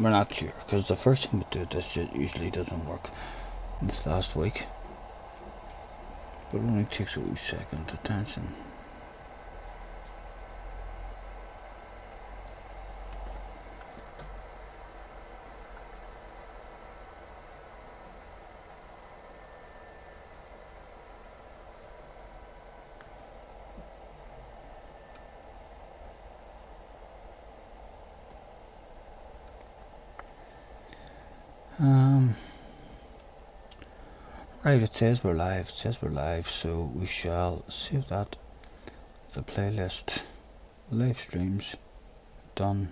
We're not sure, because the first time we do this it usually doesn't work. This last week, but it only takes a wee second attention. Right, it says we're live, so we shall save that. The playlist, live streams, done.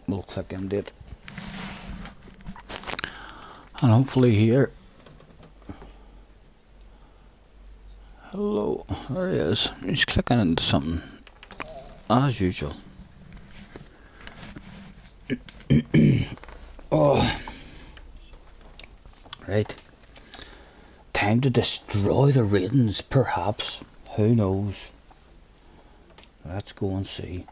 We'll click end it. And hopefully here. Hello, there he is. He's clicking into something, as usual. Oh. Right. Time to destroy the ratings, perhaps. Who knows? Let's go and see.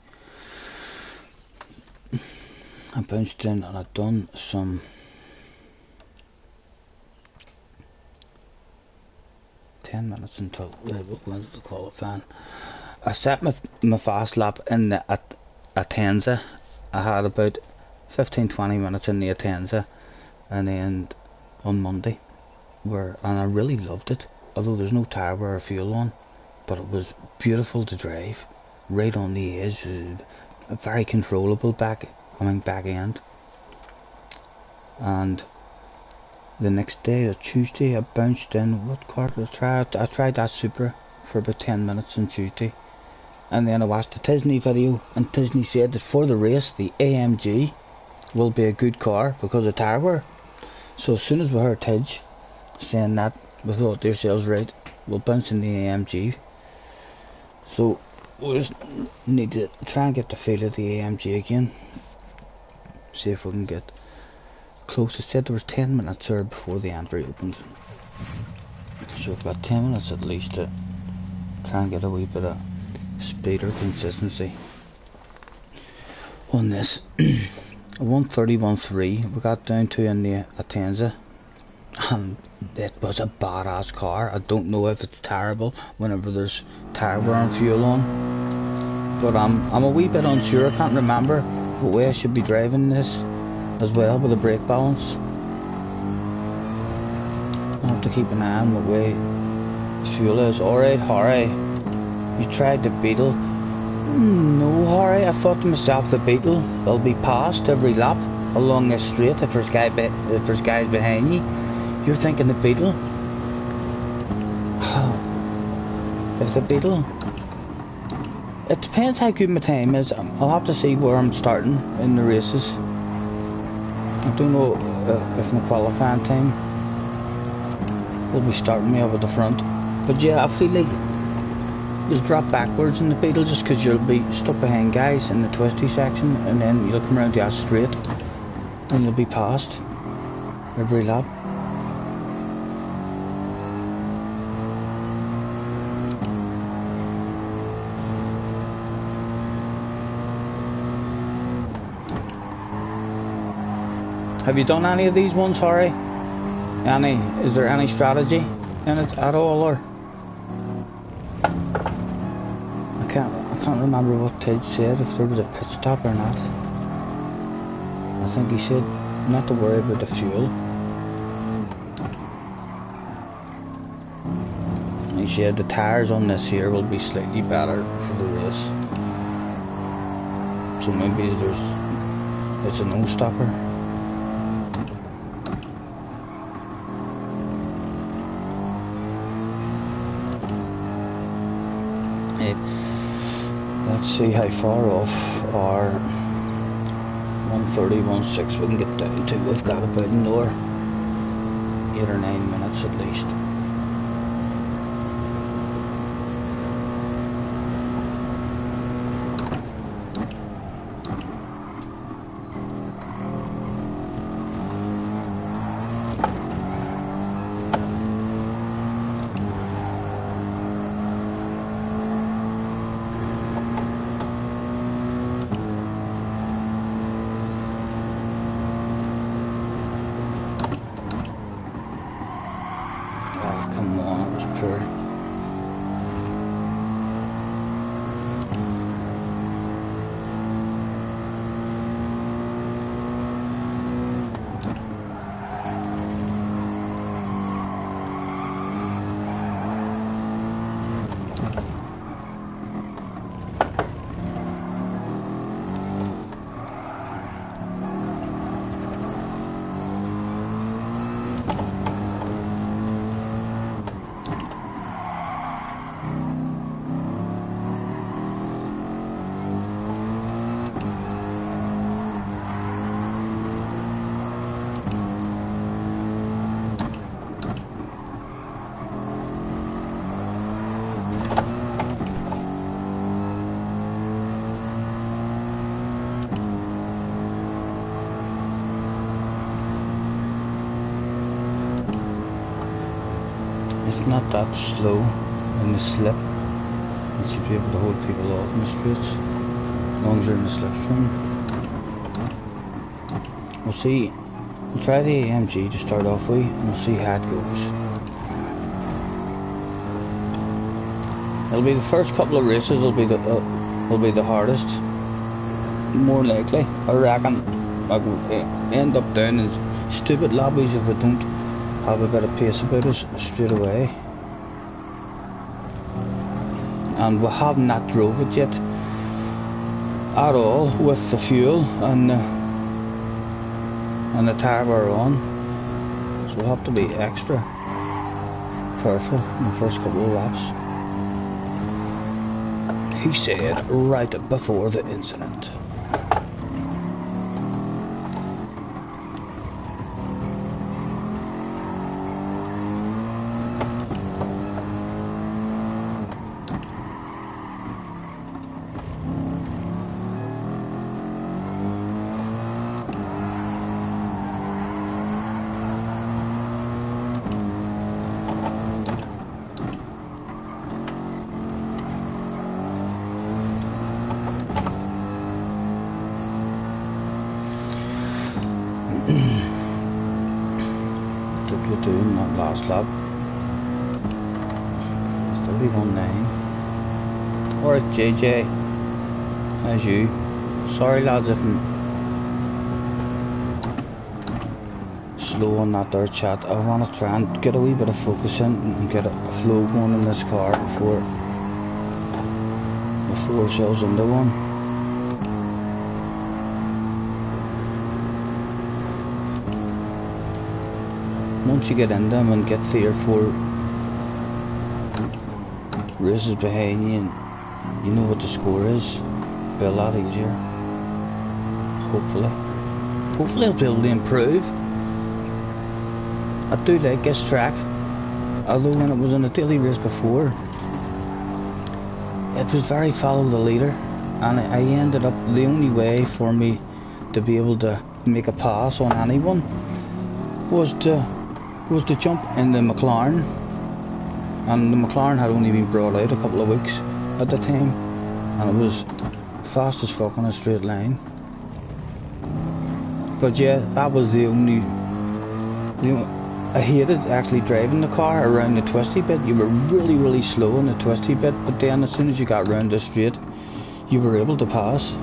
I bounced in and I've done some 10 minutes until we'll go into the qualifying. I set my fast lap in the Atenza. I had about 15-20 minutes in the Atenza, and then on Monday, and I really loved it, although there's no tyre wear or fuel on, but it was beautiful to drive, right on the edge, very controllable back end. And the next day, Tuesday, I bounced in, what car did I try? I tried that Supra for about 10 minutes on Tuesday, and then I watched the Disney video, and Disney said that for the race, the AMG will be a good car because of tyre wear. So as soon as we heard Tidge saying that, we thought to ourselves, right, we'll bounce in the AMG. So we just need to try and get the feel of the AMG again, see if we can get close. It said there was 10 minutes there before the entry opened, so we've got 10 minutes at least to try and get a wee bit of speed or consistency on this. 1:31.3 we got down to in the Atenza, and it was a badass car. I don't know if it's terrible whenever there's tyre wear and fuel on, but I'm a wee bit unsure. I can't remember what way I should be driving this as well with the brake balance. I'll have to keep an eye on what way fuel is. Alright, Harry, you tried the Beetle. No, Harry, I thought to myself the Beetle will be passed every lap along this straight if there's guys behind you. You're thinking the Beetle? If the Beetle... It depends how good my time is. I'll have to see where I'm starting in the races. I don't know if my qualifying time will be starting me up at the front. But yeah, I feel like you'll drop backwards in the Beetle just because you'll be stuck behind guys in the twisty section, and then you'll come around to that straight and you'll be passed every lap. Have you done any of these ones, Harry? Is there any strategy in it at all, or? I can't remember what Tidge said, if there was a pit stop or not. I think he said not to worry about the fuel. He said the tyres on this here will be slightly better for the race. So maybe it's a no-stopper. Let's see how far off our 1:31.6 we can get down to. We've got about another 8 or 9 minutes at least. It's not that slow in the slip. It should be able to hold people off in the streets as long as you're in the slipstream. We'll see. We'll try the AMG to start off with and we'll see how it goes. It'll be the first couple of races will be the hardest. More likely, I reckon. I will end up down in stupid lobbies if I don't have a bit of pace about us straight away. And we haven't not drove it yet at all with the fuel and the tyre we're on, so we'll have to be extra careful in the first couple of laps. He said right before the incident. What did we do in that last lap? 31.9. Alright, JJ. How's you? Sorry lads if I'm slow on that there chat. I want to try and get a wee bit of focus in and get a flow going in this car before ourselves into one. Once you get in them and get 3 or 4 races behind you and you know what the score is, it'll be a lot easier. Hopefully I'll be able to improve. I do like this track, although when it was on a daily race before it was very follow the leader, and I ended up, the only way for me to be able to make a pass on anyone was to jump in the McLaren, and the McLaren had only been brought out a couple of weeks at the time, and it was fast as fuck on a straight line. But yeah, that was the only, I hated actually driving the car around the twisty bit. You were really slow in the twisty bit, but then as soon as you got round the straight you were able to pass,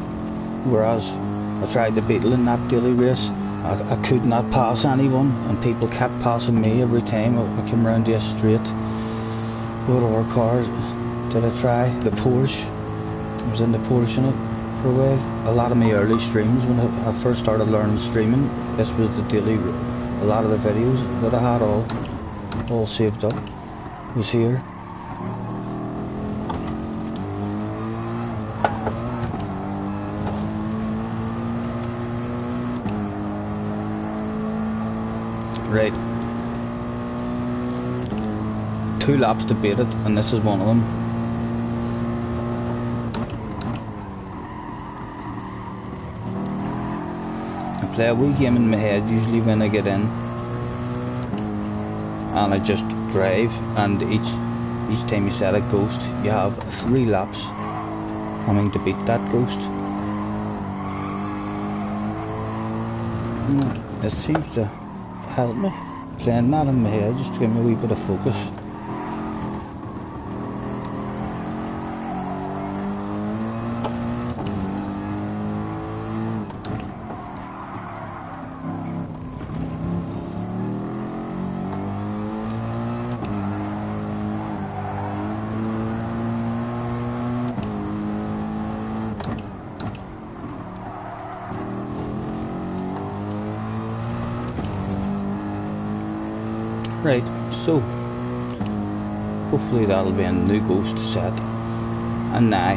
whereas I tried the Beetle in that daily race. I could not pass anyone, and people kept passing me every time I came round the straight. What other cars did I try? The Porsche. I was in the Porsche in it for a while. A lot of my early streams when I first started learning streaming, this was the daily. A lot of the videos that I had all saved up was here. Right, 2 laps to beat it, and this is one of them. I play a wee game in my head usually when I get in, and I just drive, and each time you set a ghost you have 3 laps to beat that ghost. It seems to help me, playing that in my head just to give me a wee bit of focus. Right, so hopefully that'll be a new ghost set, and now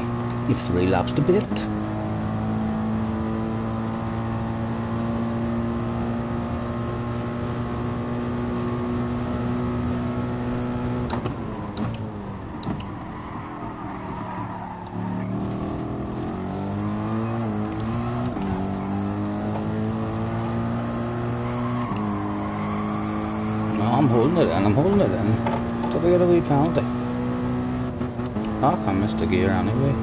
you've 3 laps to beat it. I'm holding it in. Did I get a wee penalty? Oh, I missed the gear anyway.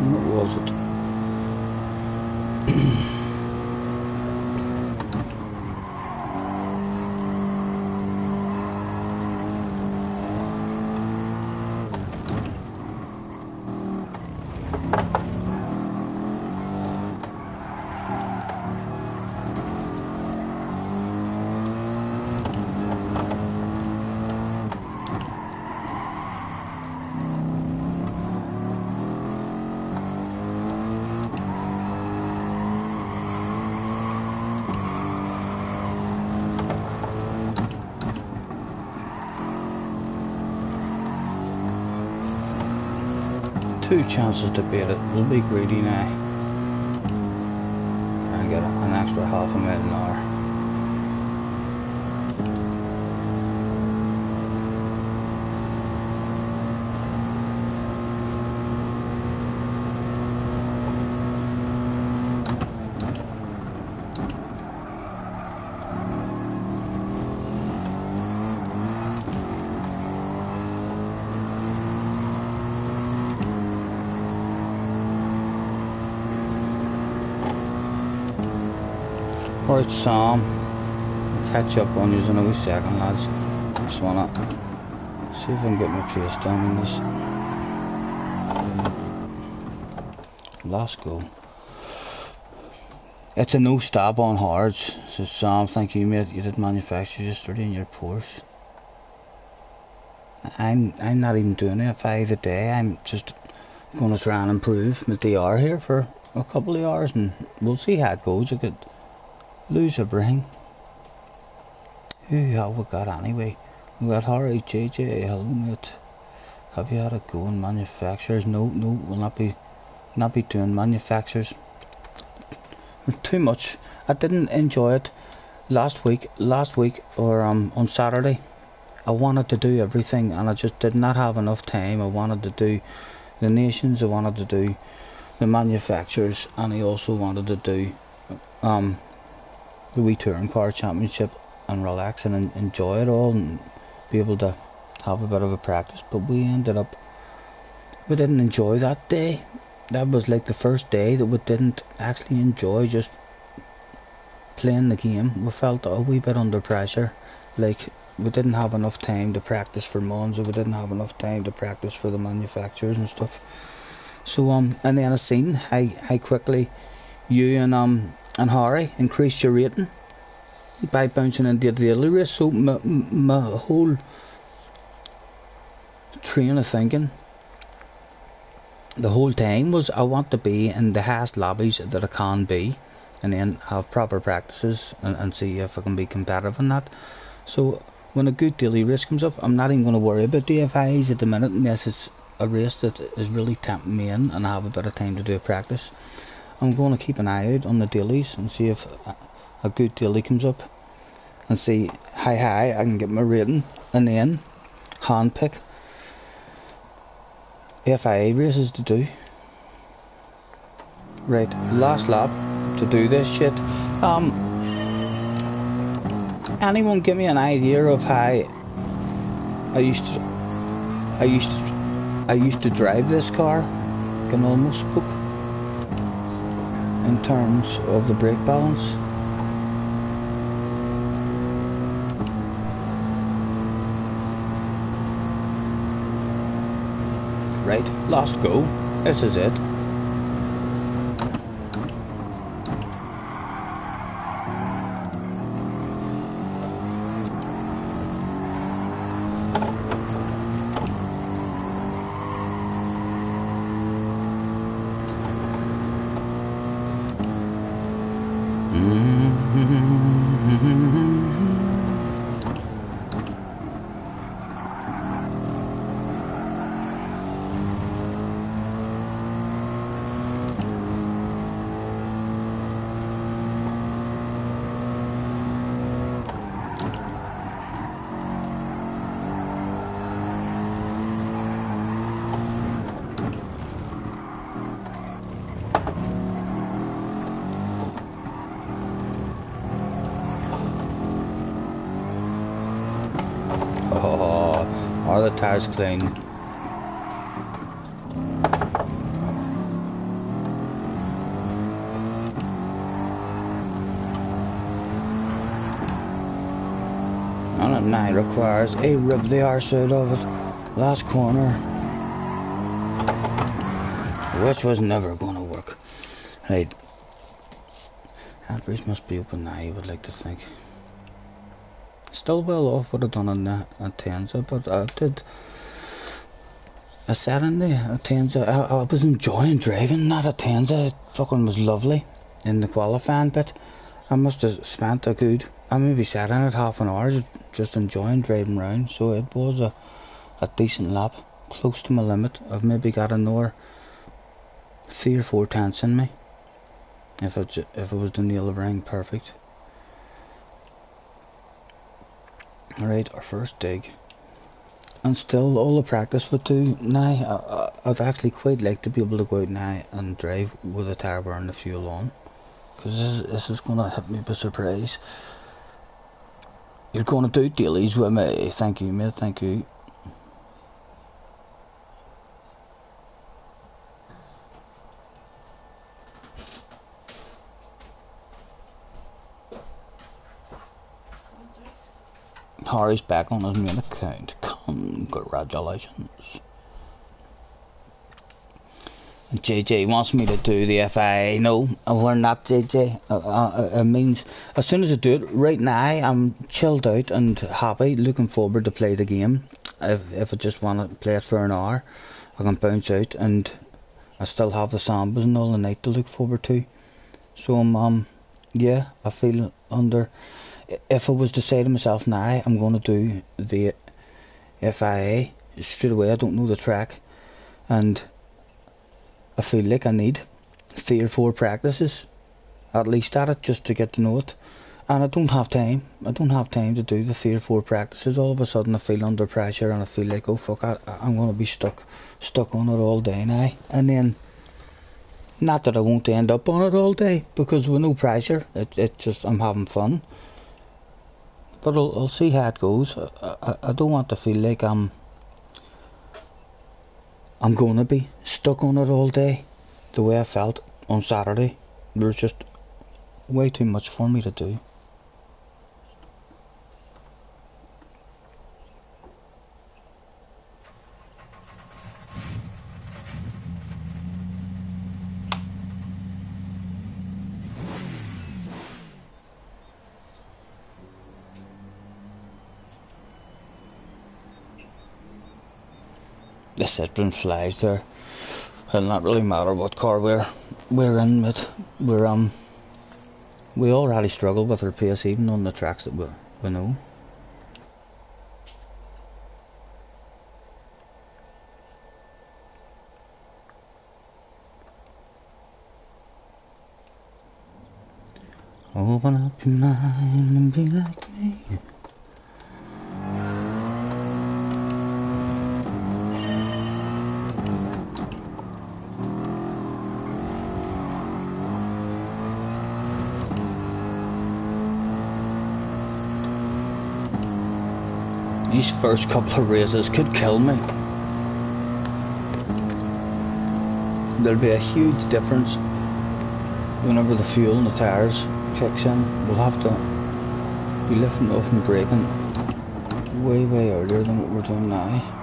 What was it? Two chances to beat it. We'll be greedy now. Try and get an extra half a mile an hour. Right, Sam. I'll catch up on you in a wee second, lads. Just wanna see if I can get my face down in this. Last go. It's a no stop on hards. Says Sam, thank you mate. You did manufacture yesterday in your Porsche. I'm not even doing it 5 a day. I'm just gonna try and improve my DR here for a couple of hours and we'll see how it goes. I could lose everything. Who have we got anyway? We got Harry, JJ, hello mate. Have you had a go in manufacturers? No, we'll not be doing manufacturers. Too much. I didn't enjoy it last week or on Saturday. I wanted to do everything and I just did not have enough time. I wanted to do the nations, I wanted to do the manufacturers, and I also wanted to do the wee touring car championship and relax and enjoy it all and be able to have a bit of a practice. But we didn't enjoy that day. That was like the first day that we didn't actually enjoy just playing the game. We felt a wee bit under pressure, like we didn't have enough time to practice for Monza, we didn't have enough time to practice for the manufacturers and stuff. So and then I seen how quickly you and Harry increased your rating by bouncing into the daily race. So my whole train of thinking the whole time was I want to be in the highest lobbies that I can be, and then have proper practices and see if I can be competitive in that. So when a good daily race comes up, I'm not even going to worry about DFIs at the minute unless it's a race that is really tempting me in and I have a bit of time to do a practice. I'm going to keep an eye out on the dailies and see if a good daily comes up and see how high I can get my rating, and then hand pick FIA races to do. Right, last lap to do this shit. Anyone give me an idea of how I used to drive this car? Can almost spook in terms of the brake balance. Right, last go. This is it. Oh, the tire's clean. And it now requires a rib the arse out of it. Last corner. Which was never going to work. Right. Handbrakes must be open now, I would like to think. Still well off what I done on the Tenza, but I did. I sat in the Tenza. I was enjoying driving, not a Tenza. It fucking was lovely in the qualifying bit. I must have spent a good. I maybe sat in it half an hour just enjoying driving round. So it was a decent lap, close to my limit. I've maybe got another 3 or 4 tenths in me. If it was to nail the ring perfect. Alright, our first dig. And still all the practice would do now. I'd actually quite like to be able to go out now and drive with a tire bar and the fuel on. Because this is going to hit me by surprise. You're going to do dailies with me. Thank you, mate, thank you. Harry's back on his main account. Congratulations. JJ wants me to do the FIA. No, we're not, JJ. It means as soon as I do it, right now I'm chilled out and happy, looking forward to play the game. If I just want to play it for an hour, I can bounce out, and I still have the sambas and all the night to look forward to. So yeah, I feel under. If I was to say to myself now, I'm going to do the FIA straight away. I don't know the track, and I feel like I need 3 or 4 practices at least at it just to get to know it. And I don't have time. I don't have time to do the 3 or 4 practices. All of a sudden I feel under pressure and I feel like, oh fuck, I'm going to be stuck on it all day now. And then, not that I won't end up on it all day, because with no pressure, it just, I'm having fun. But I'll see how it goes. I don't want to feel like I'm going to be stuck on it all day, the way I felt on Saturday. There's just way too much for me to do. The Zeppelin flies there. It'll not really matter what car we're in, but we already struggle with our pace even on the tracks that we know. Open up your mind and be like me. These first couple of races could kill me. There'll be a huge difference whenever the fuel and the tyres kicks in. We'll have to be lifting off and braking way earlier than what we're doing now.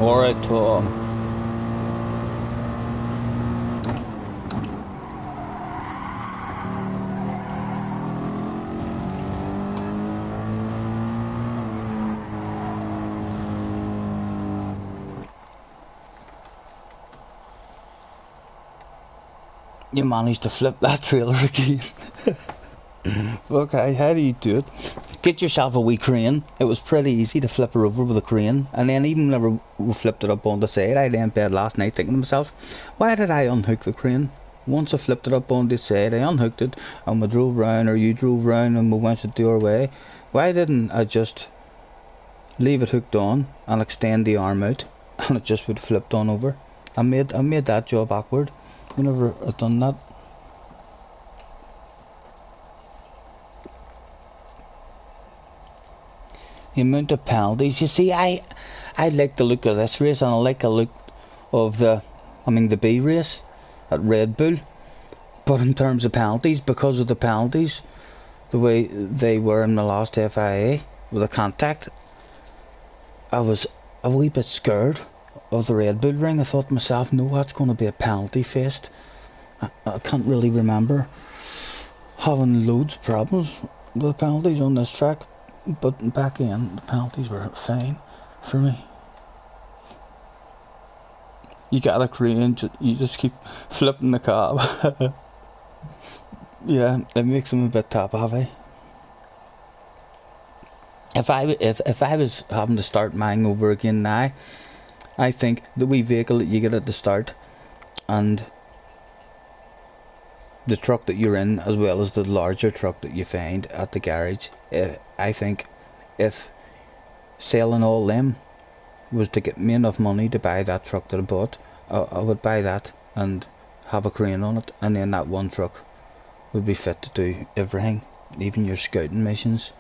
Alright, Tom. You managed to flip that trailer again. Okay, how do you do it? Get yourself a wee crane. It was pretty easy to flip her over with a crane. And then even whenever we flipped it up on the side, I lay in bed last night thinking to myself, why did I unhook the crane? Once I flipped it up on the side, I unhooked it, and we drove round, or you drove round, and we went it your way. Why didn't I just leave it hooked on and extend the arm out and it just would have flipped on over. I made that job awkward whenever I done that. The amount of penalties. You see, I like the look of this race, and I like the look of the B race at Red Bull. But in terms of penalties, because of the penalties, the way they were in the last FIA with the contact, I was a wee bit scared of the Red Bull ring. I thought to myself, no, that's going to be a penalty fest. I can't really remember having loads of problems with penalties on this track, but back in, the penalties were fine for me. You got a crane, you just keep flipping the cab. Yeah, it makes them a bit top heavy. If I was having to start mine over again now, I think the wee vehicle that you get at the start and the truck that you're in, as well as the larger truck that you find at the garage, I think if selling all them was to get me enough money to buy that truck that I bought, I would buy that and have a crane on it, and then that one truck would be fit to do everything, even your scouting missions.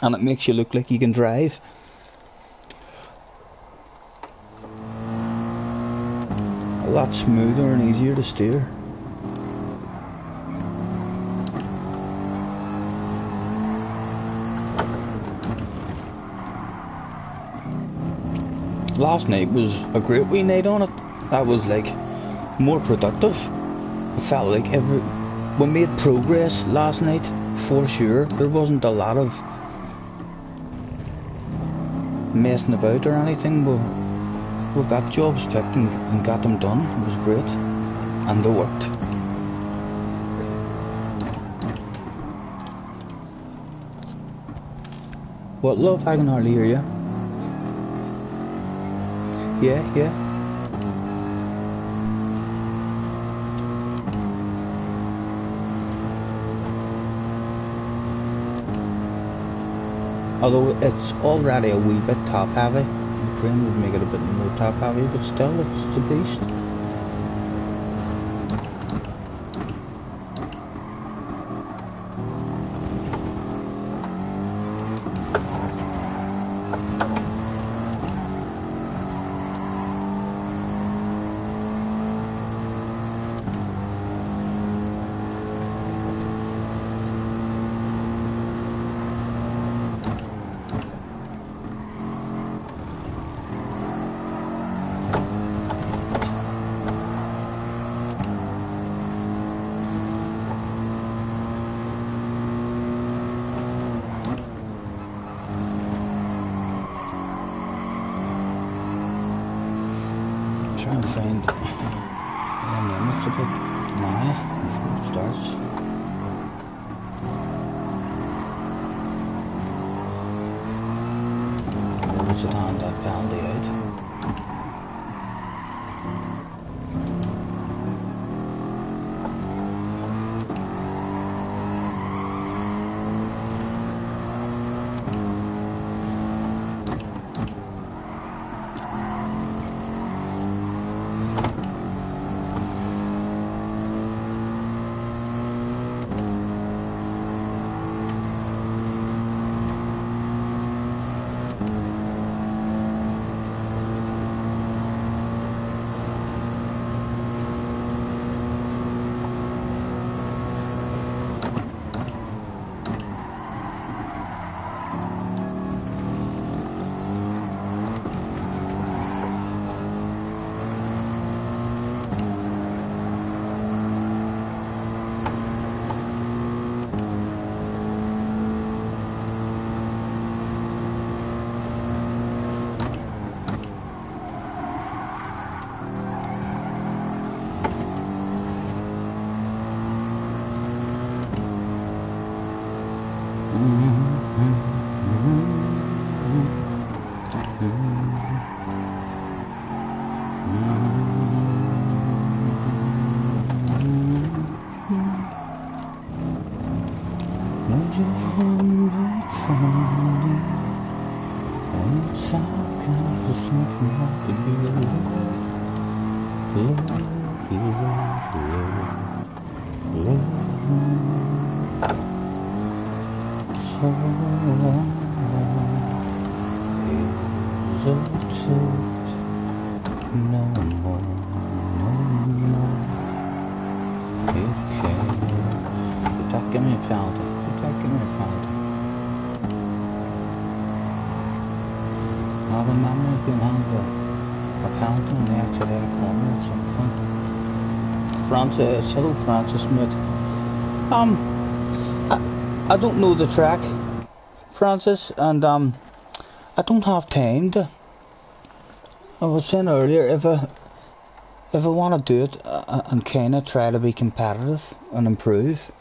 And it makes you look like you can drive. A lot smoother and easier to steer. Last night was a great wee night on it. That was like more productive. I felt like we made progress last night for sure. There wasn't a lot of messing about or anything. We got jobs picked and got them done. It was great, and they worked. What, love? I can hardly hear you. Yeah. Although it's already a wee bit top heavy, the crane would make it a bit more top heavy, but still it's a beast. Trying to find it's about now before it starts. Or was it on that penalty out? Give me a penalty. Give me a penalty. I remember being handed a penalty in the extra corner at some point. Francis, hello Francis, mate. I don't know the track, Francis, and I don't have time to. I was saying earlier, if I want to do it and kind of try to be competitive and improve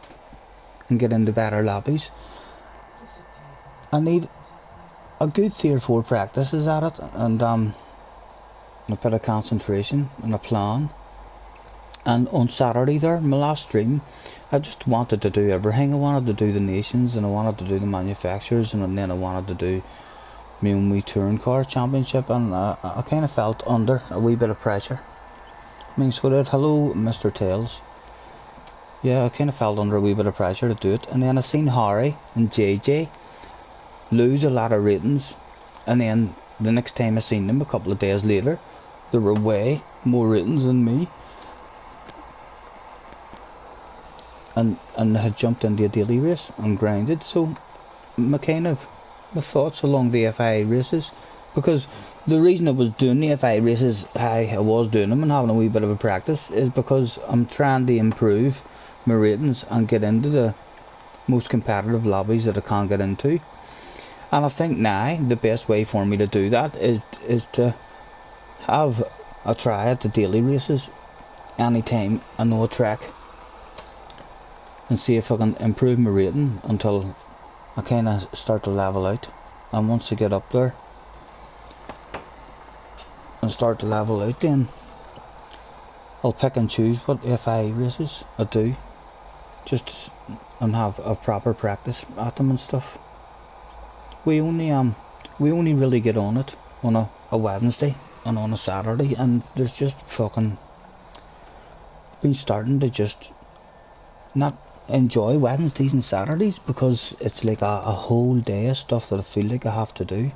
and get into better lobbies, I need a good 3 or 4 practices at it, and a bit of concentration and a plan. And on Saturday there, my last stream, I just wanted to do everything. I wanted to do the nations, and I wanted to do the manufacturers, and then I wanted to do my own wee touring car championship, and I kind of felt under a wee bit of pressure. I mean, so that, hello Mr. Tails. Yeah, I kind of felt under a wee bit of pressure to do it, and then I seen Harry and JJ lose a lot of ratings, and then the next time I seen them, a couple of days later, they were way more ratings than me, and they had jumped into a daily race and grinded. So my thoughts along the FI races, because the reason I was doing the FI races, I was doing them and having a wee bit of a practice, is because I'm trying to improve my ratings and get into the most competitive lobbies that I can get into. And I think now the best way for me to do that is to have a try at the daily races anytime I know a track, and see if I can improve my rating until I kind of start to level out. And once I get up there and start to level out, then I'll pick and choose what FI races I do, just and have a proper practice at them and stuff. We only really get on it on a Wednesday and on a Saturday, and there's just fucking been starting to just not enjoy Wednesdays and Saturdays, because it's like a whole day of stuff that I feel like I have to do.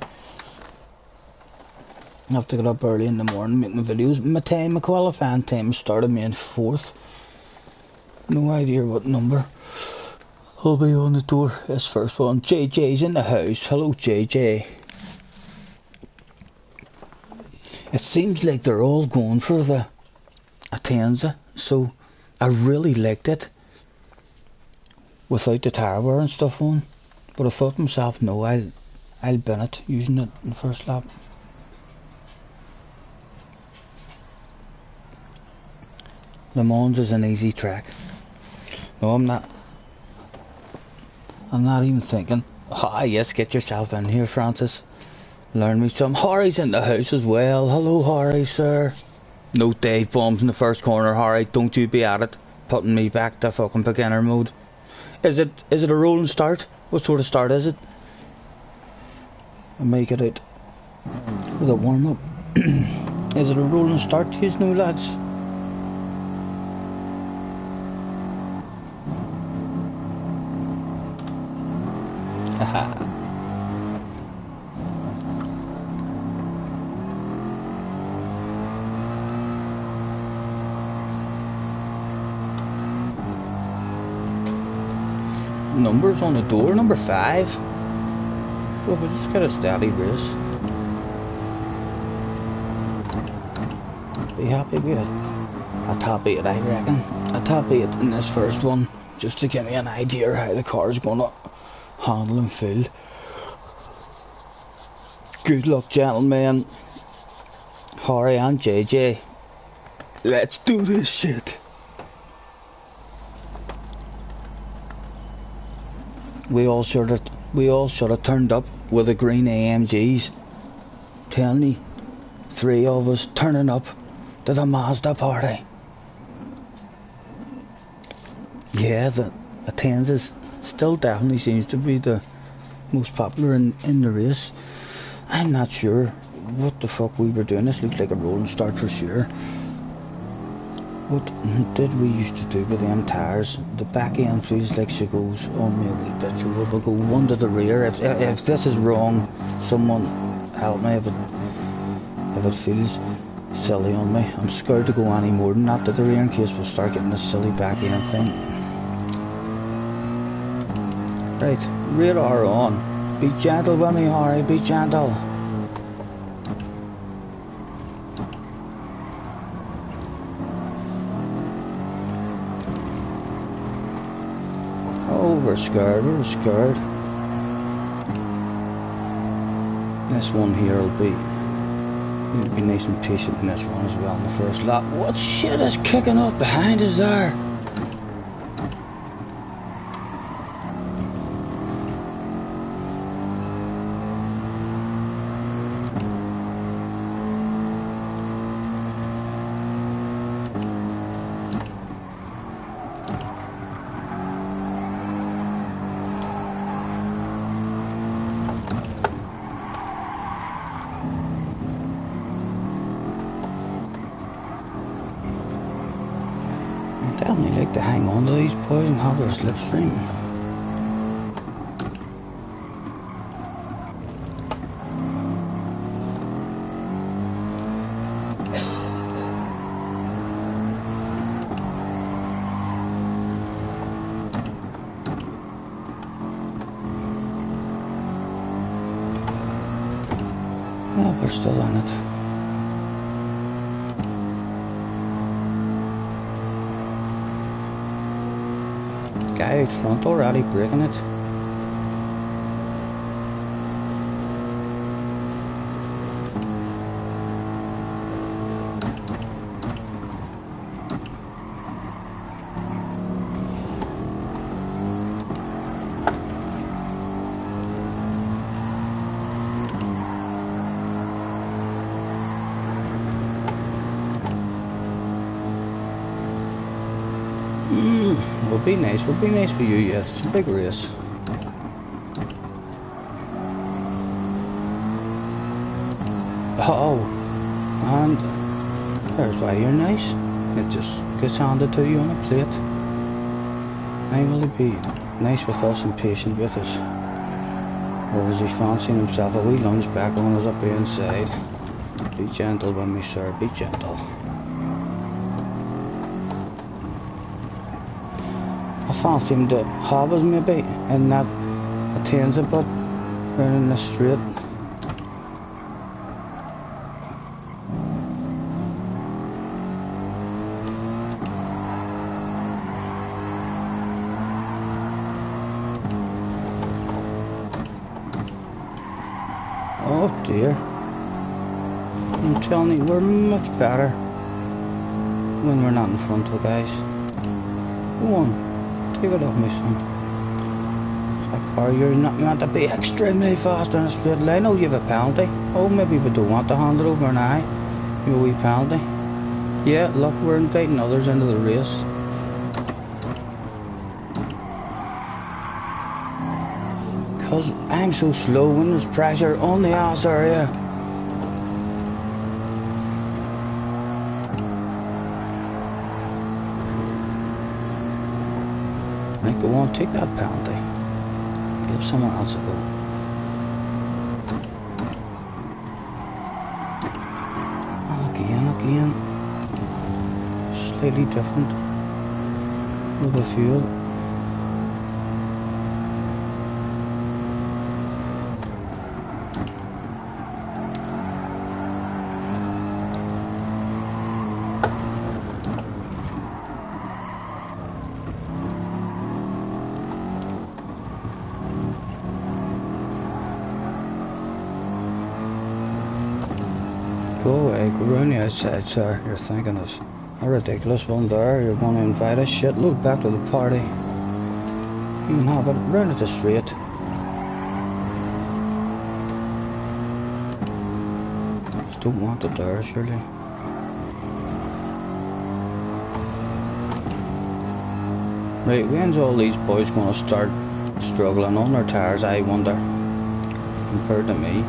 I have to get up early in the morning, make my videos. My qualifying time started me in 4th. No idea what number I'll be on the door. This first one. JJ's in the house. Hello JJ. It seems like they're all going for the Atenza, so I really liked it without the tire wear and stuff on, but I thought to myself, no, I'll bin it using it in the first lap. Le Mans is an easy track. No, I'm not even thinking. Ah, yes, get yourself in here, Francis. Learn me some. Harry's in the house as well. Hello, Harry, sir. No Dave bombs in the first corner, Harry. Don't you be at it, putting me back to fucking beginner mode. Is it a rolling start? What sort of start is it? I'll make it out with a warm up. Is it a rolling start, you know, lads? Haha. Numbers on the door, number 5. So if we just get a steady race, be happy with it. A top 8, I reckon. A top 8 in this first one, just to give me an idea how the car's gonna handle and feel. Good luck, gentlemen. Harry and JJ. Let's do this shit. We all should have turned up with the green AMGs. Telling you, 3 of us turning up to the Mazda party. Yeah, the Tenzas. still definitely seems to be the most popular in the race. I'm not sure what the fuck we were doing. This looks like a rolling start for sure. What did we used to do with them tyres? The back end feels like she goes on me a wee bit, so we'll go one to the rear. If this is wrong, someone help me if it feels silly on me. I'm scared to go any more than that to the rear in case we'll start getting this silly back end thing. Right, radar on. Be gentle with me, Harry, be gentle. Oh, we're scared. This one here will be... Need to be nice and patient in this one as well in the first lap. What shit is kicking off behind us there? Definitely like to hang on to these boys and have their slipstream. Yeah, we're still on it. Guy out front already breaking it. Will be nice for you, yes. It's a big race. Oh, and there's why you're nice. It just gets handed to you on a plate. Now will he be nice with us and patient with us? Or is he fancying himself a wee lunge back on us up the inside? Be gentle with me, sir, be gentle. I fancy him to have us maybe and not attains a bit running the straight. Oh dear. I'm telling you, we're much better when we're not in front of guys. Go on. Take it off me, son. Like, oh, you're not meant to be extremely fast on a straight line. Oh, you have a penalty. Oh, maybe we don't want to hand it over now. You have a wee penalty. Yeah, look, we're inviting others into the race. Because I'm so slow when there's pressure on the ass area. Right, go on, take that penalty. Give someone else a go. Oh, again. Slightly different with the fuel. Go away, go round the outside, sir. You're thinking of a ridiculous one there. You're going to invite us. Shit, look back to the party. You can have it round at the straight. Just don't want it there, surely. Right, when's all these boys going to start struggling on their tyres, I wonder, compared to me.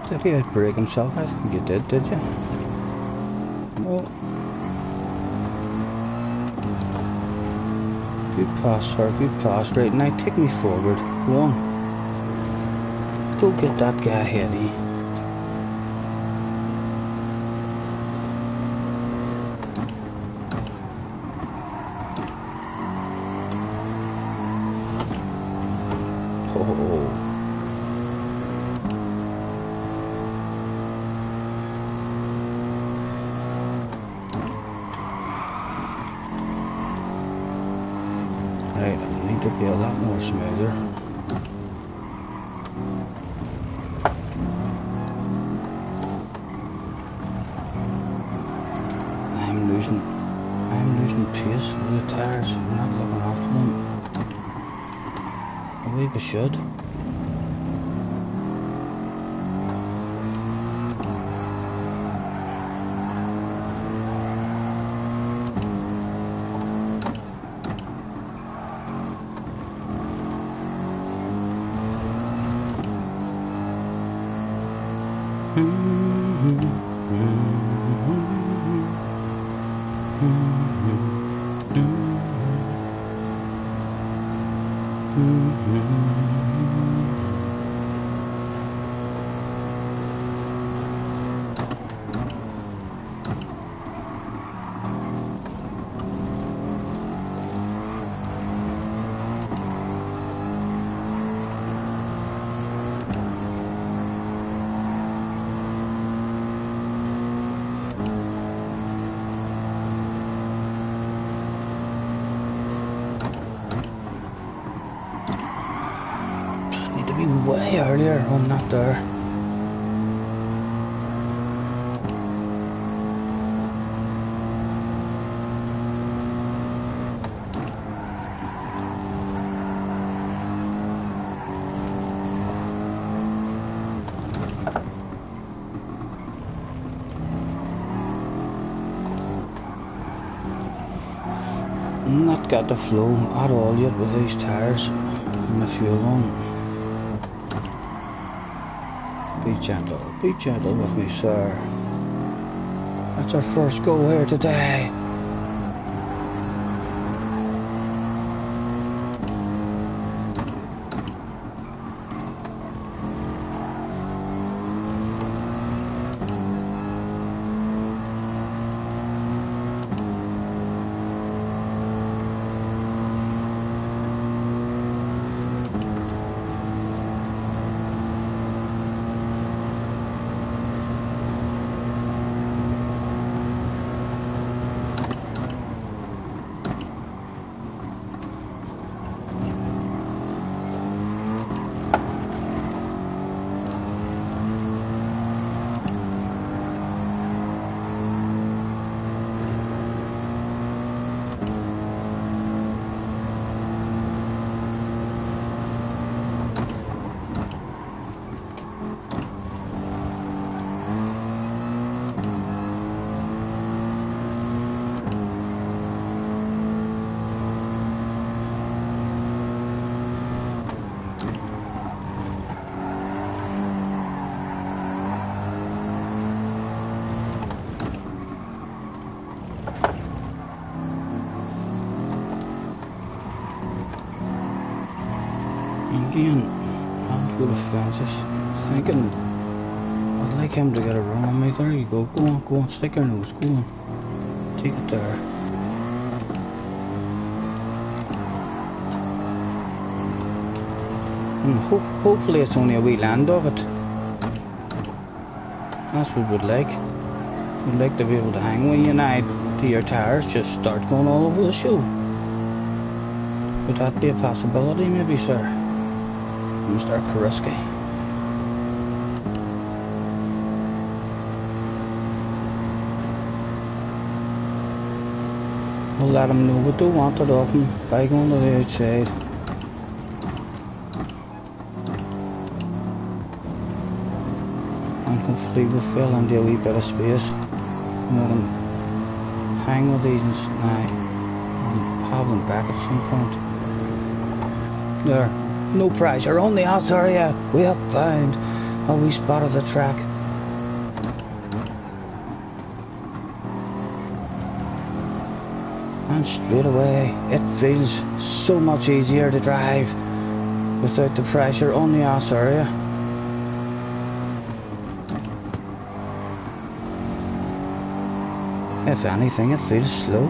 Did he outbrake himself? I think you did you? No. Good pass, sir, good pass. Right, now take me forward. Go on. Go get that guy ahead of you. Oh. Right, I need to be a lot more smoother. I'm losing pace with the tyres. I'm not looking after them. The way we should. To be way earlier, I'm not there. Not got the flow at all yet with these tyres and the fuel on. Be gentle with me, sir. That's our first go here today. Again, I'm good at fences. Thinking I'd like him to get a run on me. There you go. Go on, stick your nose. Go on. Take it there. And hopefully it's only a wee land of it. That's what we'd like. We'd like to be able to hang with you now to your tyres, just start going all over the show. Would that be a possibility maybe, sir? Mr. Kariski. We'll let him know we don't want it off him by going to the outside. and hopefully we'll fill into a wee bit of space. And we can hang with these now and have them back at some point. There, no pressure on the ass area. We have found a wee spot of the track. And straight away it feels so much easier to drive without the pressure on the ass area. If anything, it feels slow.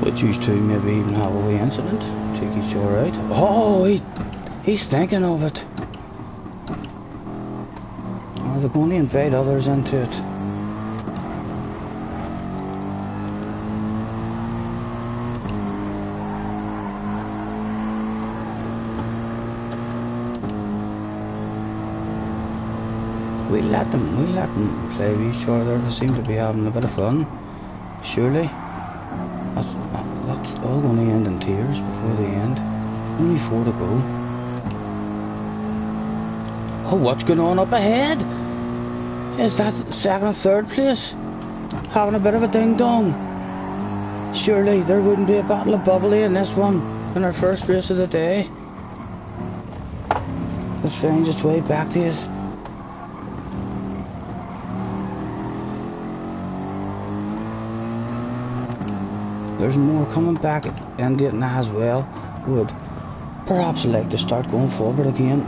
But you two maybe even have a wee incident. Take each other out. Oh, he's thinking of it. Oh, they're going to invite others into it. We let them play with each other. They seem to be having a bit of fun. Surely. That's all going to end in tears before the end. Only 4 to go. Oh, what's going on up ahead? Is that second and third place? Having a bit of a ding-dong. Surely there wouldn't be a battle of bubbly in this one, in our first race of the day. Let's find its way back to us. There's more coming back into it now as well. Would perhaps like to start going forward again.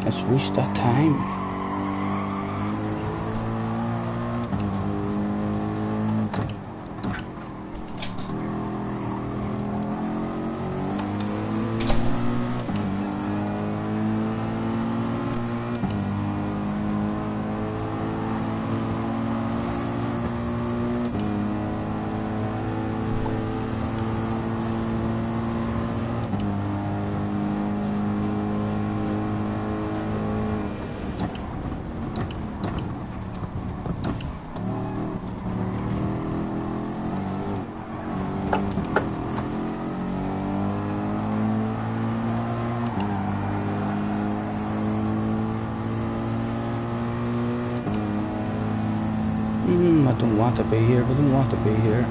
It's reached that time. I don't want to be here, but I don't want to be here.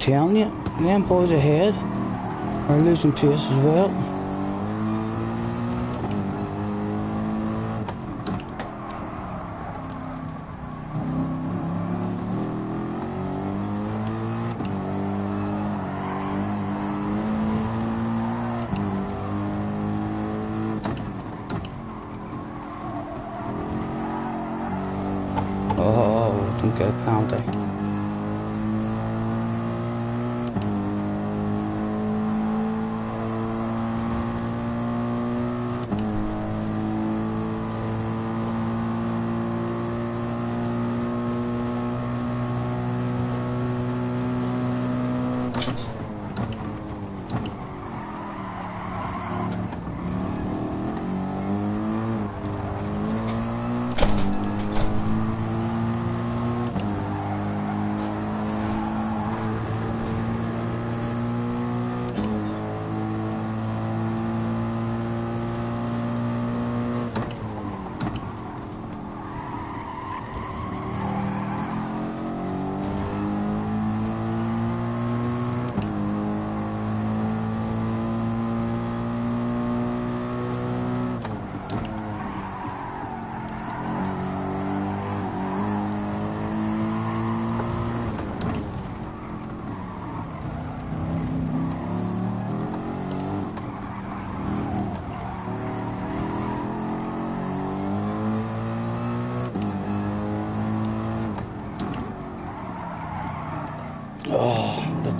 Telling you, them boys ahead are losing pace as well. Oh, don't get a penalty.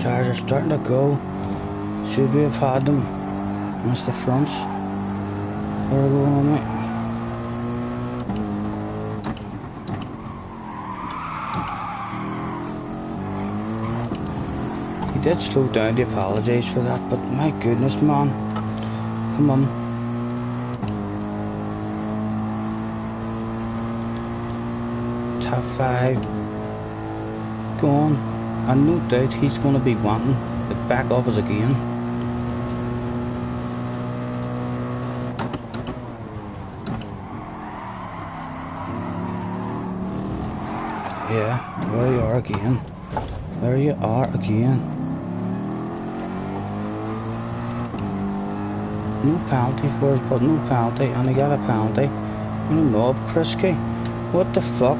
tires are starting to go. Should we have had them? That's the fronts. They're going on me. He did slow down to apologise for that, but my goodness, man. Come on. Top 5. Go on. And no doubt he's going to be wanting to back off us again. Yeah, there you are again. There you are again. No penalty for us, but no penalty, and he got a penalty. You know, Krisky. What the fuck?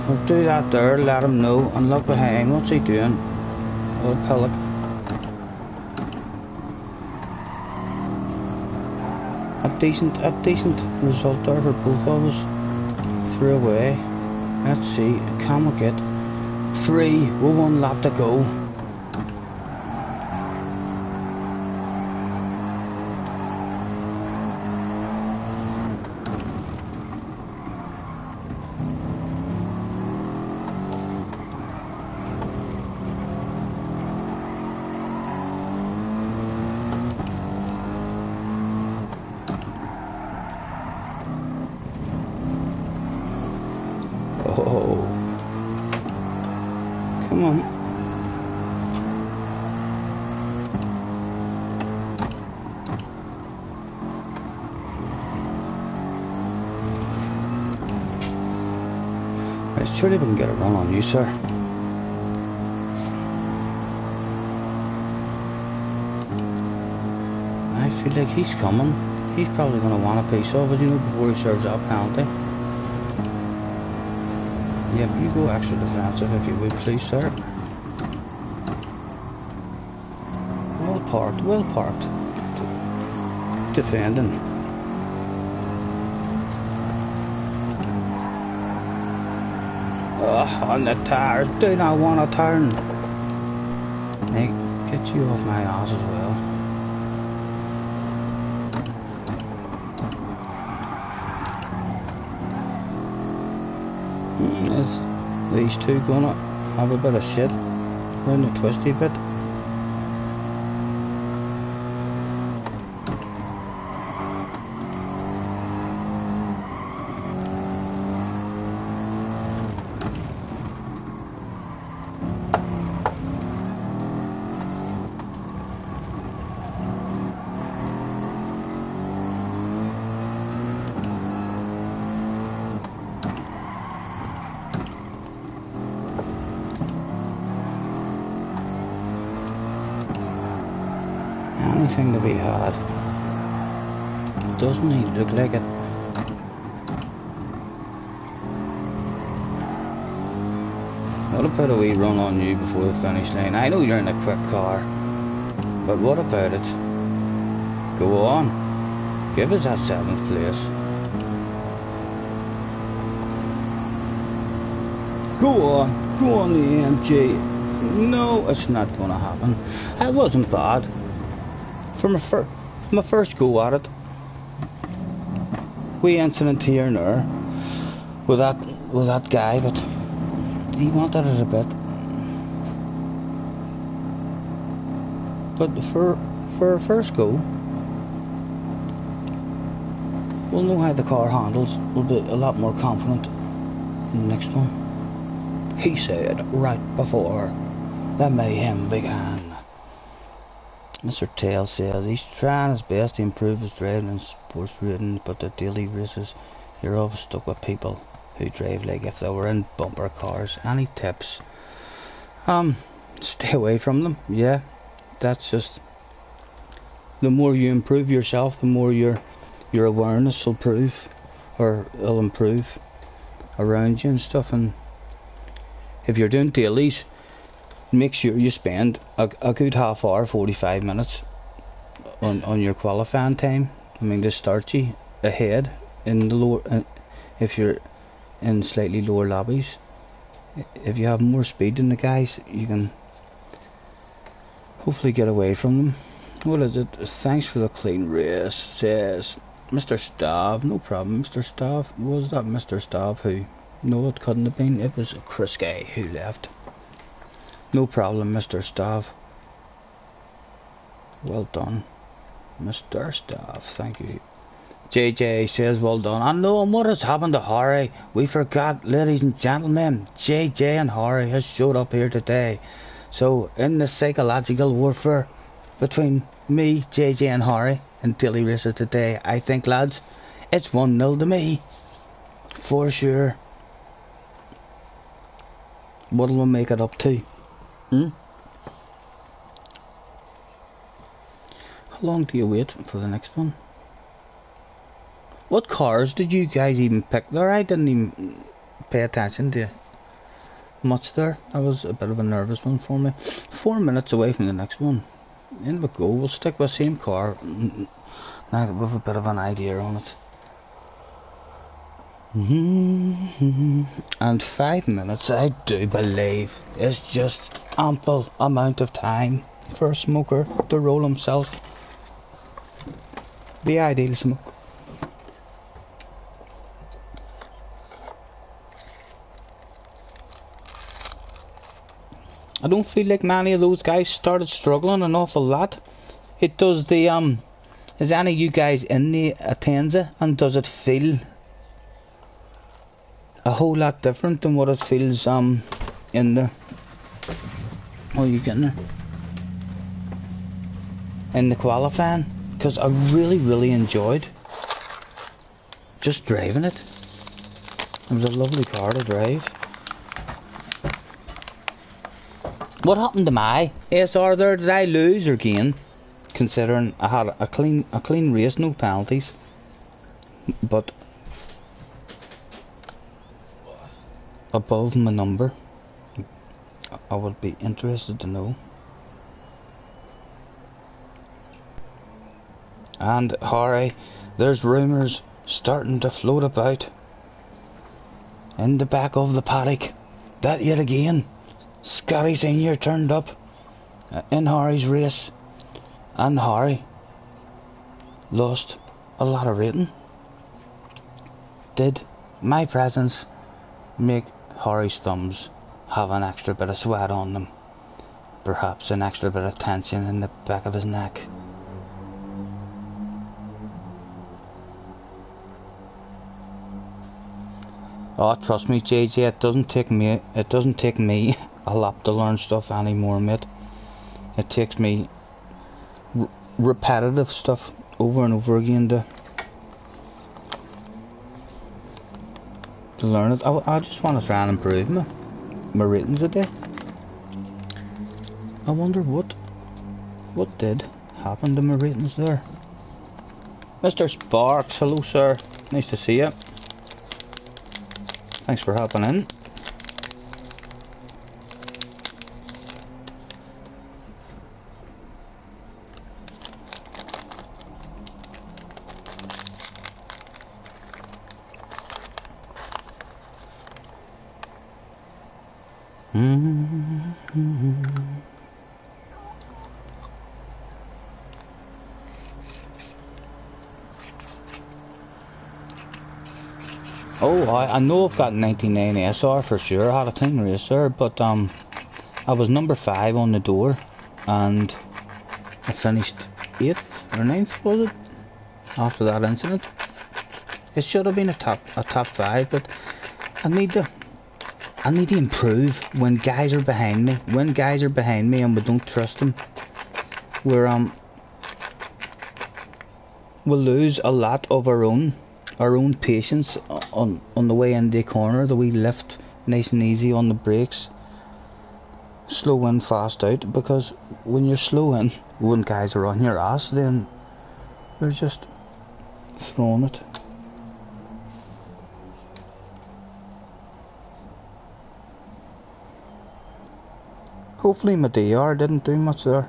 We'll do that there, let him know, and look behind. What's he doing? What a pillock. A decent result there for both of us. 3 away. Let's see, can we get 3 with 1 lap to go? Oh, come on. Right, surely we can get a run on you, sir. I feel like he's coming. He's probably going to want a piece of it, you know, before he serves that penalty. Yep, you go extra defensive if you would, please, sir. Well parked. Defending. Oh, on the tires. Do not want to turn. Hey, get you off my ass as well. Is these two gonna have a bit of shit around the twisty bit? Anything to be had. Doesn't he look like it? What about a wee run on you before the finish line? I know you're in a quick car, but what about it? Go on. Give us that 7th place. Go on the AMG. No, it's not gonna happen. It wasn't bad. For my first go at it. Wee incident here and there with that guy, but he wanted it a bit. But for a first go, we'll know how the car handles. We'll be a lot more confident in the next one. He said right before the mayhem began. Mr. Tail says he's trying his best to improve his driving and sports rating, but the daily races, you're always stuck with people who drive like if they were in bumper cars. Any tips? Stay away from them. Yeah, that's just, the more you improve yourself, the more your awareness will will improve around you and stuff. And if you're doing dailies, make sure you spend a good half hour, 45 minutes on your qualifying time. I mean, this starts you ahead in the lower, if you're in slightly lower lobbies. If you have more speed than the guys, you can hopefully get away from them. What is it? Thanks for the clean race, says Mr. Stav. No problem, Mr. Stav. Was that Mr. Stav who? No, it couldn't have been. It was Chris Gay who left. No problem, Mr. Stav. Well done, Mr. Stav. Thank you. JJ says well done. I know, and what has happened to Harry? We forgot, ladies and gentlemen, JJ and Harry has showed up here today. So in the psychological warfare between me, JJ and Harry in daily races today, I think, lads, it's 1-0 to me. For sure. What'll we make it up to? How long do you wait for the next one? What cars did you guys even pick there? I didn't even pay attention to much there. That was a bit of a nervous one for me. 4 minutes away from the next one. In we go. We'll stick with the same car now that we've a bit of an idea on it. And 5 minutes, I do believe, is just ample amount of time for a smoker to roll himself the ideal smoke. I don't feel like many of those guys started struggling an awful lot. It does the is any of you guys in the Atenza, and does it feel a whole lot different than what it feels in the oh, you getting there? In the qualifying? Because I really enjoyed just driving it. It was a lovely car to drive. What happened to my ASR there? Did I lose or gain? Considering I had a clean race, no penalties. But above my number, I would be interested to know. And Harry, there's rumours starting to float about in the back of the paddock that yet again Scottie Senior turned up in Harry's race, and Harry lost a lot of rating. Did my presence make Harry's thumbs have an extra bit of sweat on them? Perhaps an extra bit of tension in the back of his neck? Oh, trust me, JJ, it doesn't take me a lot to learn stuff anymore, mate. It takes me repetitive stuff over and over again to learn it. I just want to try and improve my ratings a day. I wonder what did happen to my ratings there. Mr. Sparks, hello sir, nice to see you. Thanks for hopping in. Oh, I know I've got 99 SR for sure. I had a clean race there, but I was number 5 on the door, and I finished 8th or 9th, was it? After that incident, it should have been a top 5, but I need to improve when guys are behind me. When guys are behind me and we don't trust them, we'll lose a lot of our own patience on the way in the corner. The wee lift nice and easy on the brakes, slow in, fast out, because when you're slow in, when guys are on your ass, then they're just throwing it. Hopefully my DR didn't do much there.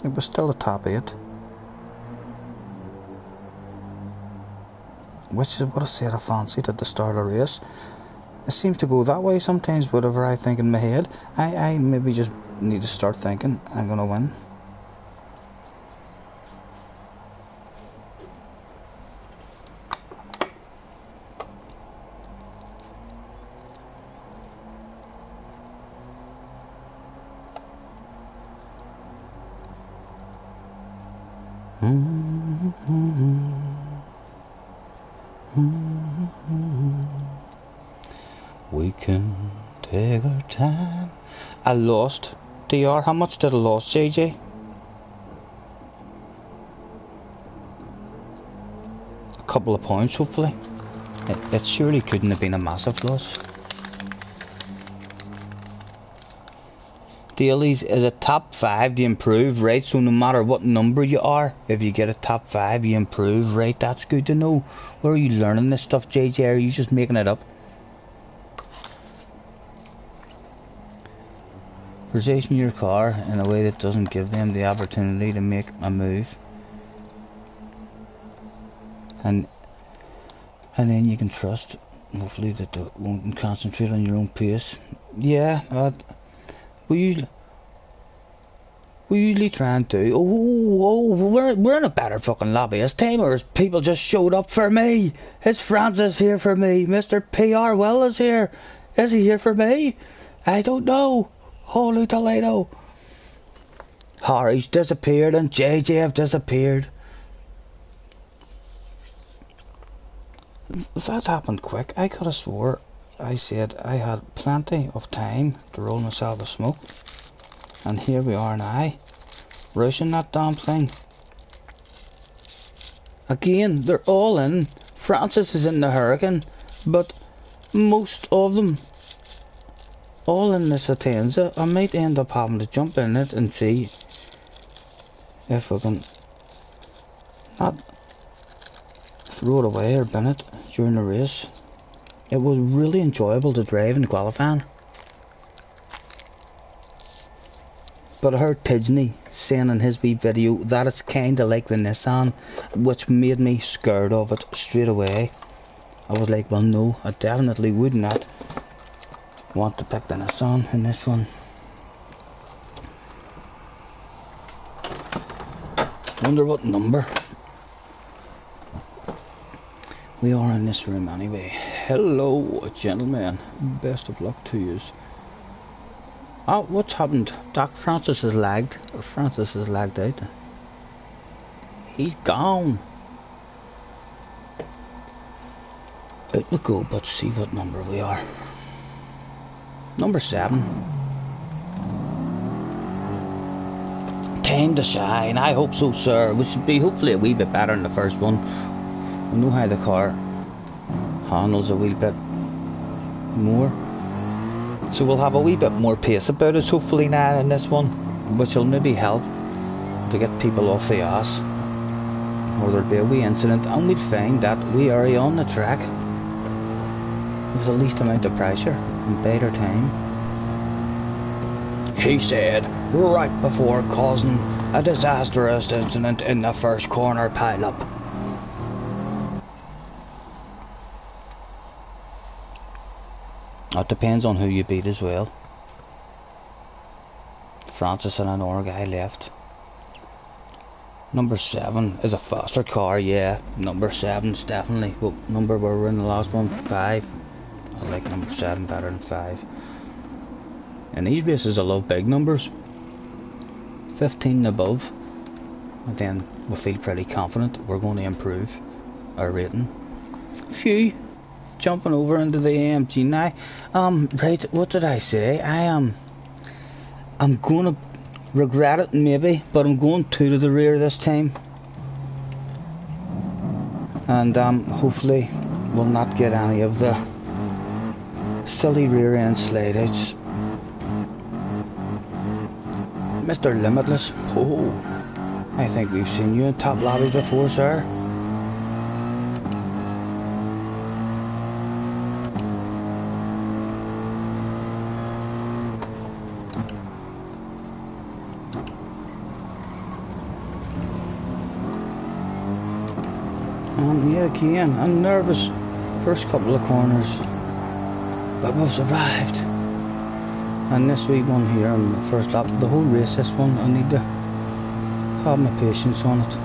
It was still a top 8, which is what I said I fancied at the start of the race. It seems to go that way sometimes, whatever I think in my head. I maybe just need to start thinking I'm gonna win. We can take our time. I lost. DR, how much did I lose, JJ? A couple of points, hopefully. It surely couldn't have been a massive loss. Dailies is a top 5 to improve, right? So no matter what number you are, if you get a top 5 you improve, right? That's good to know. Where are you learning this stuff, JJ? Are you just making it up? Position your car in a way that doesn't give them the opportunity to make a move, and then you can trust, hopefully, that they won't concentrate on your own pace. Yeah, we usually try and do. We're in a better fucking lobby this time, or people just showed up for me. It's Francis here for me. Mr. PR Will is here. Is he here for me? I don't know. Holy Toledo. Harry's disappeared and JJ have disappeared. That happened quick. I could have swore I said I had plenty of time to roll myself a smoke. And here we are now, rushing that damn thing. Again, they're all in. Francis is in the Hurricane, but most of them all in this Atenza. I might end up having to jump in it and see if I can not throw it away or bin it during the race. It was really enjoyable to drive in qualifying. But I heard Tidney saying in his wee video that it's kinda like the Nissan, which made me scared of it straight away. I was like, well no, I definitely would not want to pick the Nissan in this one. Wonder what number we are in this room anyway. Hello gentlemen, best of luck to yous. Oh, what's happened? Doc Francis has lagged. Or Francis has lagged out. He's gone. Out we go, but see what number we are. Number 7. Time to shine. I hope so, sir. We should be hopefully a wee bit better than the first one. We know how the car handles a wee bit more. So we'll have a wee bit more pace about us hopefully now in this one, which will maybe help to get people off the ass. Or there'll be a wee incident and we'll find that we are on the track with the least amount of pressure and better time. He said, right before causing a disastrous incident in the first corner pile-up. It depends on who you beat as well. Francis and another guy left. Number 7 is a faster car, yeah. Number 7's definitely. What number were we in the last one? 5. I like number 7 better than 5. In these races I love big numbers. 15 and above. And then we feel pretty confident we're going to improve our rating. Phew. Jumping over into the AMG now. Right, what did I say? I'm gonna regret it maybe, but I'm going 2 to the rear this time. And hopefully we'll not get any of the silly rear end slide outs. Mr. Limitless, oh, I think we've seen you in top lobby before, sir. Yeah, again, I'm nervous. First couple of corners. But we've survived. And this wee one here on the first lap, the whole race, this one, I need to have my patience on it.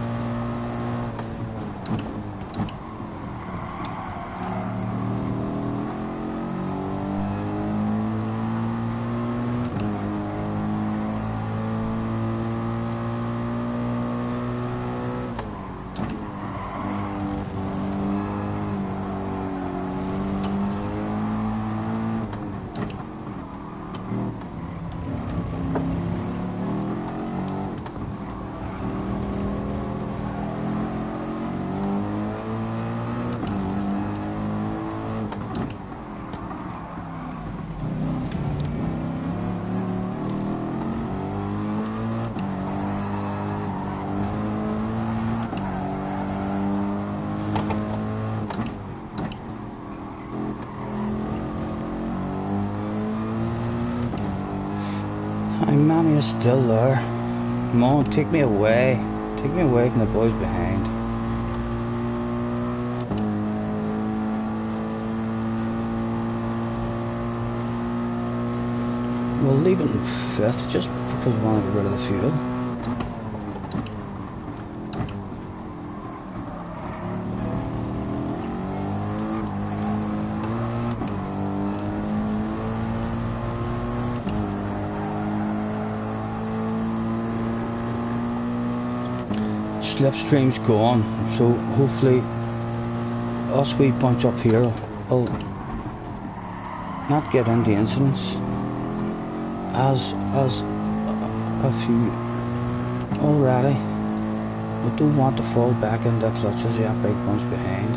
Manny is still there. Come on, take me away. Take me away from the boys behind. We'll leave it in 5th just because we want to get rid of the fuel. Slipstream's gone, so hopefully us wee bunch up here will not get into incidents as a few already. We don't want to fall back into clutches, yeah, big bunch behind.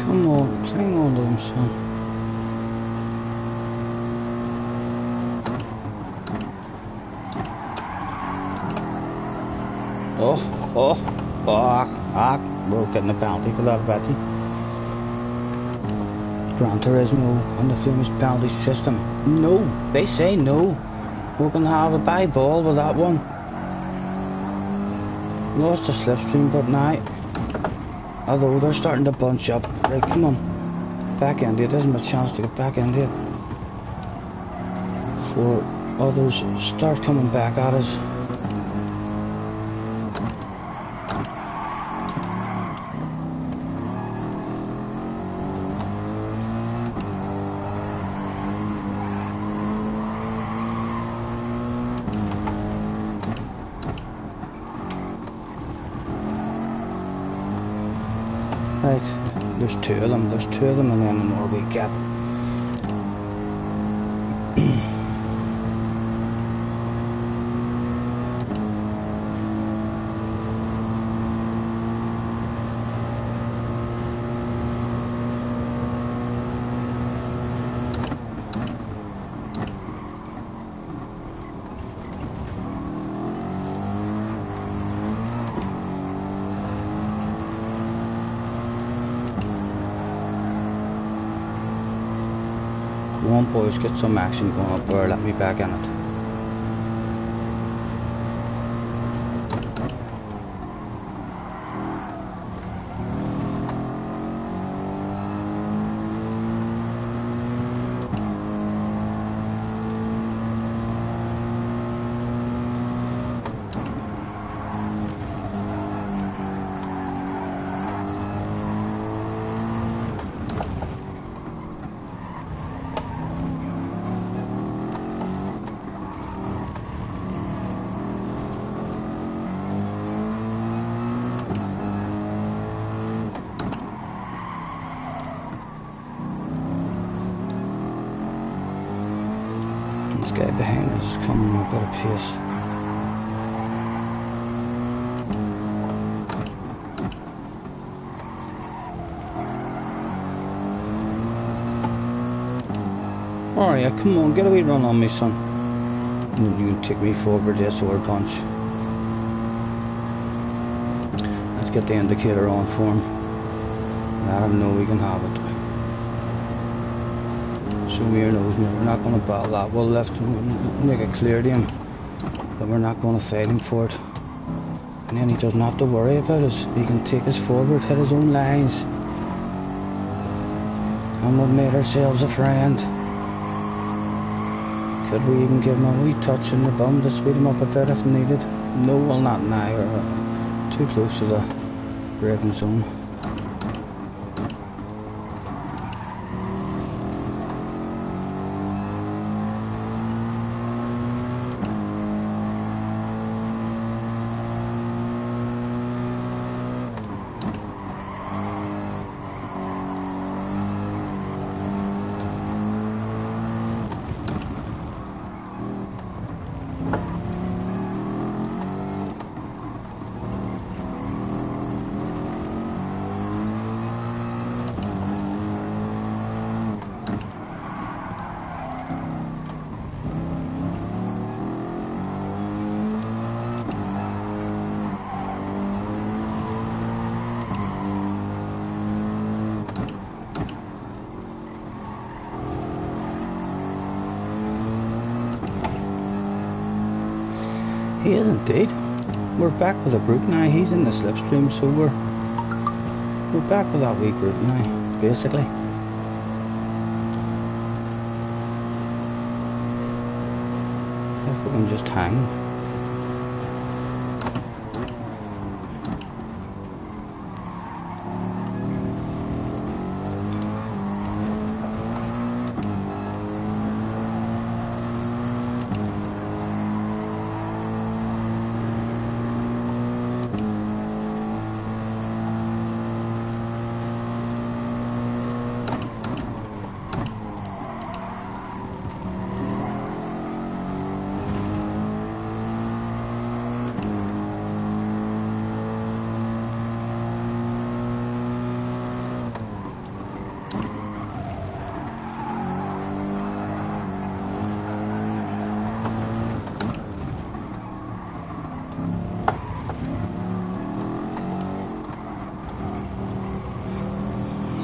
Come on, cling on to them, son. We're getting a penalty for that, Betty. Gran Turismo and the famous penalty system. No, they say no. We're going to have a bye ball with that one. Lost the slipstream, but now, although they're starting to bunch up. Right, come on. Back end it. There's my chance to get back into it before others start coming back at us. Right, there's two of them, and then the more we get. Come on boys, get some action going up there, let me back in it. This guy behind us is coming a bit of pace. Alright, come on, get a wee run on me, son. You can take me forward, yes, or punch. Let's get the indicator on for him. Let him know we can have it. Show me your nose, mate. We're not going to battle that. We'll left make it clear to him, but we're not going to fight him for it. And then he doesn't have to worry about us. He can take us forward, hit his own lines. And we've made ourselves a friend. Could we even give him a wee touch in the bum to speed him up a bit if needed? No, well, not now. We're too close to the braking zone. He is indeed. We're back with a group now. He's in the slipstream, so we're back with that wee group now, basically. If we can just hang.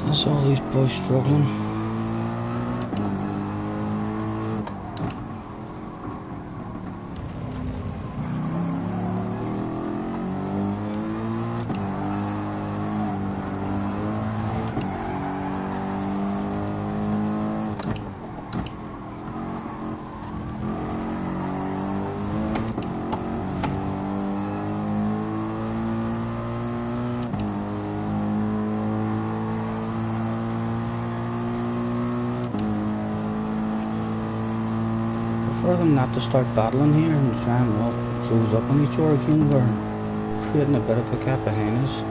That's all these boys struggling. For them not to start battling here and try and all close up on each other again. We're creating a bit of a gap behind us.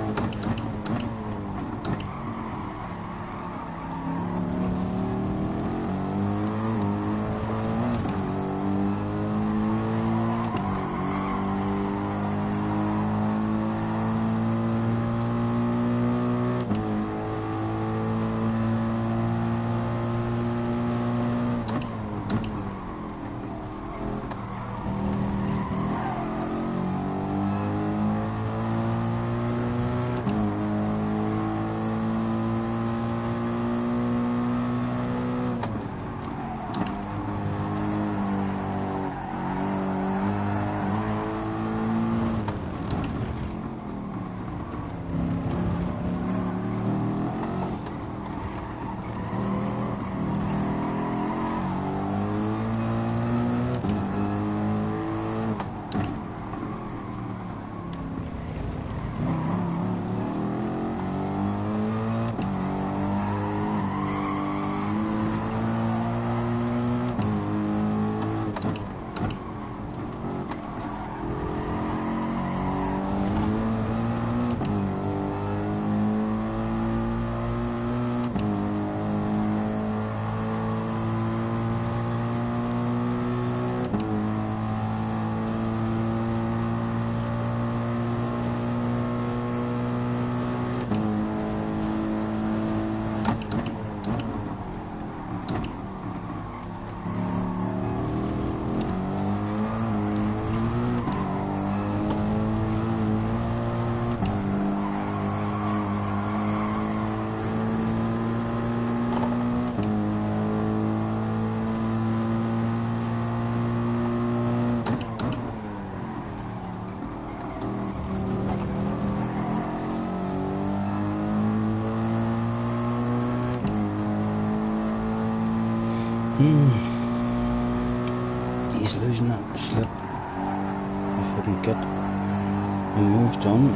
He's losing that slip. If we can get a move done,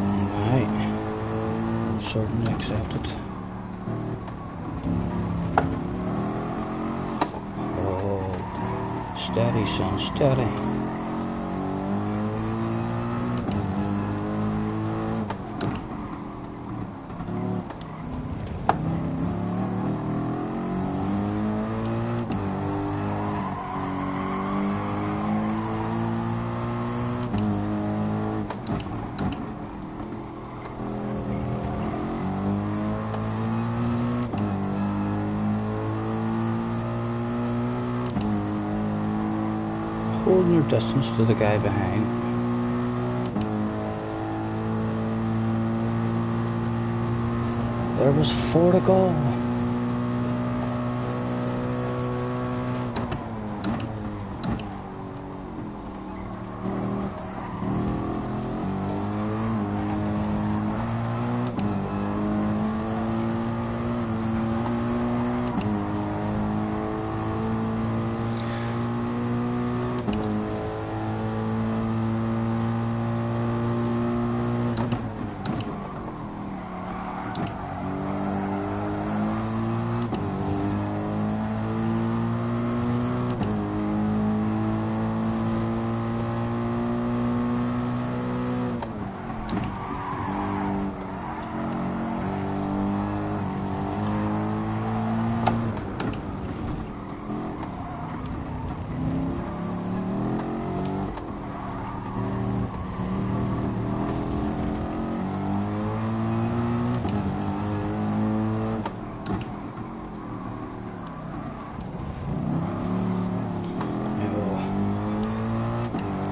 I'll certainly accept it. Oh, steady, son, steady. Holding your distance to the guy behind. There was 4 to go.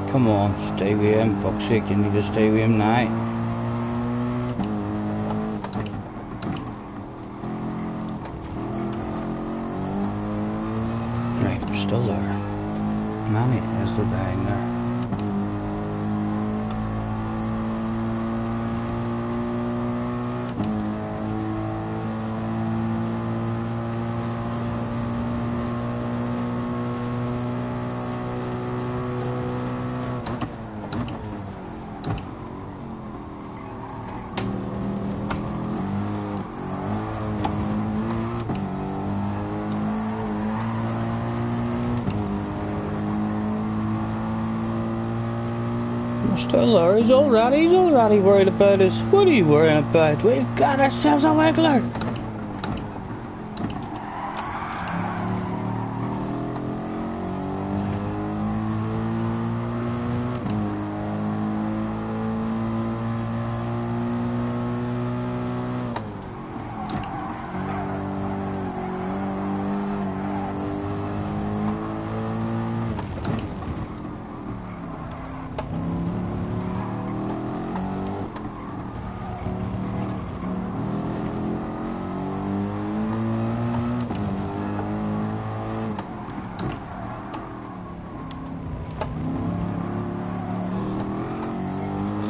Come on, stay with him, fuck's sake, you need to stay with him now. Right, I'm still there. Nanny is the behind there. Still there, he's already worried about us. What are you worrying about? We've got ourselves a wiggler.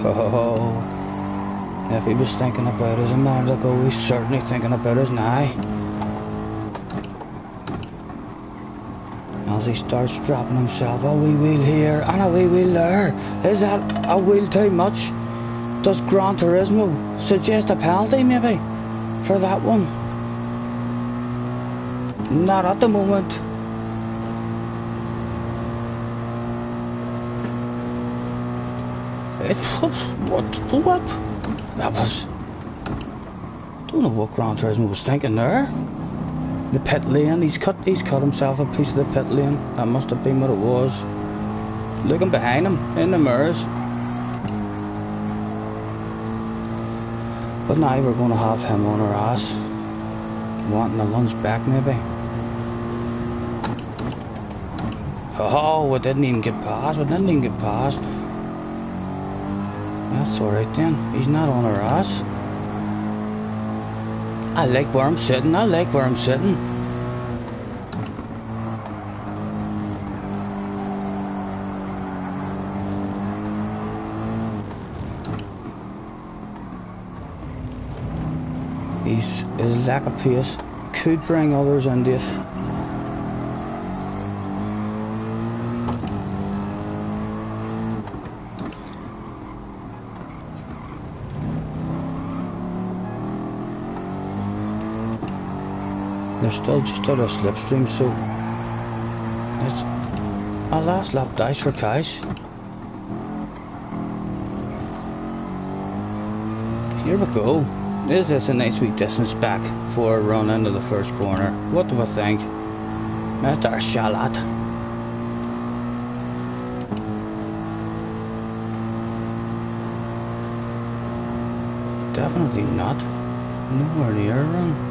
Oh, if he was thinking about us a minute ago, he's certainly thinking about us now. As he starts dropping himself a wee wheel here and a wee wheel there. Is that a wheel too much? Does Gran Turismo suggest a penalty maybe for that one? Not at the moment. What? That was... Don't know what Gran Turismo was thinking there. The pit lane, he's cut himself a piece of the pit lane. That must have been what it was. Looking behind him, in the mirrors. But now we're going to have him on our ass. Wanting to lunge back maybe. Oh, we didn't even get past. That's alright then, he's not on our ass. I like where I'm sitting. His lack of pace could bring others into it. They're still just out of slipstream, so it's a last lap dice for cash. Here we go. Is this a nice wee distance back for a run into the first corner? What do I think? Mr. Charlotte. Definitely not. Nowhere near a run.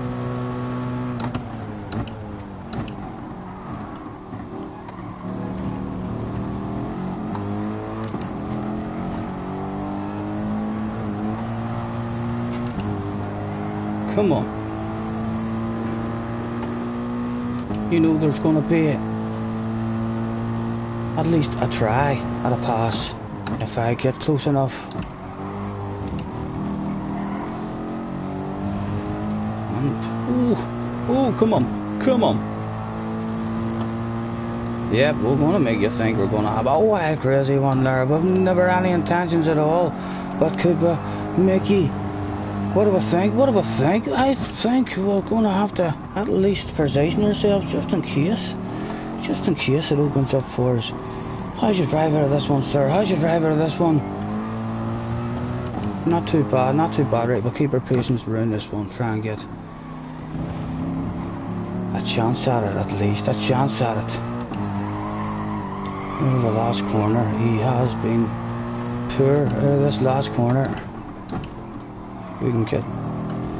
Come on. You know there's gonna be at least a try at a pass if I get close enough. Oh, come on, come on. Yeah, we're gonna make you think we're gonna have a wild crazy one there. We've never any intentions at all. But could we make you... What do I think? What do I think? I think we're gonna have to at least position ourselves just in case. Just in case it opens up for us. How'd you drive out of this one, sir? How'd you drive out of this one? Not too bad, not too bad. Right, we'll keep our patience around this one. Try and get a chance at it, at least. A chance at it. Over the last corner. He has been poor out of this last corner. We can get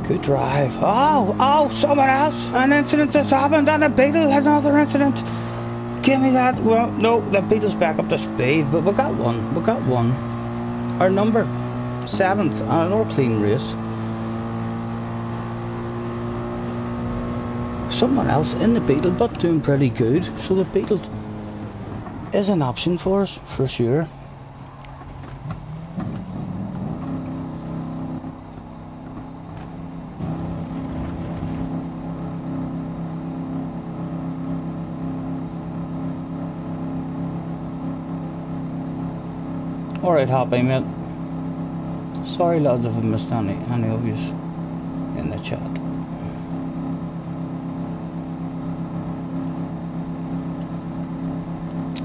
good drive. Oh, someone else. An incident has happened and a Beetle has another incident. Give me that. Well, no, the Beetle's back up to speed, but we got one. We got one. Our number 7th on another clean race. Someone else in the Beetle, but doing pretty good. So the Beetle is an option for us, for sure. Alright, Happy, mate. Sorry, lads, if I missed any of you in the chat.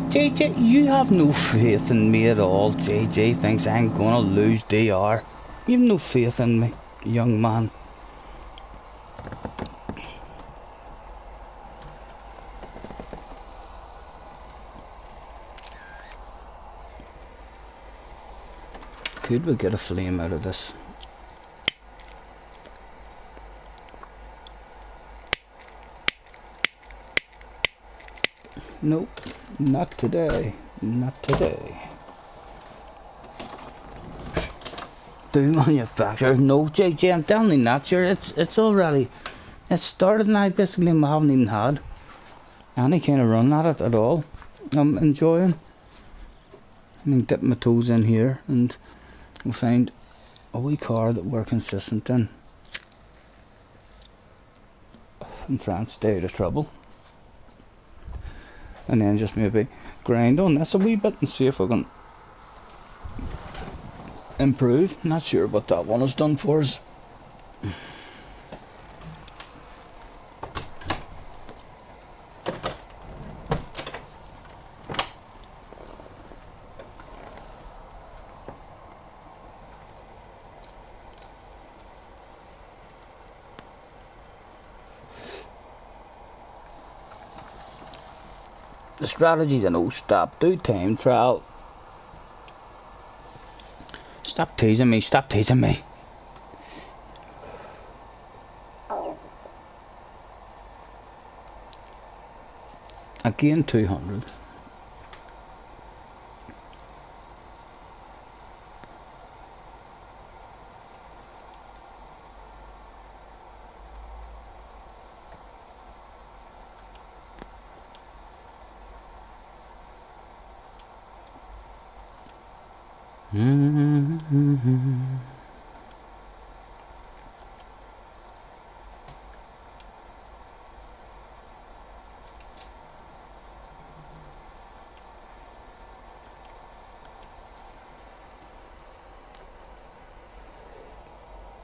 JJ, you have no faith in me at all. JJ thinks I'm gonna lose DR. You have no faith in me, young man. Could we get a flame out of this? Nope, not today. Not today. Do manufacturers? No, JJ, I'm definitely not sure. It's already... It's started and I basically haven't even had any kind of run at it at all. I'm enjoying. I mean, dip my toes in here and we'll find a wee car that we're consistent in. And try and stay out of trouble. And then just maybe grind on this a wee bit and see if we can improve. Not sure what that one has done for us. The strategy to no stop, do time trial. Stop teasing me, stop teasing me. Again 200.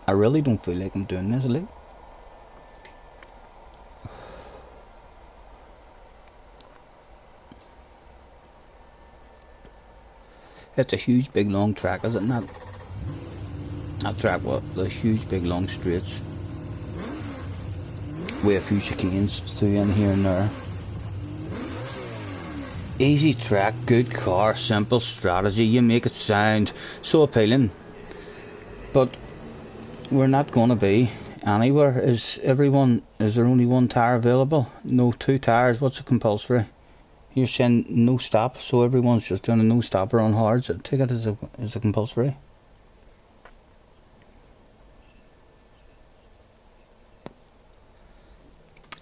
I really don't feel like I'm doing this, like. It's a huge big long track, is it not? That track, what? The huge big long straights. With a few chicanes through in here and there. Easy track, good car, simple strategy. You make it sound so appealing. But we're not going to be anywhere. Is there only one tyre available? No, 2 tyres. What's the compulsory? You're saying no stop, so everyone's just doing a no stopper on hards. I take it as a compulsory.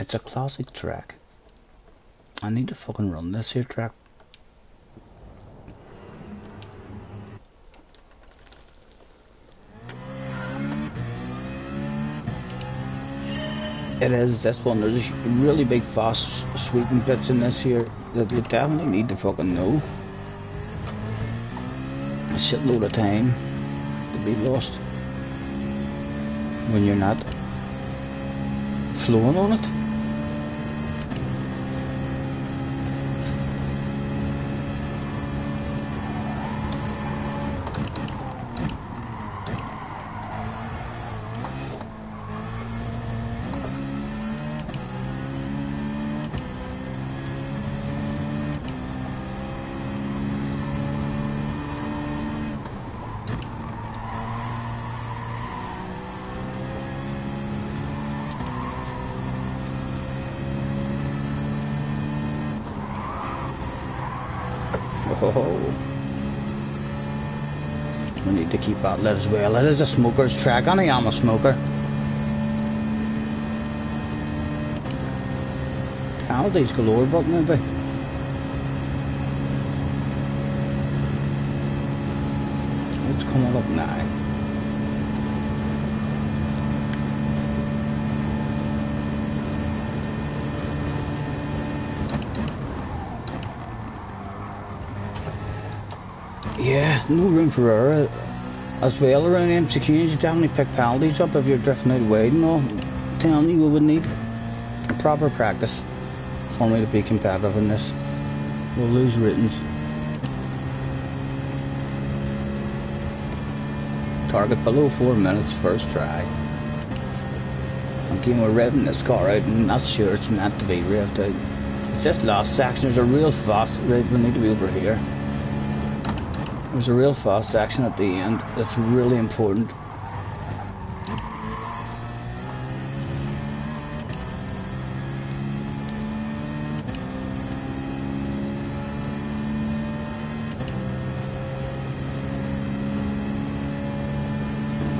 It's a classic track. I need to fucking run this here track. It is this one. There's really big fast sweeping bits in this here that you definitely need to fucking know. A shitload of time to be lost when you're not flowing on it. We need to keep that lit as well. It is a smoker's track, and I am a smoker. Penalties galore, but maybe. What's coming up now? Yeah, no room for error as well around MCQs. You definitely pick penalties up if you're drifting out wide and all. I'm telling you, we would need proper practice for me to be competitive in this. We'll lose ratings. Target below 4 minutes first try. Again, we're revving this car out, and not sure it's meant to be revved out. It's this last section. There's a real fast. Right, we need to be over here. There's a real fast section at the end that's really important.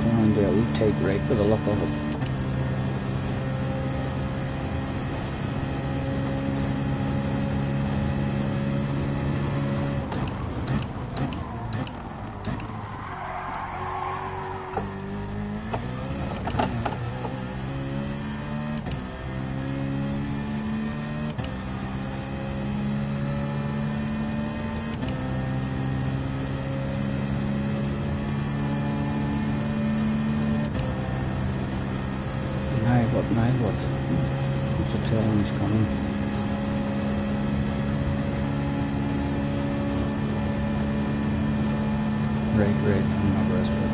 Come on there, we take right for the look of it. Now what? What's the tail when he's coming? Right, I'm not rested.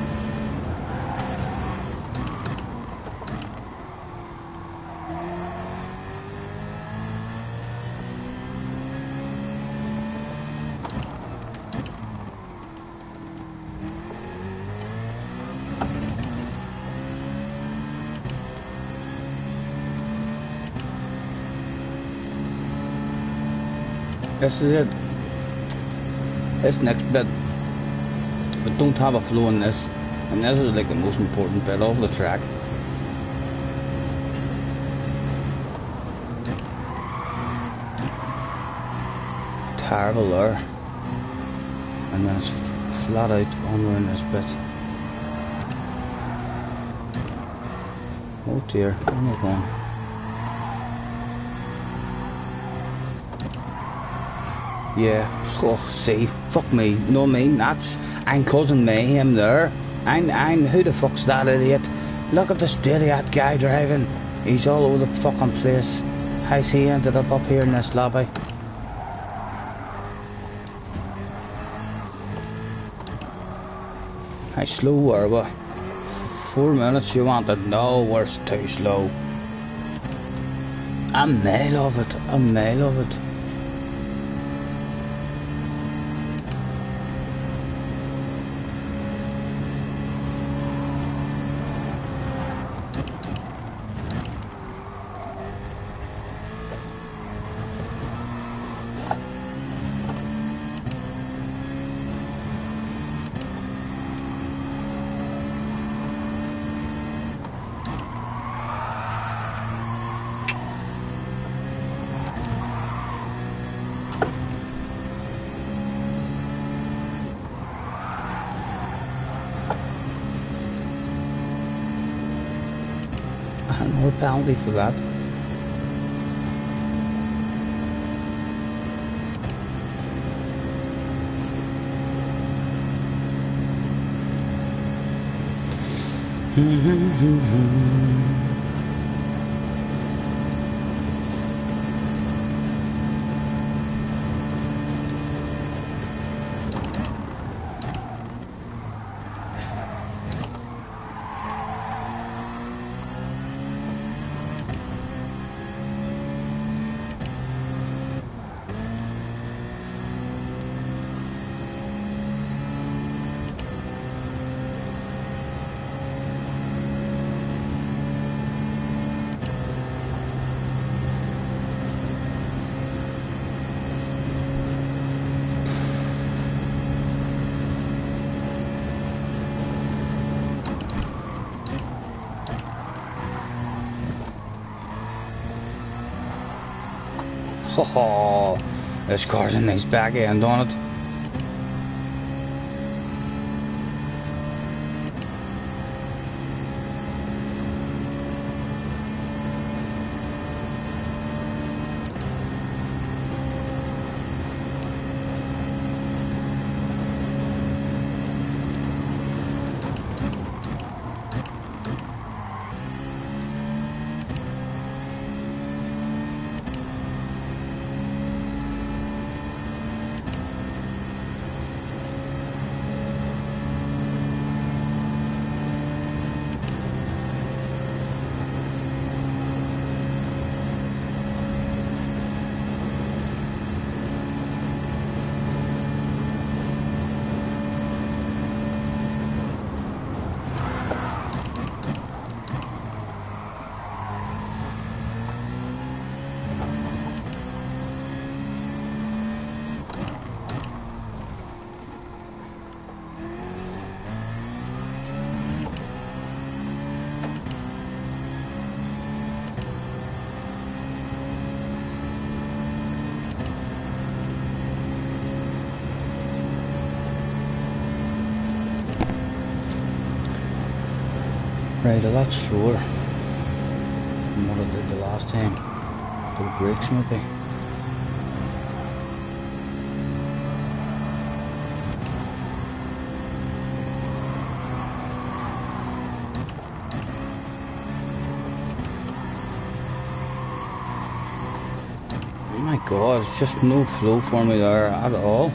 This is it. This next bit, we don't have a flow in this, and this is like the most important bit of the track. Terrible there, and then it's flat out on in this bit. Oh dear, where am I going? Yeah, oh, see, fuck me, you know what I mean? I'm causing mayhem there. I'm, who the fuck's that idiot? Look at the state of that guy driving. He's all over the fucking place. How's he ended up here in this lobby? I slow or what? 4 minutes you want it? No, we're too slow. A mile of it, a mile of it. No penalty for that. Oh, this car's a nice back end on it. Right, a lot slower than what I did the last time. The brakes maybe. Oh my god, it's just no flow for me there at all.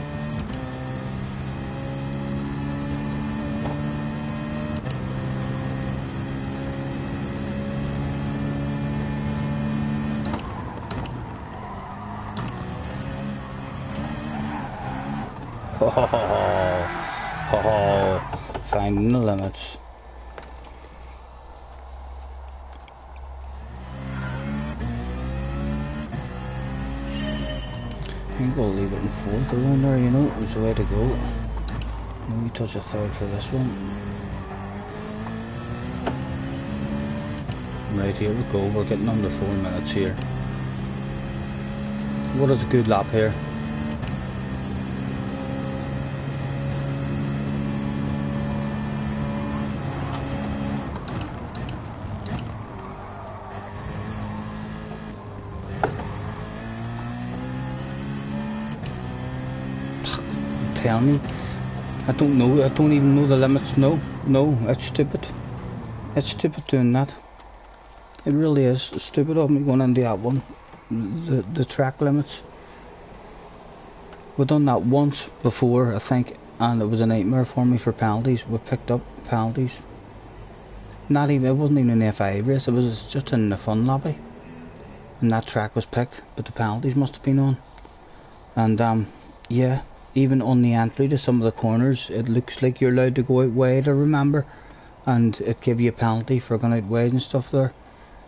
Finding the limits. I think we'll leave it in fourth alone there, you know, it was the way to go. Maybe touch a third for this one. Right, here we go, we're getting under 4 minutes here. What is a good lap here? Tell me, I don't know, I don't even know the limits. No, it's stupid. It's stupid doing that. It really is stupid of me going into that one. The track limits. We've done that once before, I think, and it was a nightmare for me for penalties. We picked up penalties. Not even, it wasn't even an FIA race, it was just in the fun lobby. And that track was picked, but the penalties must have been on. And yeah, even on the entry to some of the corners, it looks like you're allowed to go out wide, I remember. And it gave you a penalty for going out wide and stuff there.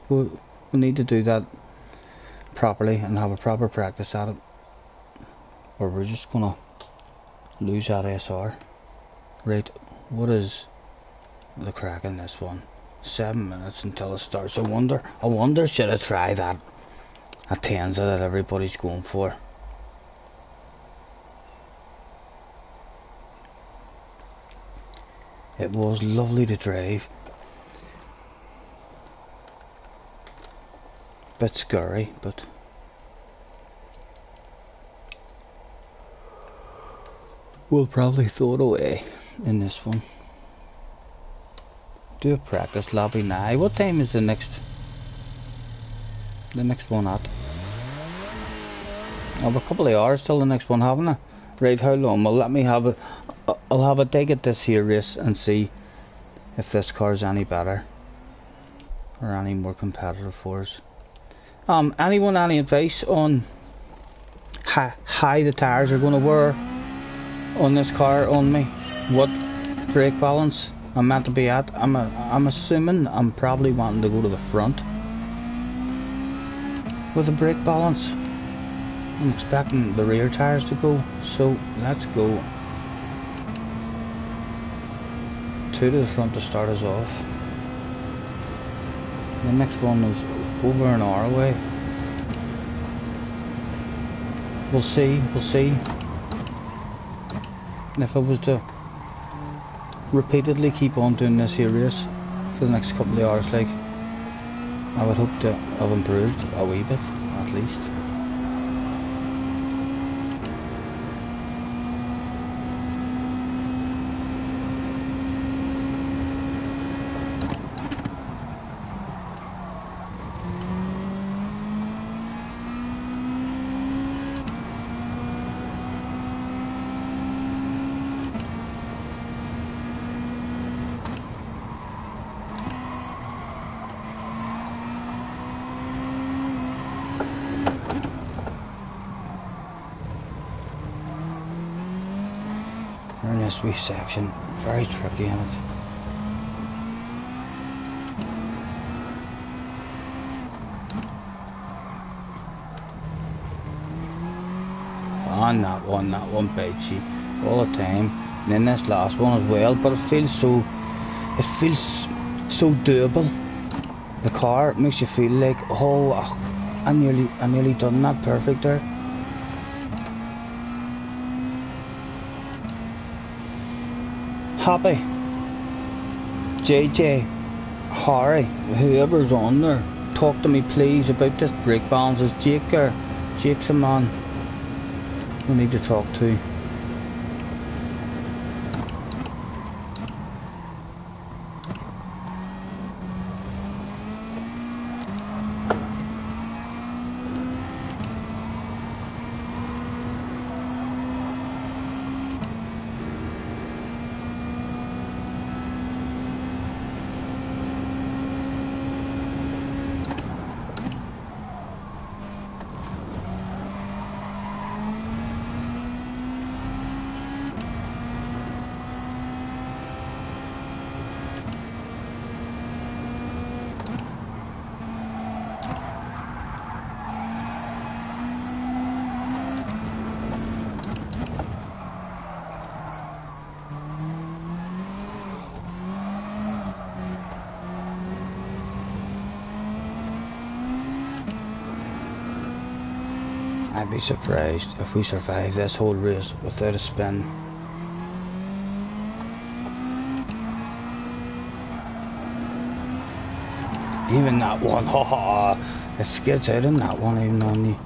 We need to do that properly and have a proper practice at it, or we're just gonna lose that SR. Right, what is the crack in this one? 7 minutes until it starts. I wonder should I try that Atenza that everybody's going for. It was lovely to drive. Bit scary, but we'll probably throw it away in this one. Do a practice lobby now. What time is the next one at? I have a couple of hours till the next one, haven't I? Right, how long? Well, let me have a I'll have a dig at this here race and see if this car's any better or any more competitive for us. Anyone any advice on how high the tires are going to wear on this car on me? What brake balance I'm meant to be at? I'm assuming I'm probably wanting to go to the front with the brake balance. I'm expecting the rear tires to go, so let's go 2 to the front to start us off. The next one is over an hour away. We'll see. And if I was to repeatedly keep on doing this here race for the next couple of hours, like, I would hope to have improved a wee bit, at least. We're in this wee section, very tricky in it. On that one bites you all the time, and then this last one as well. But it feels so doable. The car makes you feel like, oh, I nearly done that perfect there. Happy, JJ, Harry, whoever's on there, talk to me please about this brake balance. Is Jake there? Jake's the man we need to talk to. I'd be surprised if we survive this whole race without a spin. Even that one, haha, it skids out in that one even on you.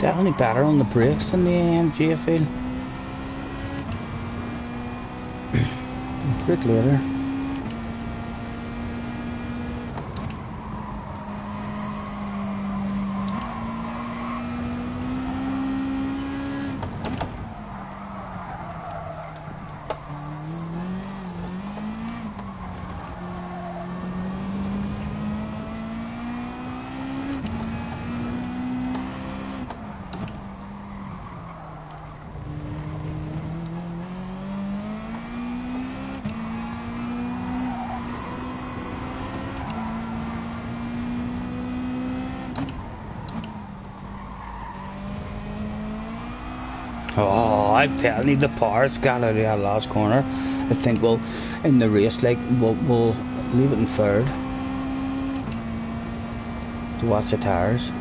Definitely better on the brakes than the AMG, I feel. Brake later. Oh, I'm telling you, the power it's got out of that last corner. I think we'll, in the race, like, we'll leave it in third to watch the tires.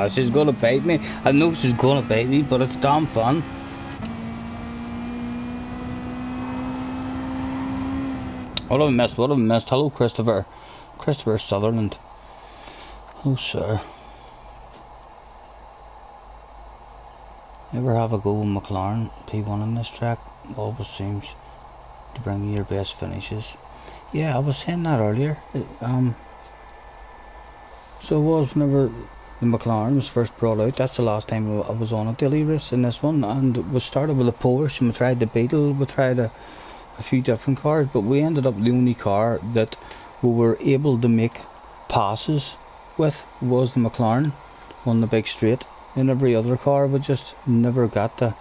She's gonna bite me. I know she's gonna bite me, but it's damn fun. What have I missed? What have I missed? Hello, Christopher. Christopher Sutherland. Hello, sir. Ever have a go with McLaren P1 in this track? Always seems to bring you your best finishes. Yeah, I was saying that earlier. So it was whenever the McLaren was first brought out. That's the last time I was on a daily race in this one, and we started with a Porsche and we tried the Beetle, we tried a few different cars, but we ended up the only car that we were able to make passes with was the McLaren on the big straight. In every other car we just never got a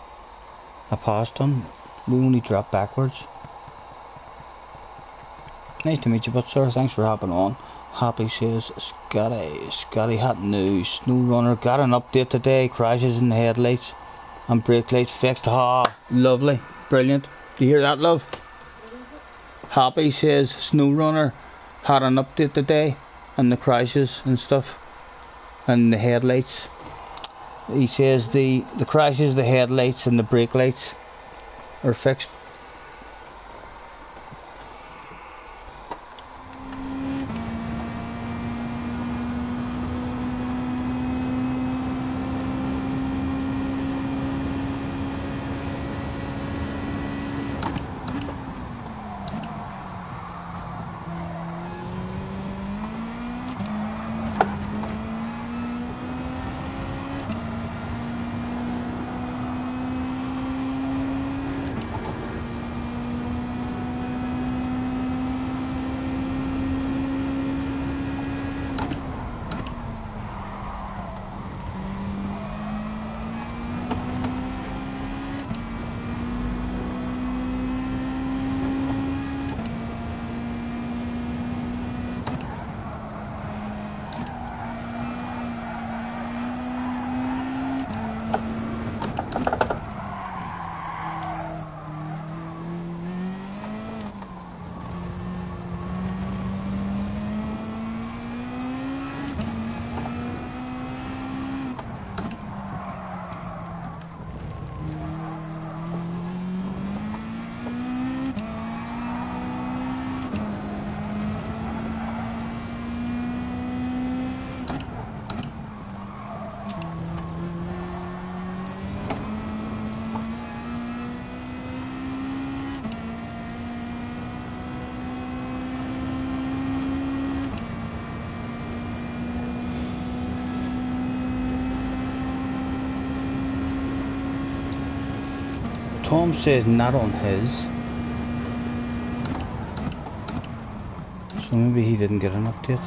pass done. We only dropped backwards. Nice to meet you, but sir, thanks for hopping on. Happy says Scottie had news. Snow Runner got an update today. Crashes in the headlights and brake lights fixed. Ah, lovely, brilliant. Do you hear that, love? Happy says SnowRunner had an update today and the crashes and stuff and the headlights. He says the crashes, the headlights and the brake lights are fixed. Tom says not on his, so maybe he didn't get an update.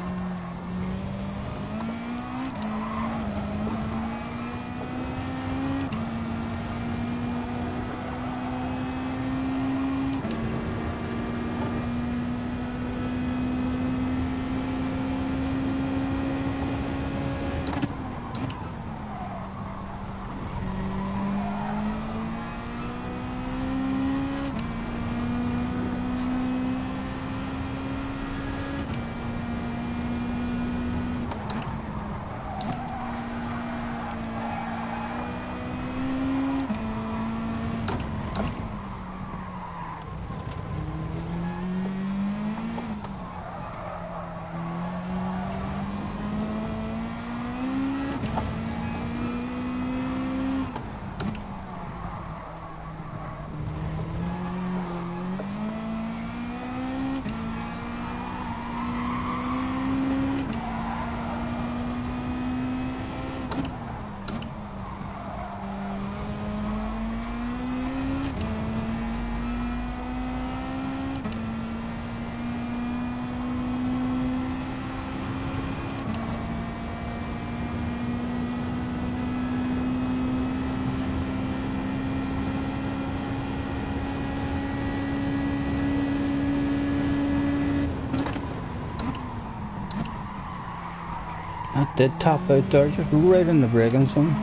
That did top out there, just right in the braking zone.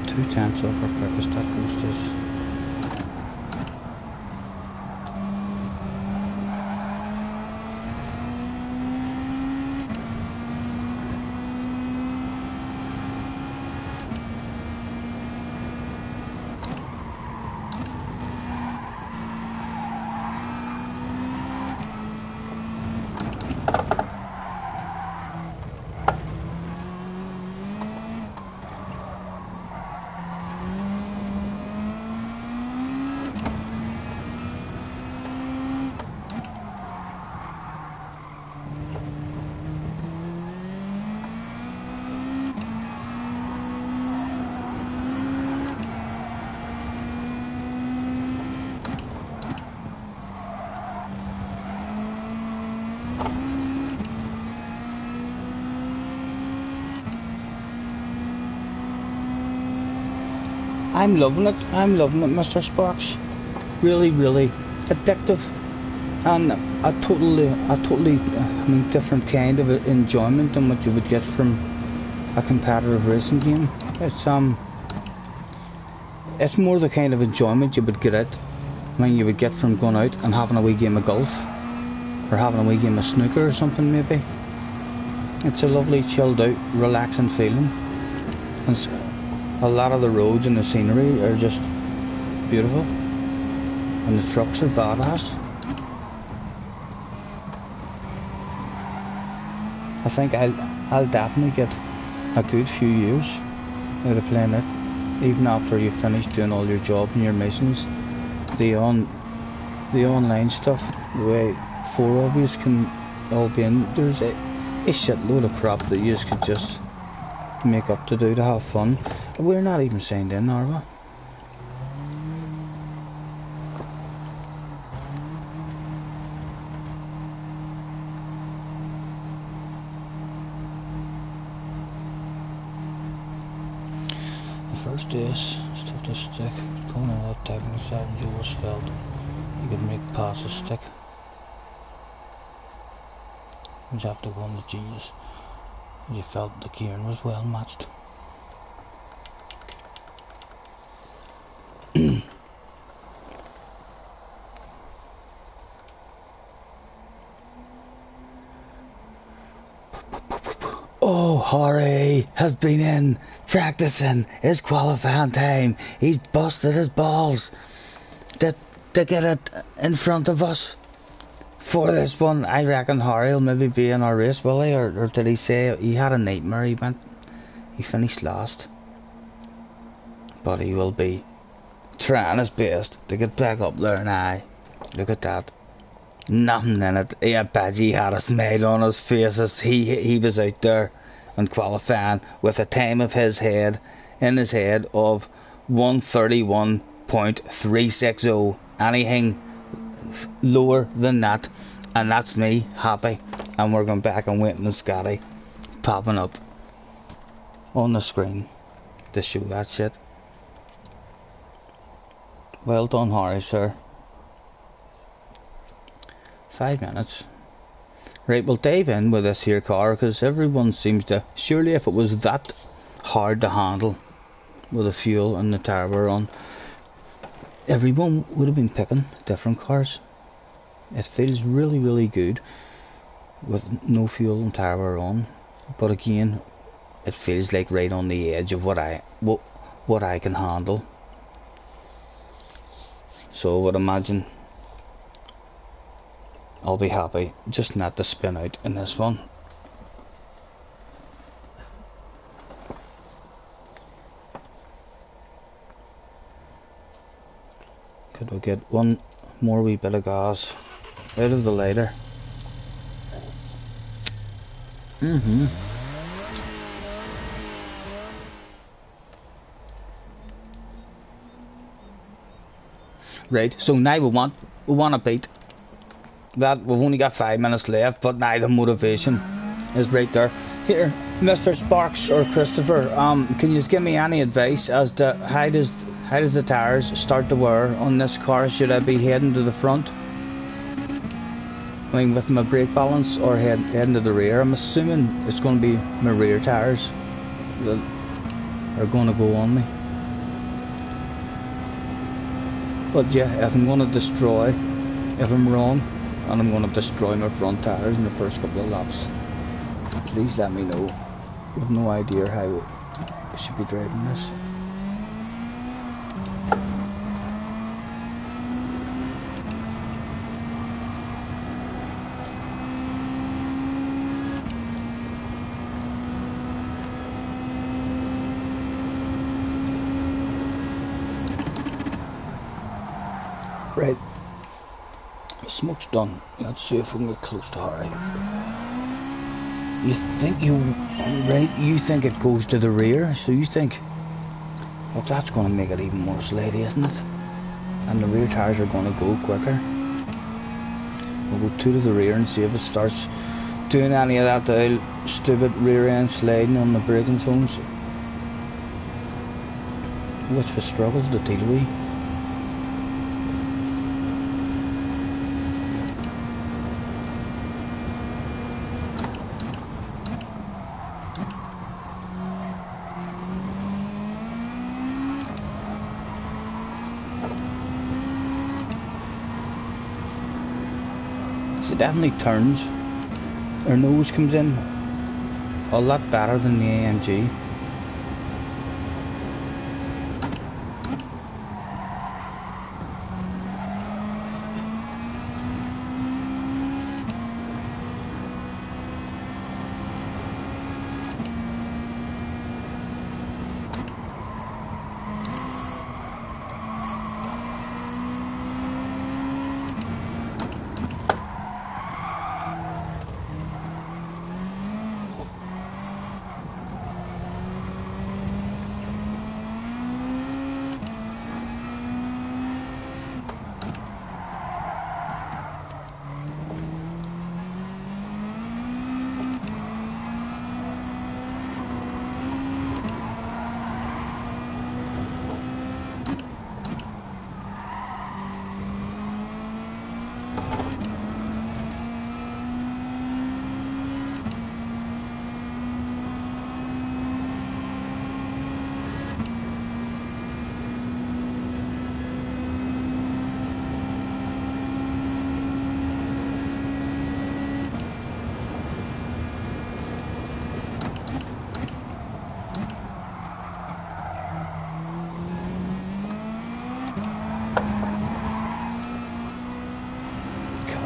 Two tenths off our quickest that goes to. I'm loving it, Mr. Sparks. Really, really addictive. and a totally I mean, different kind of enjoyment than what you would get from a competitive racing game. It's more the kind of enjoyment you would get out. I mean, you would get from going out and having a wee game of golf, or having a wee game of snooker or something maybe. It's a lovely, chilled out, relaxing feeling. And a lot of the roads and the scenery are just beautiful, and the trucks are badass. I think I'll definitely get a good few years out of playing it, even after you finish doing all your job and your missions. The online stuff, the way 4 of you can all be in, there's a shitload of crap that you could just make up to do to have fun. We're not even signed in, are we? First ace, stuff the stick, going on that technical side, and you always felt you could make passes stick. You have to go on the genius. You felt the gearing was well matched. Oh, Harry has been in practicing his qualifying time. He's busted his balls to get it in front of us for this one. I reckon Harry will maybe be in our race, will he? Or did he say he had a nightmare? He finished last, but he will be trying his best to get back up there. Now, look at that. Nothing in it. I bet he had a smile on his face as he was out there and qualifying with a time of his head of 1:31.360. Anything lower than that, and that's me happy. And we're going back and waiting for Scottie popping up on the screen to show that shit. Well done, Harry, sir. 5 minutes. Right, we'll dive in with this here car, because everyone seems to, surely if it was that hard to handle with the fuel and the tyre we're on, everyone would have been picking different cars. It feels really, really good with no fuel and tyre we're on, but again, it feels like right on the edge of what I can handle. So I would imagine I'll be happy just not to spin out in this one. Could we get one more wee bit of gas out of the lighter? Right, so now we want to beat that. We've only got 5 minutes left, but now the motivation is right there. Here, Mr. Sparks or Christopher, can you just give me any advice as to how does the tyres start to wear on this car? Should I be heading to the front, I mean with my brake balance, or heading to the rear? I'm assuming it's going to be my rear tyres that are going to go on me. But yeah, if I'm wrong and I'm going to destroy my front tyres in the first couple of laps, please let me know. I have no idea how I should be driving this. Right, smoke's done. Let's see if we can get close to Harry. You think it goes to the rear, so you think, well, that's going to make it even more slidey, isn't it? And the rear tyres are going to go quicker. We'll go 2 to the rear and see if it starts doing any of that stupid rear end sliding on the braking zones, which we struggle to deal with. It definitely turns. Her nose comes in a lot better than the AMG.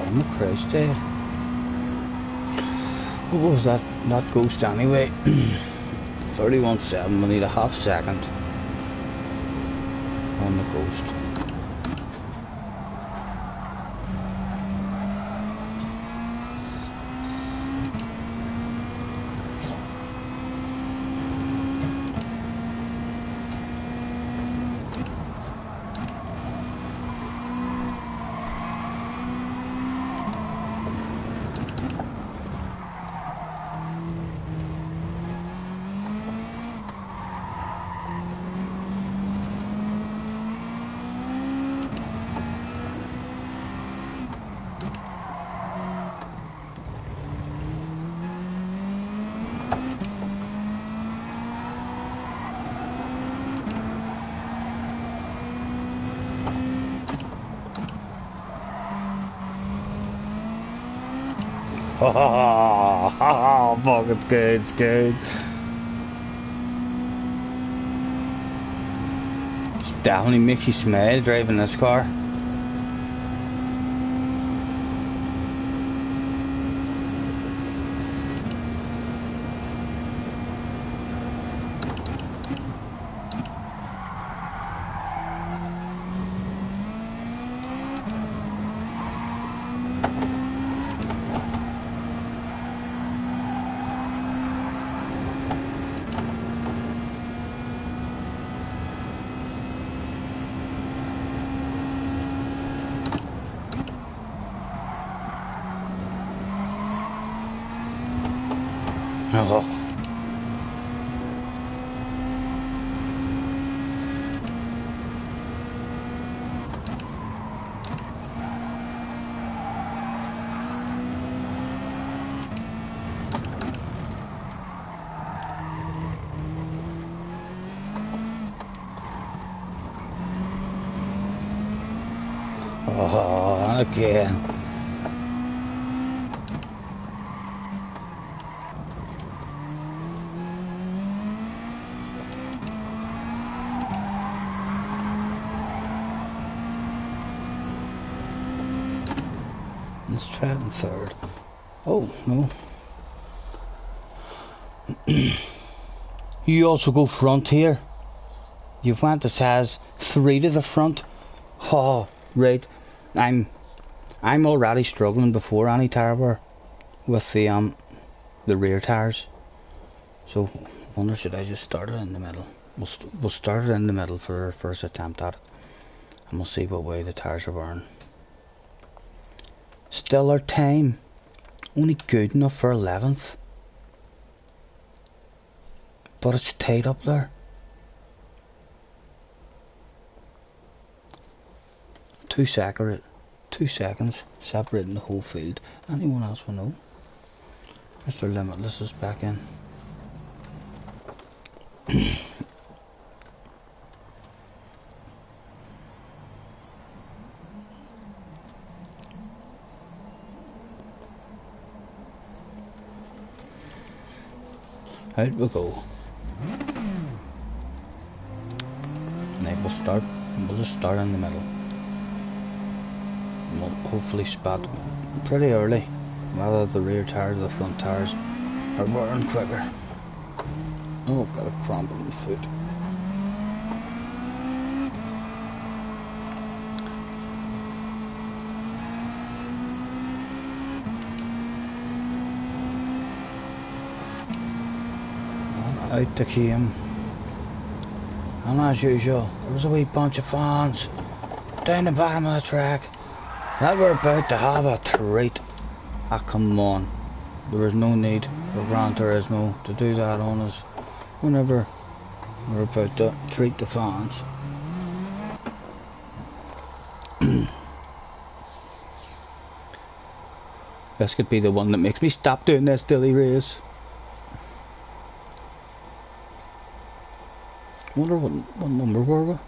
I'm a Christ dead. What was that? That ghost anyway. 31.7. We need a half second on the ghost. Oh, fuck, it's good, it's good. It definitely makes you smile driving this car. Oh. Oh, again. Let's try it in third. Oh, no. You also go front here. You've went as has 3 to the front. Oh, right. I'm already struggling before any tire wear with the rear tires. So I wonder, should I just start it in the middle? We'll start it in the middle for our first attempt at it, and we'll see what way the tires are wearing. Still our time only good enough for 11th, but it's tight up there. 2 seconds separating the whole field. Anyone else will know? Mr. Limitless is back in. Out we go. And we'll just start in the middle. And we'll hopefully spot pretty early whether the rear tires or the front tires are wearing quicker. Oh, I've got a cramp in the foot. Out they came, and as usual there was a wee bunch of fans down the bottom of the track that were about to have a treat. Ah, come on, there was no need for Gran Turismo to do that on us whenever we're about to treat the fans. This could be the one that makes me stop doing this silly race. I wonder what number were we?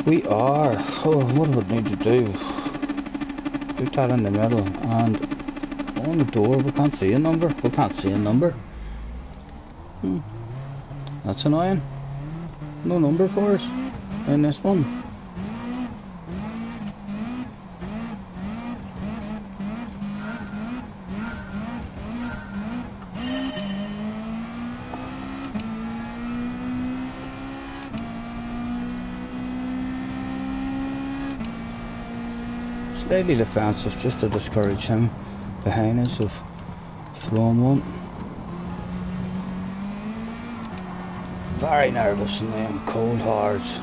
We are. Oh, what do we need to do? Put that in the middle and on the door. We can't see a number. We can't see a number. That's annoying. No number for us in this one. Slightly defensive just to discourage him behind us of throwing one. Very nervous in them cold hards.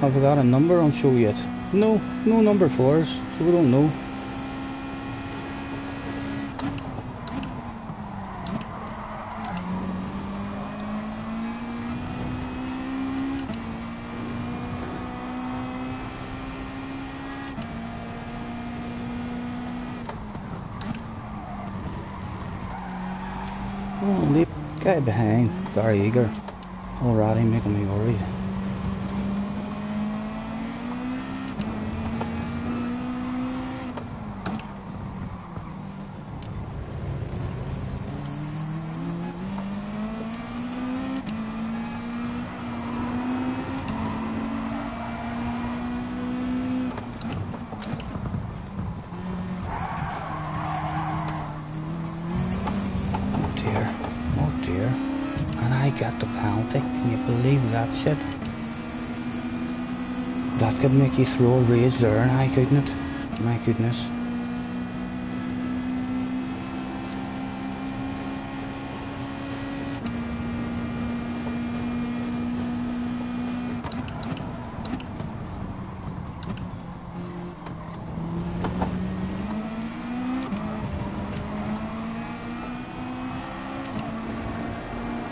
Have we got a number on show yet? No number for us, so we don't know. Oh, the guy behind, very eager. Already making me worried. Got the penalty. Can you believe that shit? That could make you throw a rage there, and I couldn't it? My goodness.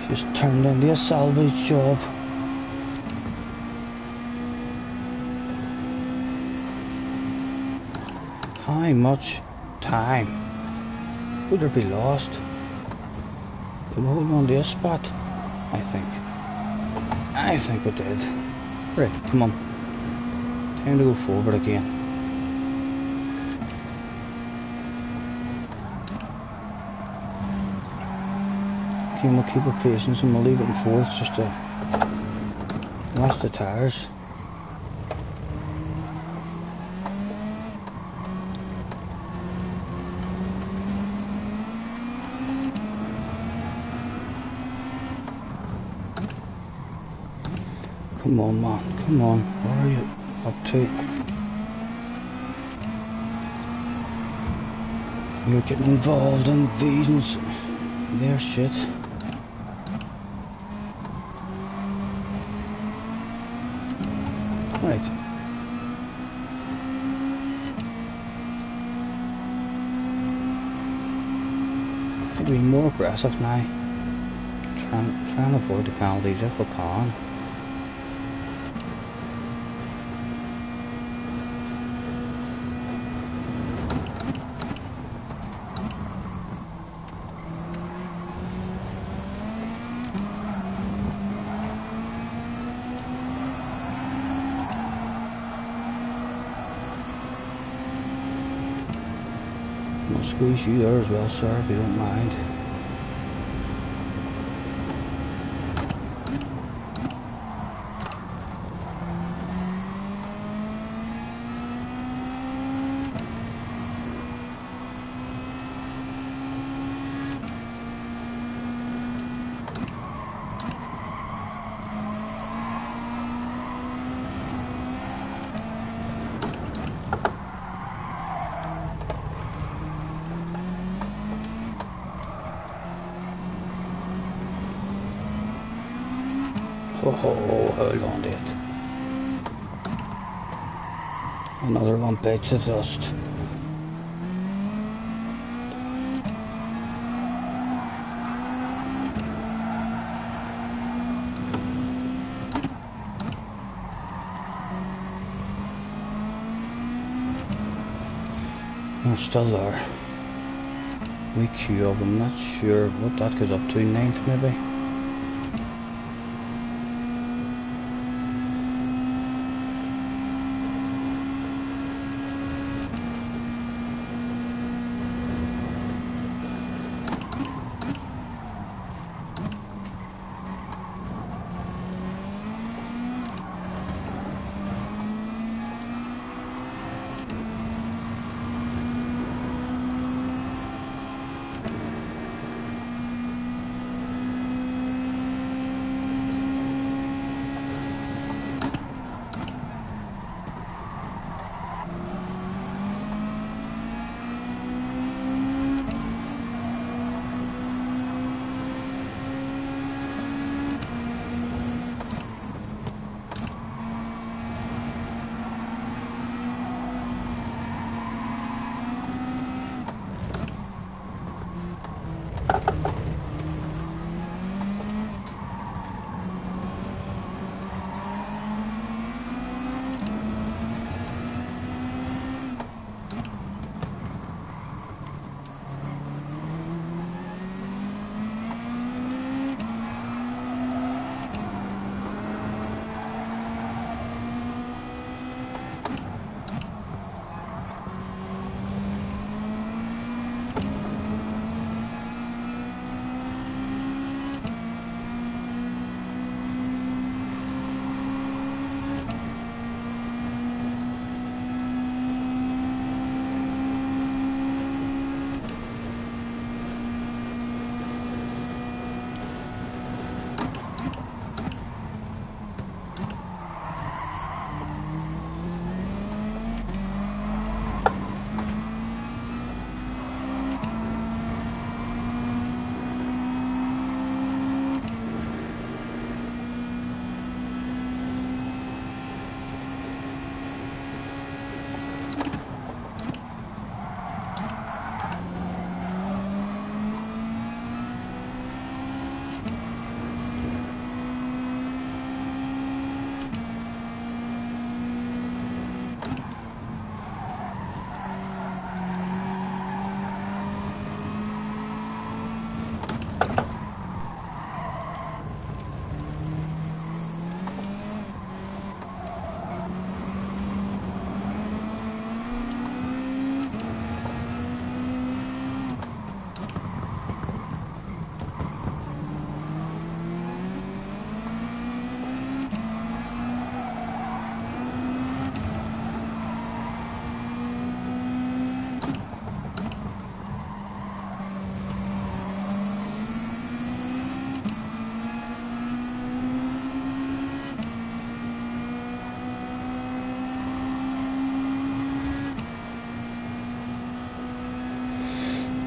Just turned into a salvage job. How much time would there be lost? Could we hold on to a spot? I think we did. Right, come on. Time to go forward again. We'll keep our patience and we'll leave it in fourth just to wash the tyres. Come on, man, come on, what are you up to? You're getting involved in these and their shit. Right. Maybe be more aggressive now. Try and avoid the penalties if we can. I'll squeeze you there as well, sir, if you don't mind. Oh, hold on to it. Another one bites the dust. They're still there. We queue of them, not sure what that goes up to, 9th maybe.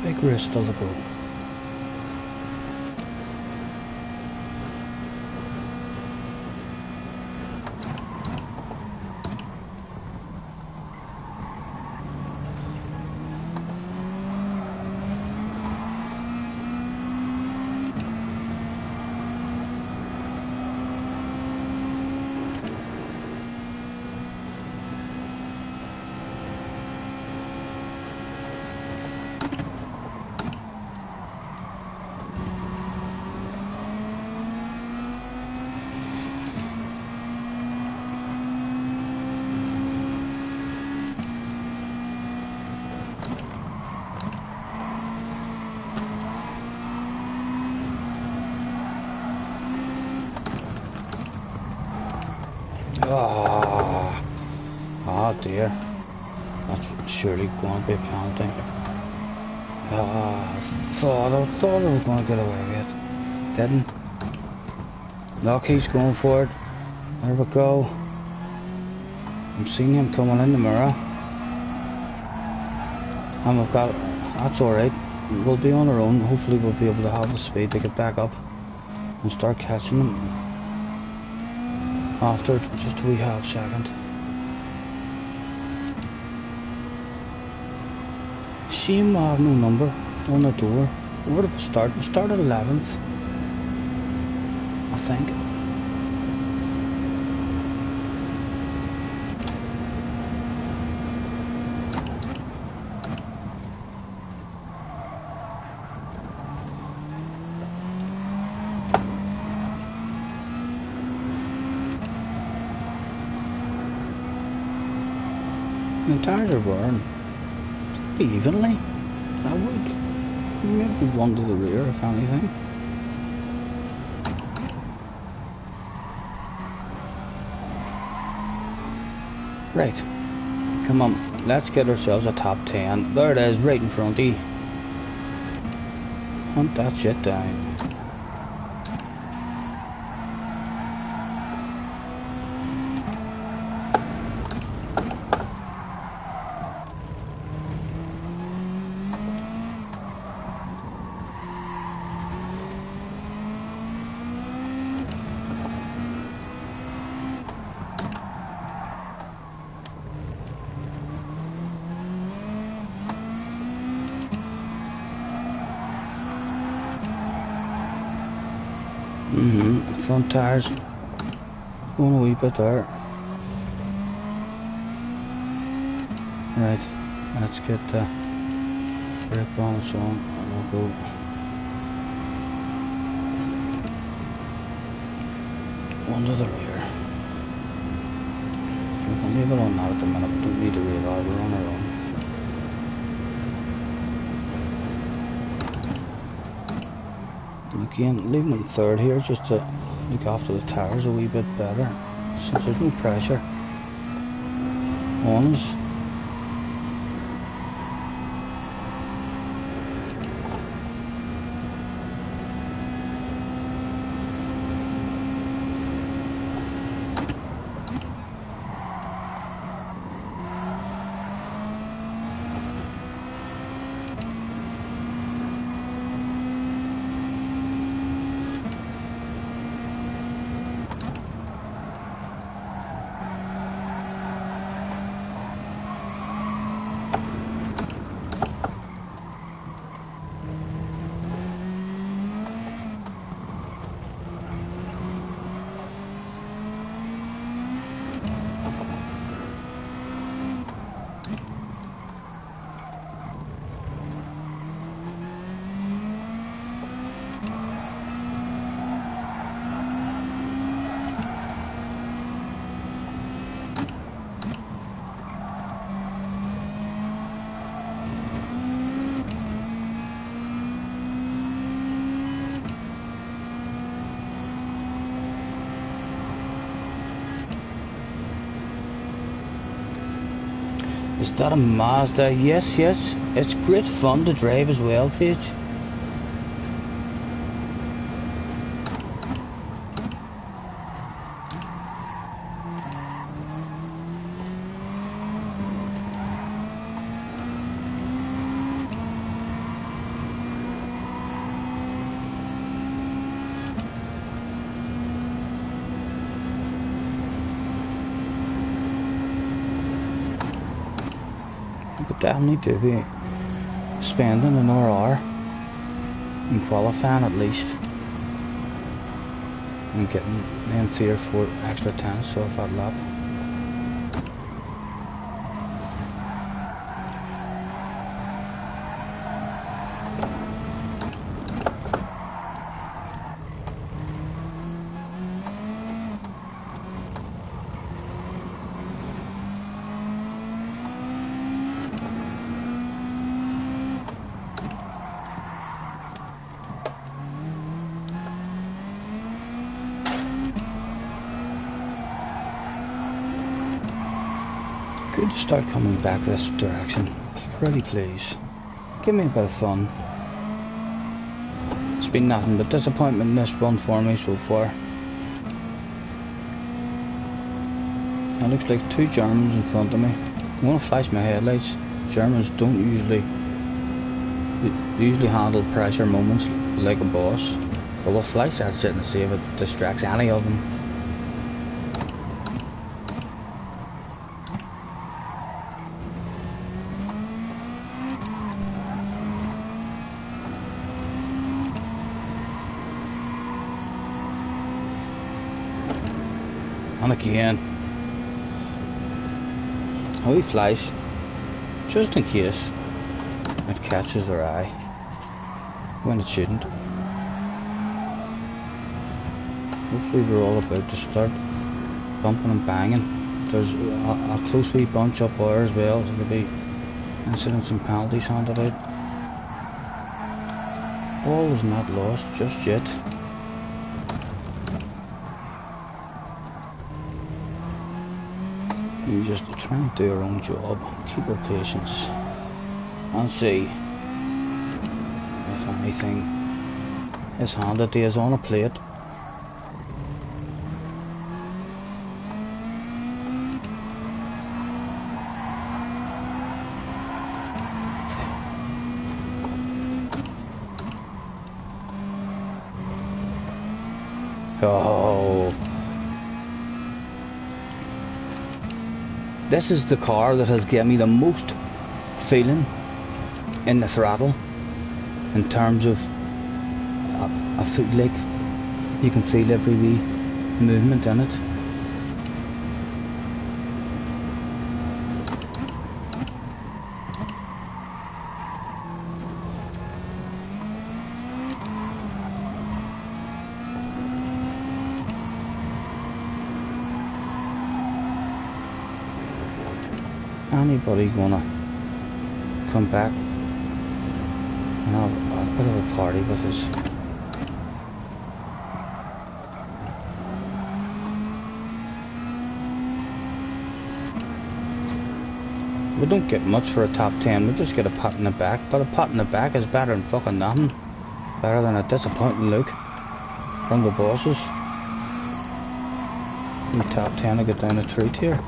Big race still to go. that there. That's surely going to be a penalty. I thought I was going to get away with it. Didn't. Look, he's going for it. There we go. I'm seeing him coming in the mirror. And we've got... That's alright. We'll be on our own. Hopefully we'll be able to have the speed to get back up and start catching them after just a wee half second. Shame I have no number on the door. Where did we start? We started 11th, I think. The tires are wearing pretty evenly. I would maybe one to the rear if anything. Right, come on, let's get ourselves a top 10. There it is, right in front of you. Hunt that shit down. Front tires going a wee bit there. Right, let's get the brake balance on and we'll go. One to the rear. We can leave it on that at the minute, we don't need to radar, we're on our own. Again, leaving them third here just to look after the tires a wee bit better, since there's no pressure on us. Is that a Mazda? Yes, yes. It's great fun to drive as well, Paige. Definitely do be spending another hour in qualifying at least and getting them 3 or 4 extra tenths off that lap. Good to start coming back this direction. Pretty please. Give me a bit of fun. It's been nothing but disappointment in this run for me so far. It looks like two Germans in front of me. I'm going to flash my headlights. Germans don't usually handle pressure moments like a boss. But we'll flash that shit and see if it distracts any of them. And again. Oh, he flies. Just in case it catches their eye. When it shouldn't. Hopefully they're all about to start bumping and banging. There's a close wee bunch up there as well. So there'll be incidents and penalties handed out. All is not lost just yet. We just try and do our own job, keep our patience, and see if anything is handed to us on a plate. Oh. This is the car that has given me the most feeling in the throttle in terms of a foot leg. You can feel every wee movement in it. Anybody gonna come back and have a bit of a party with us? We don't get much for a top 10, we just get a pat in the back, but a pat in the back is better than fucking nothing. Better than a disappointing look from the bosses. The top 10 will get down a treat here.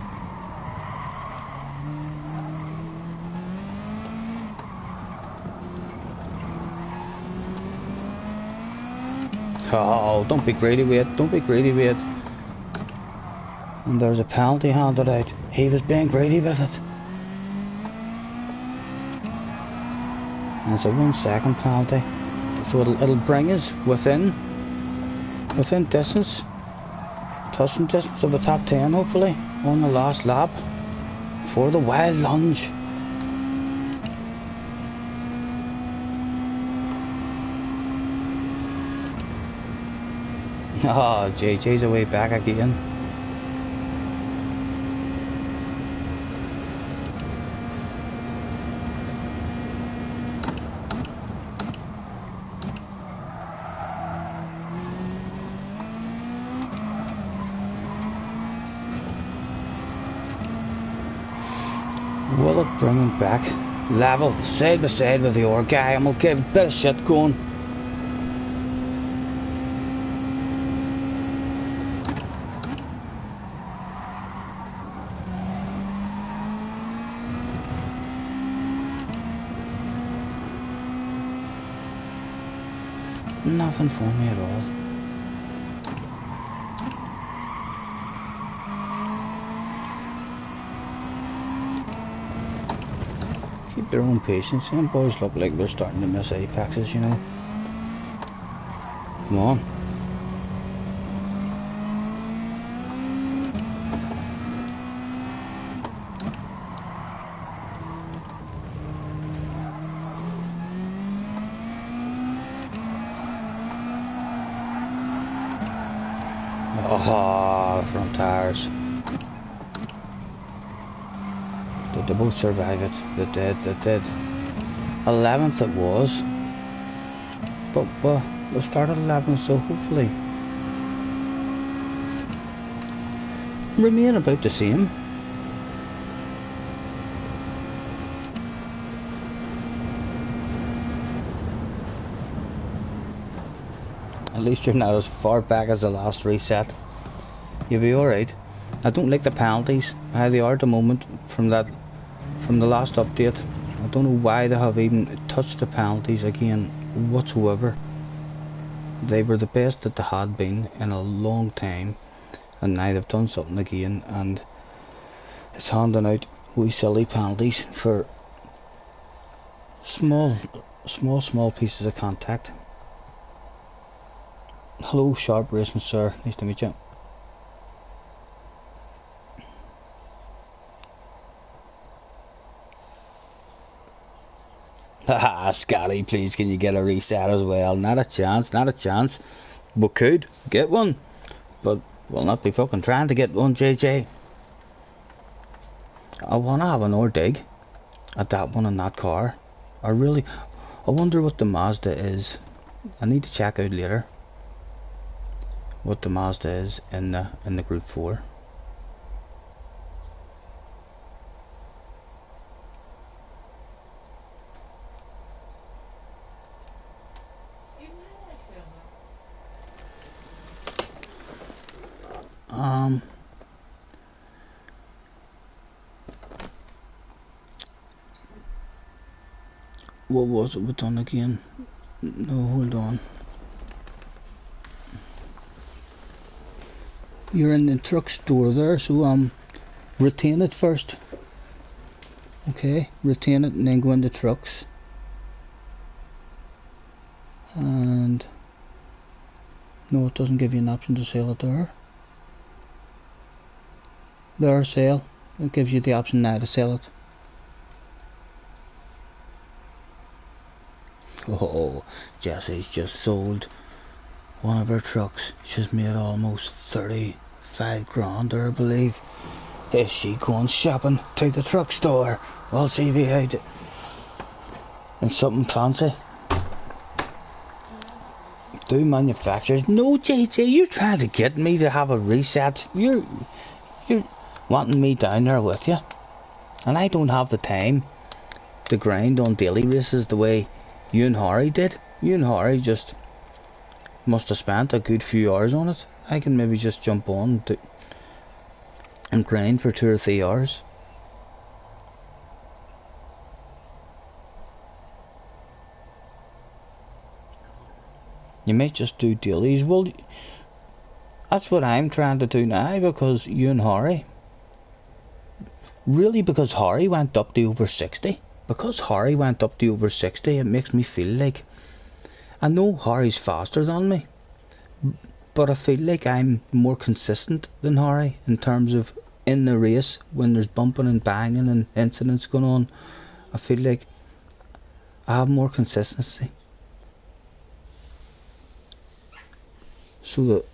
Oh, don't be greedy with it, don't be greedy with it. And there's a penalty handed out. He was being greedy with it. And it's a 1 second penalty. So it'll bring us within distance. Touching distance of the top 10 hopefully on the last lap for the wild lunge. Oh, JJ's away back again. Will it bring him back level, side by side with the other guy, and we'll give a bit of shit going. Nothing for me at all. Keep their own patience. Them boys look like they're starting to miss apexes, you know. Come on. Oh, front tires. They both survive it. They did. 11th it was. But we started 11th, so hopefully remain about the same. least you're not as far back as the last reset. You'll be alright. I don't like the penalties, how they are at the moment from the last update. I don't know why they have even touched the penalties again whatsoever. They were the best that they had been in a long time, and now they've done something again, and it's handing out wee silly penalties for small pieces of contact. Hello, Sharp Racing Sir, nice to meet you. Haha, Scottie, please can you get a reset as well? Not a chance, not a chance. We could get one, but we'll not be fucking trying to get one, JJ. I wanna have another dig at that one in that car. I wonder what the Mazda is. I need to check out later what the Mazda is in the Group 4. What was it we done again? No, hold on. You're in the truck store there, so retain it first. Okay, retain it and then go into trucks. And no, it doesn't give you an option to sell it there. There, sell. It gives you the option now to sell it. Oh, Jessie's just sold one of her trucks. She's made almost 35 grand there, I believe. Is she going shopping to the truck store? We'll see behind it. And something fancy. Do manufacturers? No, JJ, you're trying to get me to have a reset. You're wanting me down there with you. And I don't have the time to grind on daily races the way you and Harry did. You and Harry just must have spent a good few hours on it. I can maybe just jump on and grind for 2 or 3 hours. You might just do dailies. Well, that's what I'm trying to do now, because you and Harry, really, because Harry went up to over 60. Because Harry went up to over 60, it makes me feel like, I know Harry's faster than me, but I feel like I'm more consistent than Harry in terms of in the race when there's bumping and banging and incidents going on. I feel like I have more consistency. So that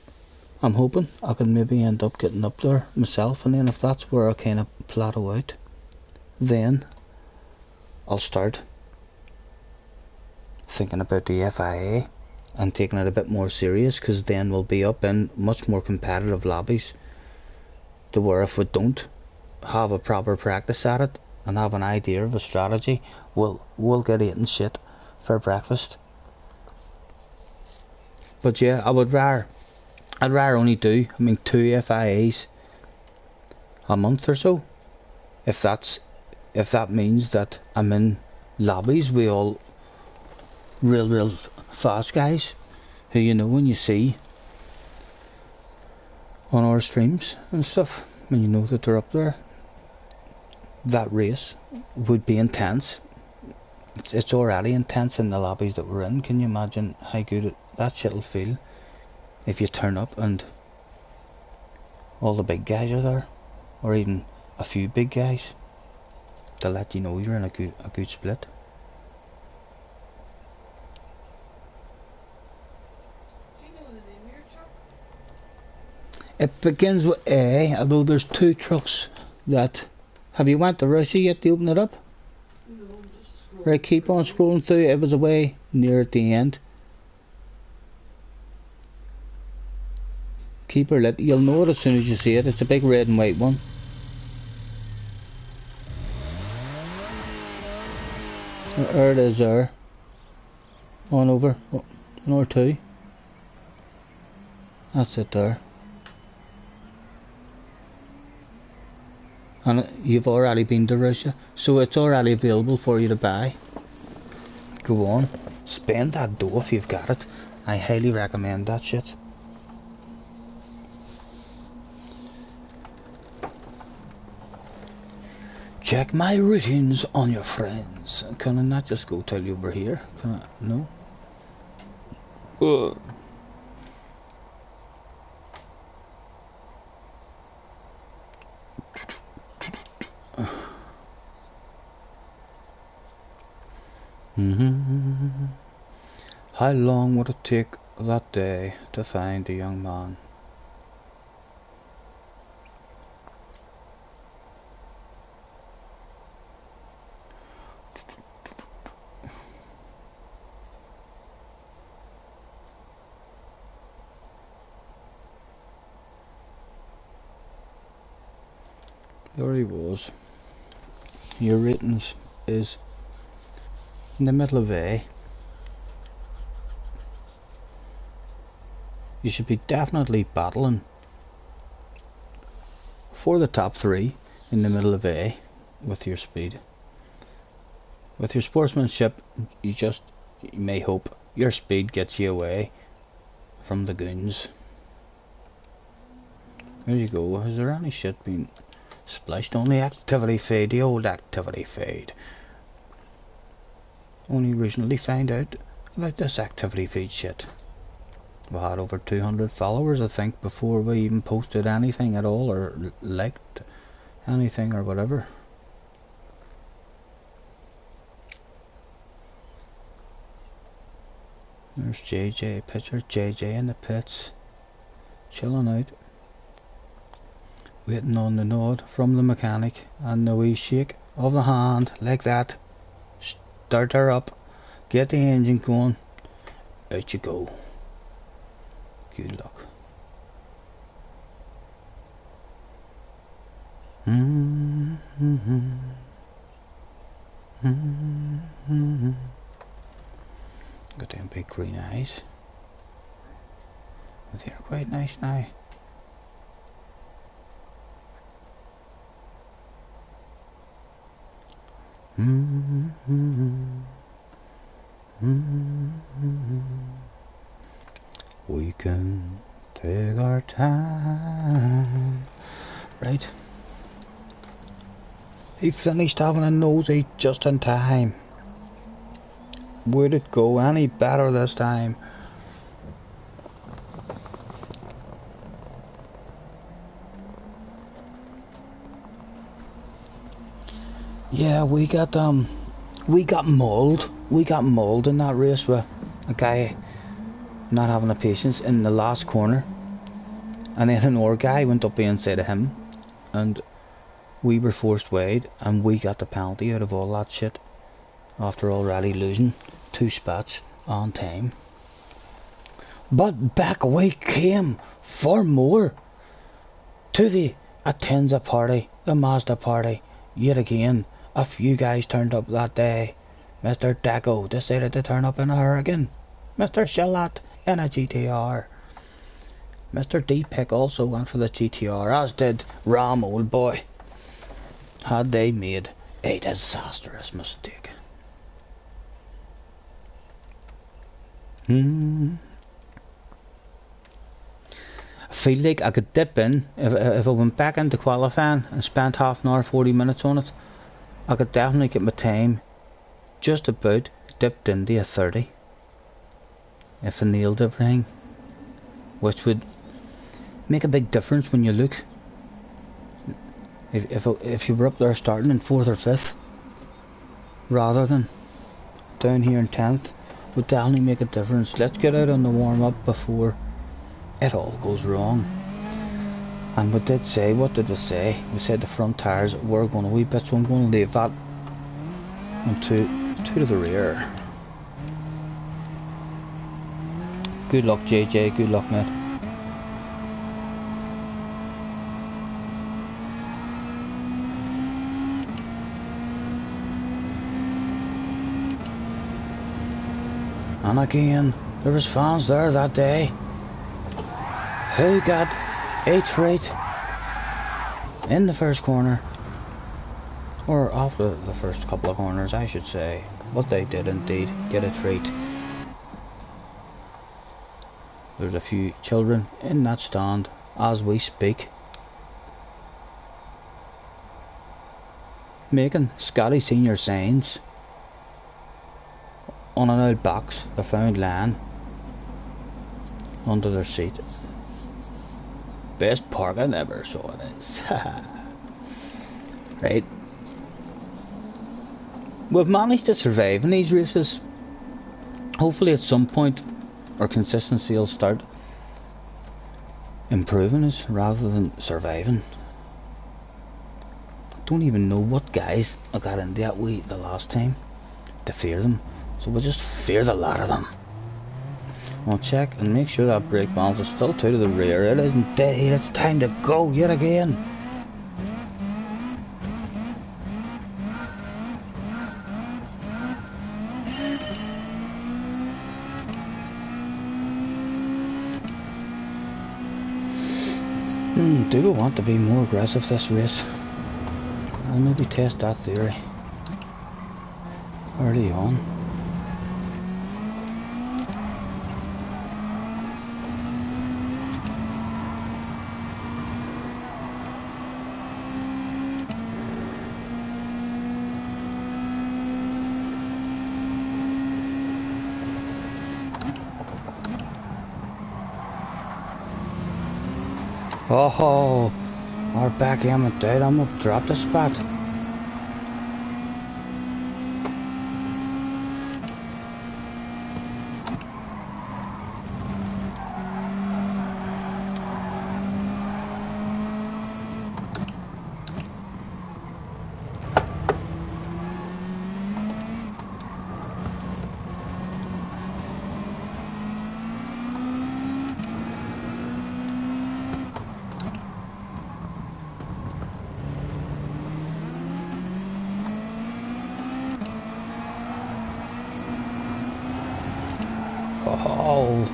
I'm hoping I can maybe end up getting up there myself, and then if that's where I kind of plateau out, then I'll start thinking about the FIA and taking it a bit more serious, because then we'll be up in much more competitive lobbies, to where if we don't have a proper practice at it and have an idea of a strategy, we'll get eating shit for breakfast. But yeah, I'd rather only do 2 FIAs a month or so, if that means that I'm in lobbies with all real fast guys who you know when you see on our streams and stuff, when you know that they're up there. That race would be intense. It's already intense in the lobbies that we're in. Can you imagine how good that shit'll feel if you turn up and all the big guys are there, or even a few big guys, to let you know you're in a good split. Do you know the name of your truck? It begins with A, although there's 2 trucks that... Have you went to Russia yet to open it up? No, just scroll. Right, keep on scrolling through. It was away near at the end. Keep her lit. You'll know it as soon as you see it. It's a big red and white one. There it is there. On over. 1 or 2. That's it there. And you've already been to Russia, so it's already available for you to buy. Go on, spend that dough if you've got it. I highly recommend that shit. Check my ratings on your friends. Can I not just go tell you over here? Can I? No? How long would it take that day to find the young man? There he was. Your ratings is in the middle of A. You should be definitely battling for the top 3 in the middle of A with your speed. With your sportsmanship, you may hope your speed gets you away from the goons. There you go. Has there any shit been splashed? Only activity fade, the old activity fade. Only recently found out about this activity feed shit. We had over 200 followers, I think, before we even posted anything at all or liked anything or whatever. There's JJ, picture JJ in the pits, chilling out, waiting on the nod from the mechanic and the wee shake of the hand like that. Start her up, get the engine going, out you go. Good luck. Got them big green eyes. They're quite nice now. We can take our time. Right. He finished having a nosy just in time. Would it go any better this time? Yeah, we got mauled. We got mauled in that race with a guy not having the patience in the last corner, and then another guy went up inside of him, and we were forced wide, and we got the penalty out of all that shit after already losing 2 spots on time. But back we came for more to the Atenza party, the Mazda party, yet again. A few guys turned up that day. Mr. Deco decided to turn up in a Hurricane. Mr. Shalat in a GTR. Mr. D-Pick also went for the GTR, as did Ram, old boy. Had they made a disastrous mistake. I feel like I could dip in, if I went back into qualifying and spent half an hour, 40 minutes on it, I could definitely get my time just about dipped into a 30 if I nailed everything, which would make a big difference when you look. If you were up there starting in 4th or 5th rather than down here in 10th, would definitely make a difference. Let's get out on the warm-up before it all goes wrong. And we did say, what did we say? We said the front tyres were going a wee bit, so I'm going to leave that on two to the rear. Good luck, JJ, good luck, mate. And again, there was fans there that day. Who got a treat in the first corner? Or after the first couple of corners, I should say. But they did indeed get a treat. There's a few children in that stand as we speak, making Scottie senior signs on an old box they found lying under their seat. Best parking ever, so it is. Right. We've managed to survive in these races. Hopefully at some point our consistency will start improving us rather than surviving. Don't even know what guys I got into that way the last time to fear them, so we'll just fear the lot of them. I'll check and make sure that brake balance is still to the rear. It is indeed. It's time to go yet again. Do we want to be more aggressive this race? I'll maybe test that theory early on. Oh, our back end went down. I'm up, dropped a spot. Oh.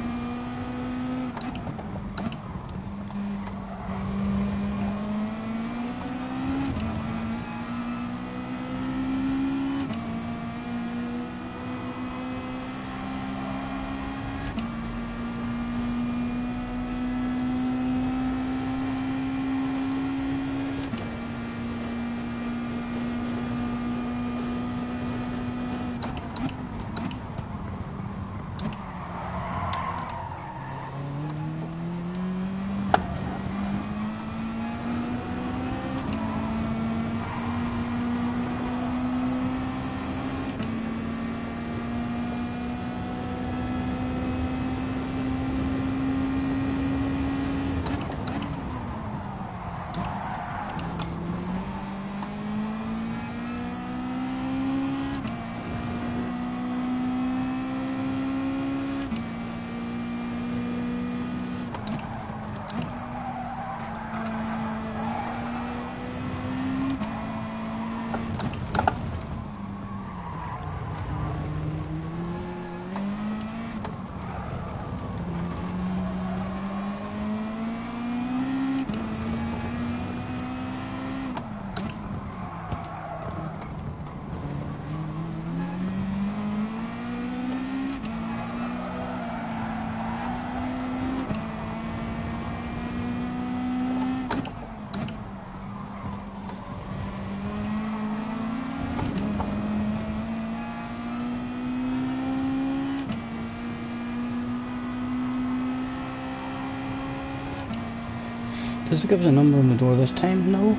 Does it give us a number on the door this time? No.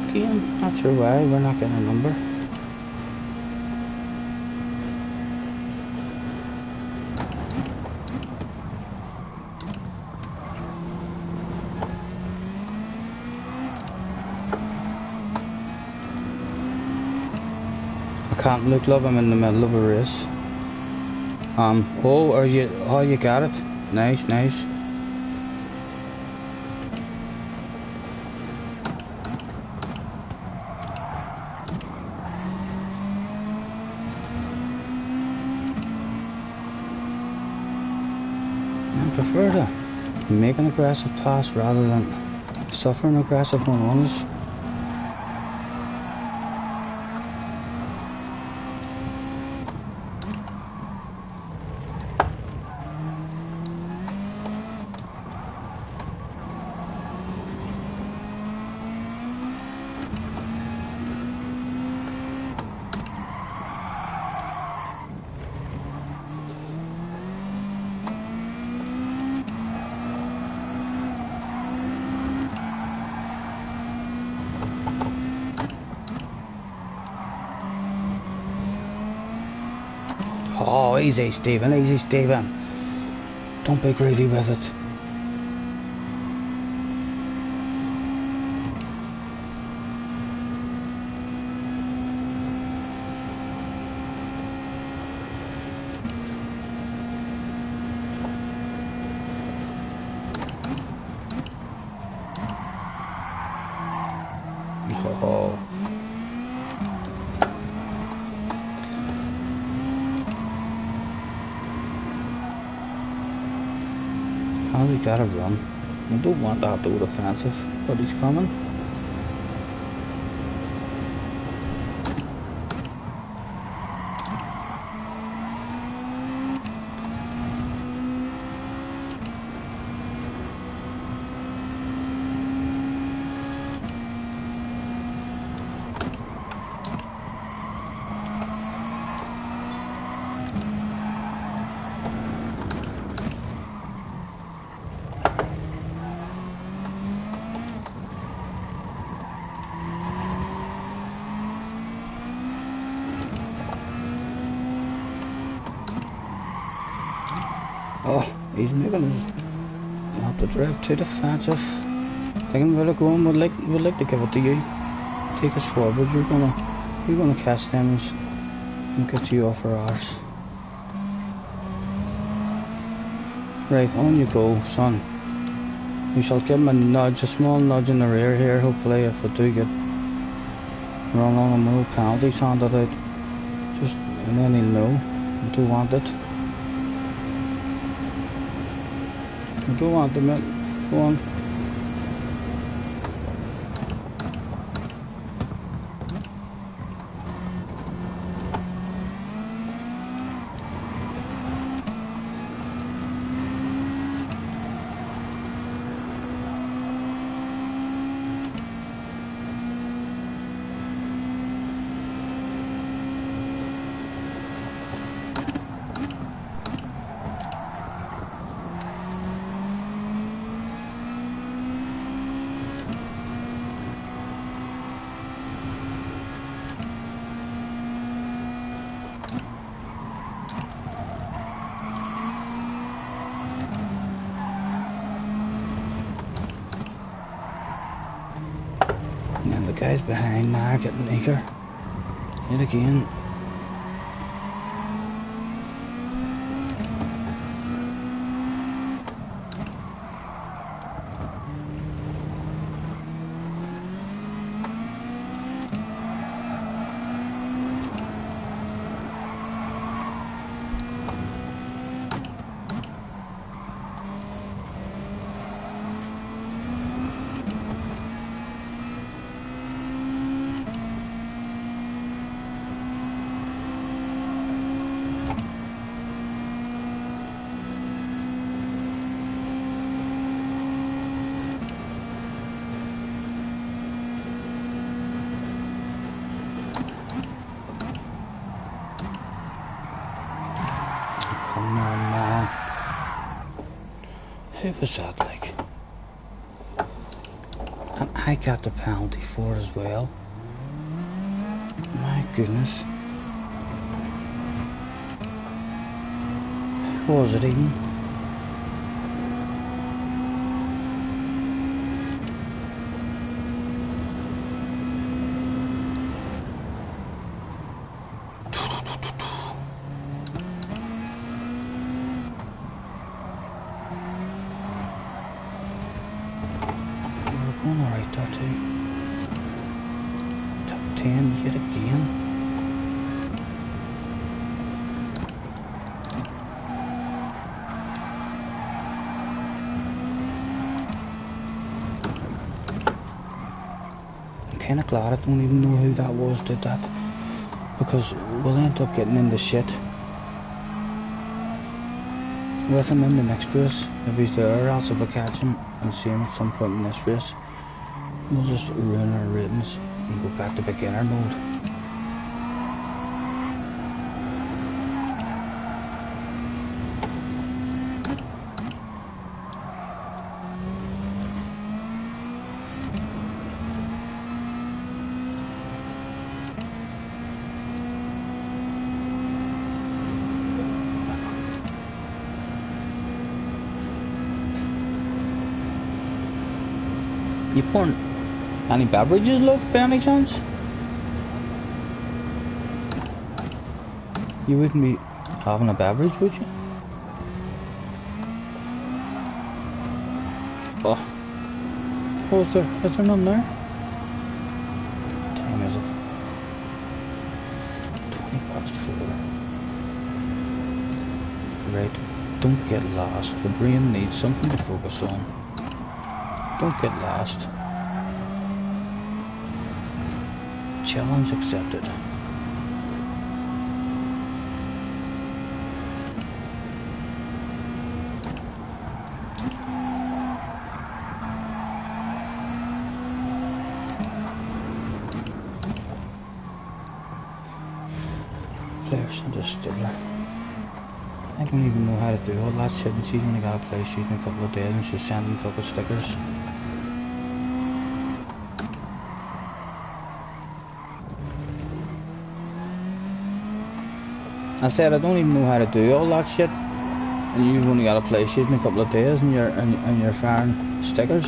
Again, not sure why we're not getting a number. I can't look, love, I'm in the middle of a race. Oh, you got it. Nice, nice. I prefer to make an aggressive pass rather than suffer an aggressive one on us. Oh, easy Stephen, easy Stephen. Don't be greedy with it. Oh. How's he gotta run? I don't want that to go defensive, but he's coming. Oh, he's making his not the drive too defensive. Thinking about it going, would like to give it to you. Take us forward. You're gonna catch them and get you off our arse. Right, on you go, son. We shall give him a nudge, a small nudge in the rear here. Hopefully, if we do get run on him, no penalties handed out. Just and then he'll know we do want it. I don't want them in. Go on. And the guys behind now getting eager. Hit again. Come on, man. Who was that like? And I got the penalty for it as well. My goodness. Who was it even? Going alright there too. Top 10 yet again. kinda glad I don't even know who that was did that, because we'll end up getting into shit with him in the next race. If he's there, else if we catch him and see him at some point in this race, we'll just ruin our ratings and go back to beginner mode. You pouring any beverages, love, by any chance? You wouldn't be having a beverage, would you? Oh. Oh, is there none there? What time is it? 4:20. Right, don't get lost. The brain needs something to focus on. Don't get lost. Challenge accepted. Player center stiller. I don't even know how to do all that shit, and she's only got to play she's in a couple of days and she's sending fucking stickers. I said I don't even know how to do all that shit, and you've only got to play shit in a couple of days and you're firing stickers.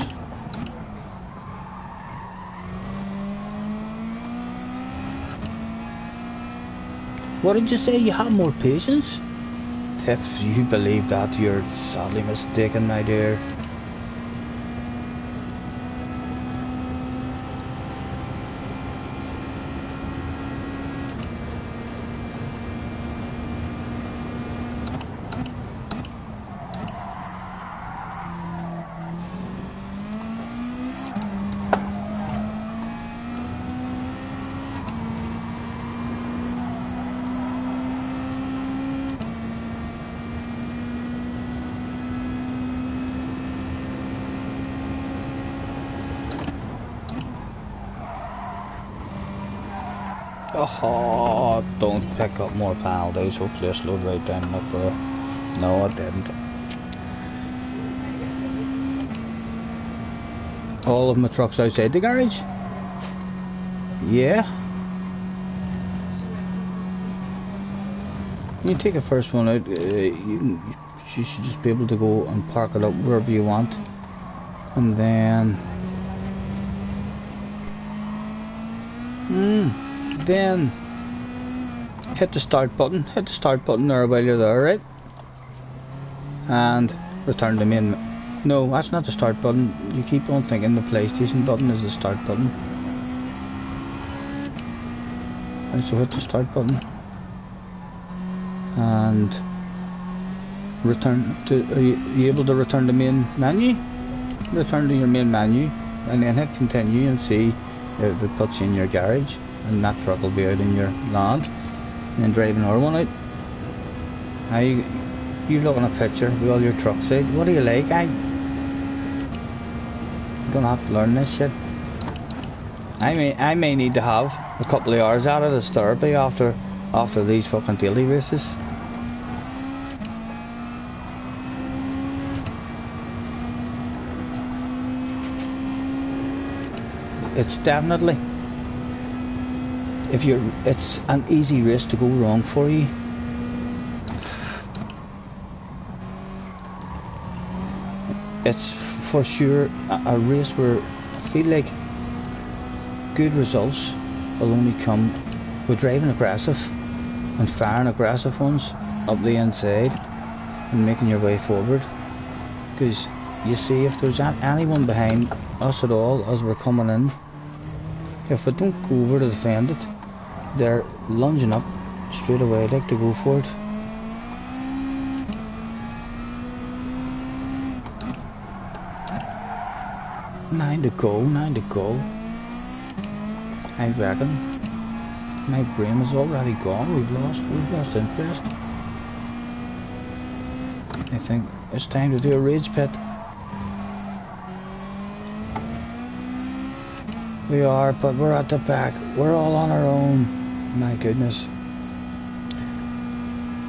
What did you say? You have more patience? If you believe that, you're sadly mistaken, my dear. Oh, don't pick up more penalties. Hopefully I slowed right down enough for it. No, I didn't. All of my trucks outside the garage? Yeah. You take the first one out, you should just be able to go and park it up wherever you want. And then... then hit the start button there while you're there, right? And return the main. No, that's not the start button. You keep on thinking the PlayStation button is the start button. Right, so hit the start button and return to. Are you able to return the main menu? Return to your main menu and then hit continue and see if it puts you in your garage. And that truck will be out in your land, and then drive another one out. Now you look at a picture with all your trucks out. What do you like, You're gonna have to learn this shit. I may need to have a couple of hours out of this therapy after these fucking daily races. It's definitely. It's an easy race to go wrong for you. It's for sure a race where I feel like good results will only come with driving aggressive and firing aggressive ones up the inside and making your way forward. Because you see, if there's anyone behind us at all as we're coming in, if we don't go over to defend it, they're lunging up straight away, like to go for it. Nine to go. I reckon my brain is already gone. We've lost interest. I think it's time to do a rage pit. We are, but we're at the back. We're all on our own. My goodness.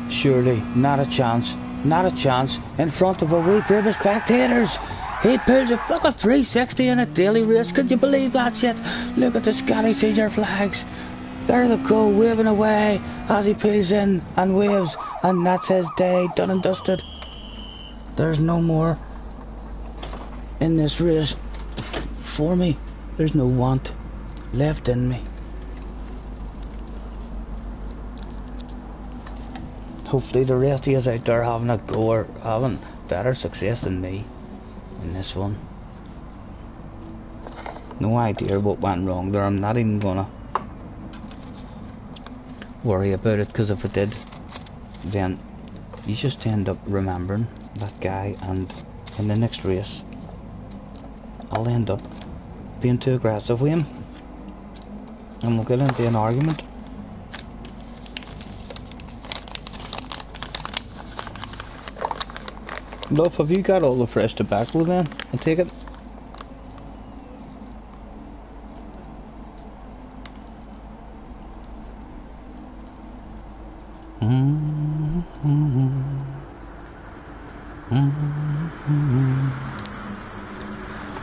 Surely, not a chance. Not a chance. In front of a wee group of spectators. He pulls a fucking 360 in a daily race. Could you believe that shit? Look at the Scottie Caesar flags. There they go, waving away as he pulls in and waves. And that's his day, done and dusted. There's no more in this race for me. There's no want left in me. Hopefully the rest of you out there having a go or having better success than me in this one. No idea what went wrong there. I'm not even gonna worry about it, because if it did, then you just end up remembering that guy, and in the next race I'll end up being too aggressive with him and we'll get into an argument. Love, have you got all the fresh tobacco then? I take it.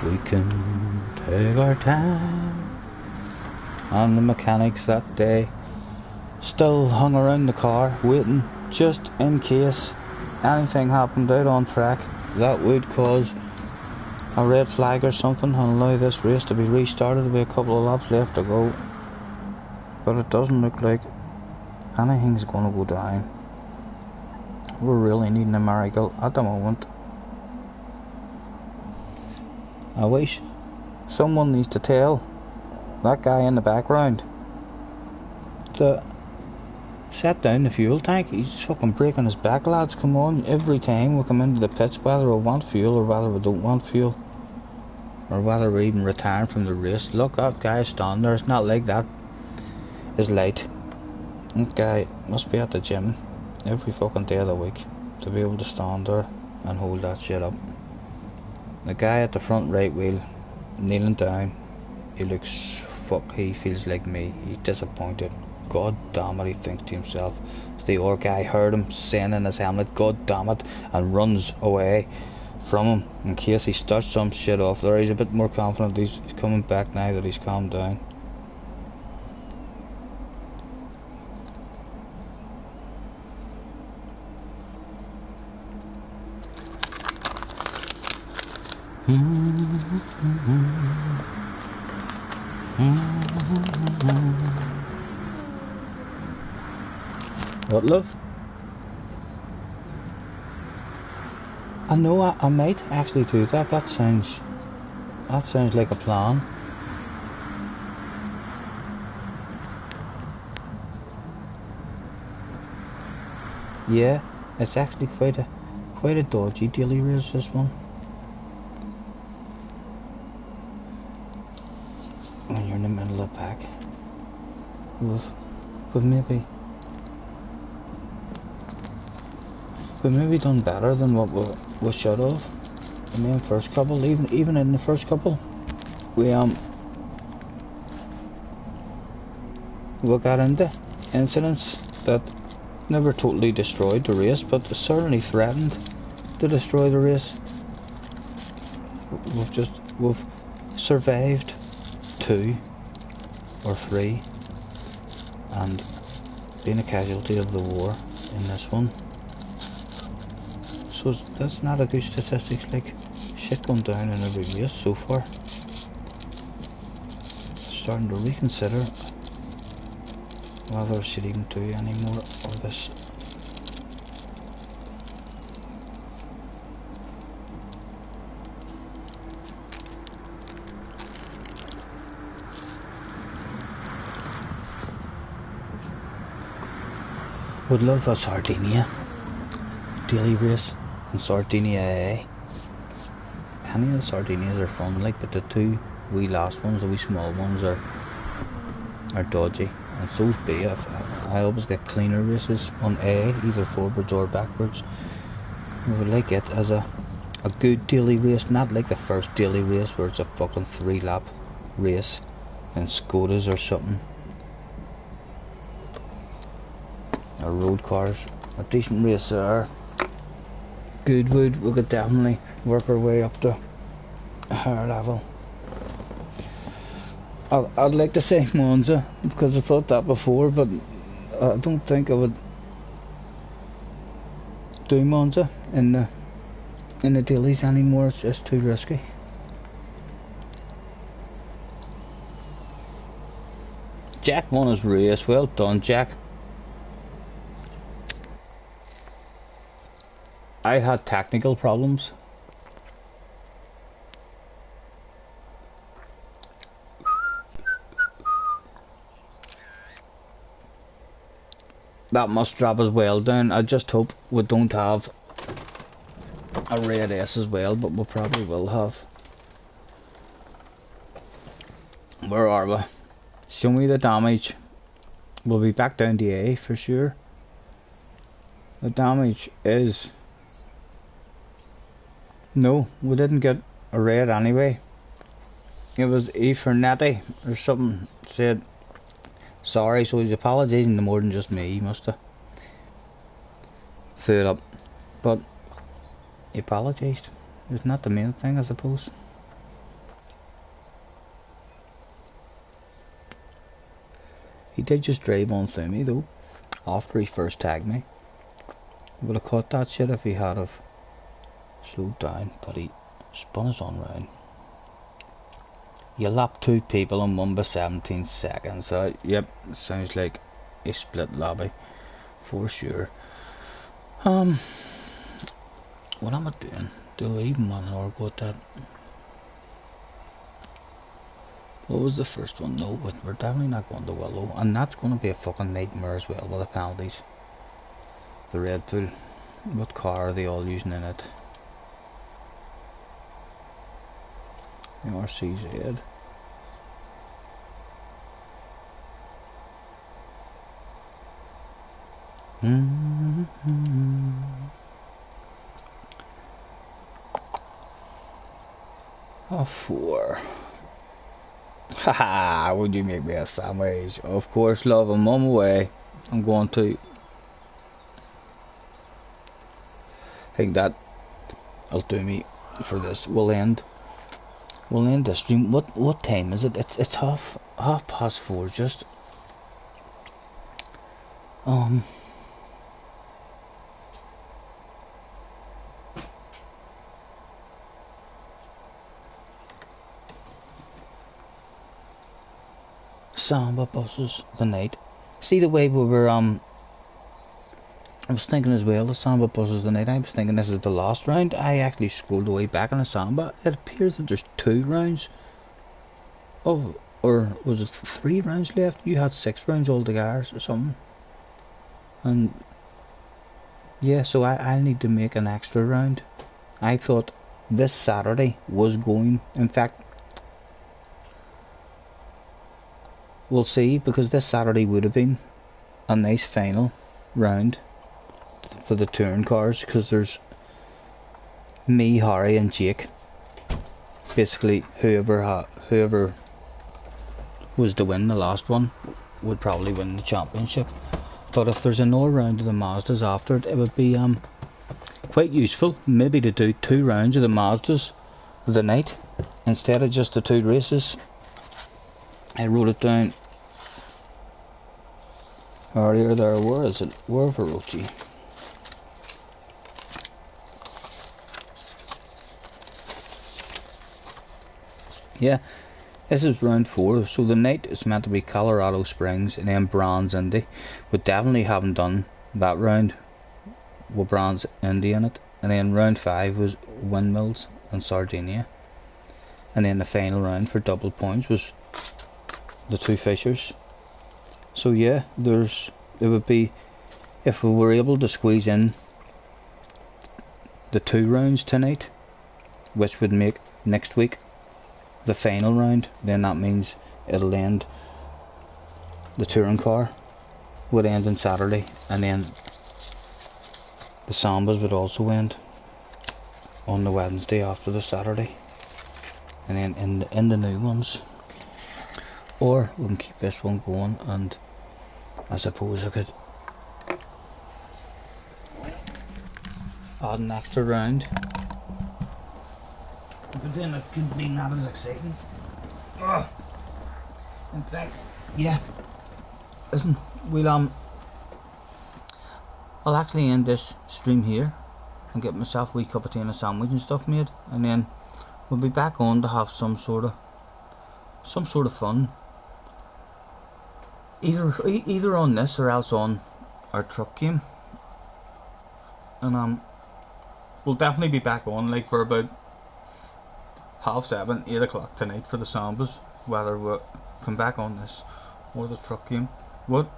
We can take our time. And the mechanics that day still hung around the car waiting, just in case anything happened out on track that would cause a red flag or something and allow this race to be restarted. There'll be a couple of laps left to go, but it doesn't look like anything's going to go down. We're really needing a miracle at the moment. I wish someone needs to tell that guy in the background to set down the fuel tank. He's fucking breaking his back, lads. Come on, every time we come into the pits, whether we want fuel or whether we don't want fuel, or whether we're even retiring from the race. Look, that guy's standing there. It's not like that is late. That guy must be at the gym every fucking day of the week to be able to stand there and hold that shit up. The guy at the front right wheel, kneeling down, he looks, fuck, he feels like me. He's disappointed. God damn it, he thinks to himself. The other guy heard him saying in his helmet, God damn it, and runs away from him in case he starts some shit off there. He's a bit more confident. He's coming back now that he's calmed down. What, love? I know I might actually do that. That sounds like a plan. Yeah, it's actually quite a dodgy daily race, this one. When you're in the middle of the pack, we've maybe done better than what we should have in the first couple. Even in the first couple, we got into incidents that never totally destroyed the race, but certainly threatened to destroy the race. We've survived 2 or 3 and been a casualty of the war in this one. So that's not a good statistics. Like, shit going down in every race so far. Starting to reconsider whether I should even do any more of this. Would love a Sardinia daily race in Sardinia AA. Any of the Sardinias are fun, like, but the 2 wee last ones, the wee small ones, are are dodgy, and so's B. I always get cleaner races on A, either forwards or backwards. I would like it as a good daily race, not like the first daily race where it's a fucking 3-lap race in Scotties or something. Or road cars. A decent race there. Goodwood, we could definitely work our way up to a higher level. I'd like to say Monza, because I thought that before, but I don't think I would do Monza in the dailies anymore. It's just too risky. Jack won his race. Well done, Jack. I had technical problems. That must drop as well down. I just hope we don't have a red S as well, but we probably will have. Where are we? Show me the damage. We'll be back down to A for sure. The damage is... No, we didn't get a red anyway. It was E for Netty or something said sorry, so he's apologising to more than just me. He must have threw it up, but he apologised. It's not the main thing, I suppose. He did just drive on through me though after he first tagged me. I would have caught that shit if he had have slowed down, but he spun us on round. You lap 2 people and won by 17 seconds. So yep, sounds like a split lobby for sure. What am I doing? Do I even want to go at that? What was the first one? No, we're definitely not going to Willow, and that's going to be a fucking nightmare as well with the penalties. The Red Bull. What car are they all using in it? The RCZ. A 4. Haha, would you make me a sandwich? Of course, love, I'm on my way. I'm going to. I think that'll do me for this. We'll end the stream. What time is it? It's half past 4. Just Samba buses the night. See the way we were I was thinking as well, the Samba buses the night. I was thinking this is the last round. I actually scrolled way back on the Samba. It appears that there's 2 rounds. Oh, or was it 3 rounds left? You had 6 rounds altogether or something. And yeah, so I'll need to make an extra round. I thought this Saturday was going. In fact, we'll see, because this Saturday would have been a nice final round for the touring cars, because there's me, Harry and Jake. Basically whoever was to win the last one would probably win the championship. But if there's another round of the Mazdas after it, it would be quite useful maybe to do 2 rounds of the Mazdas the night instead of just the 2 races. I wrote it down earlier there. Where is it? Where have I wrote you? Yeah, this is round 4. So the night is meant to be Colorado Springs and then Brands Indy. We definitely haven't done that round with Brands Indy in it. And then round 5 was Windmills and Sardinia. And then the final round for double points was the 2 Fishers. So yeah, it would be, if we were able to squeeze in the 2 rounds tonight, which would make next week the final round, then that means it'll end the touring car would end on Saturday, and then the Sambas would also end on the Wednesday after the Saturday, and then in the new ones. Or we can keep this one going, and I suppose I could add an extra round, but then it couldn't be that as exciting. In fact, yeah, listen, I'll actually end this stream here and get myself a wee cup of tea and a sandwich and stuff made, and then we'll be back on to have some sort of fun, either on this or else on our truck game. And we'll definitely be back on like for about 7:30, 8 o'clock tonight for the Sambas, whether we'll come back on this or the truck game. What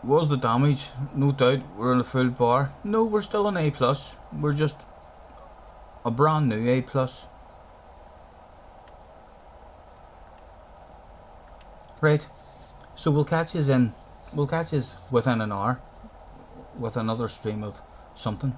was the damage? No doubt we're in a full bar. No, we're still an A+. We're just a brand new A+. Right, so we'll catch you within an hour with another stream of something.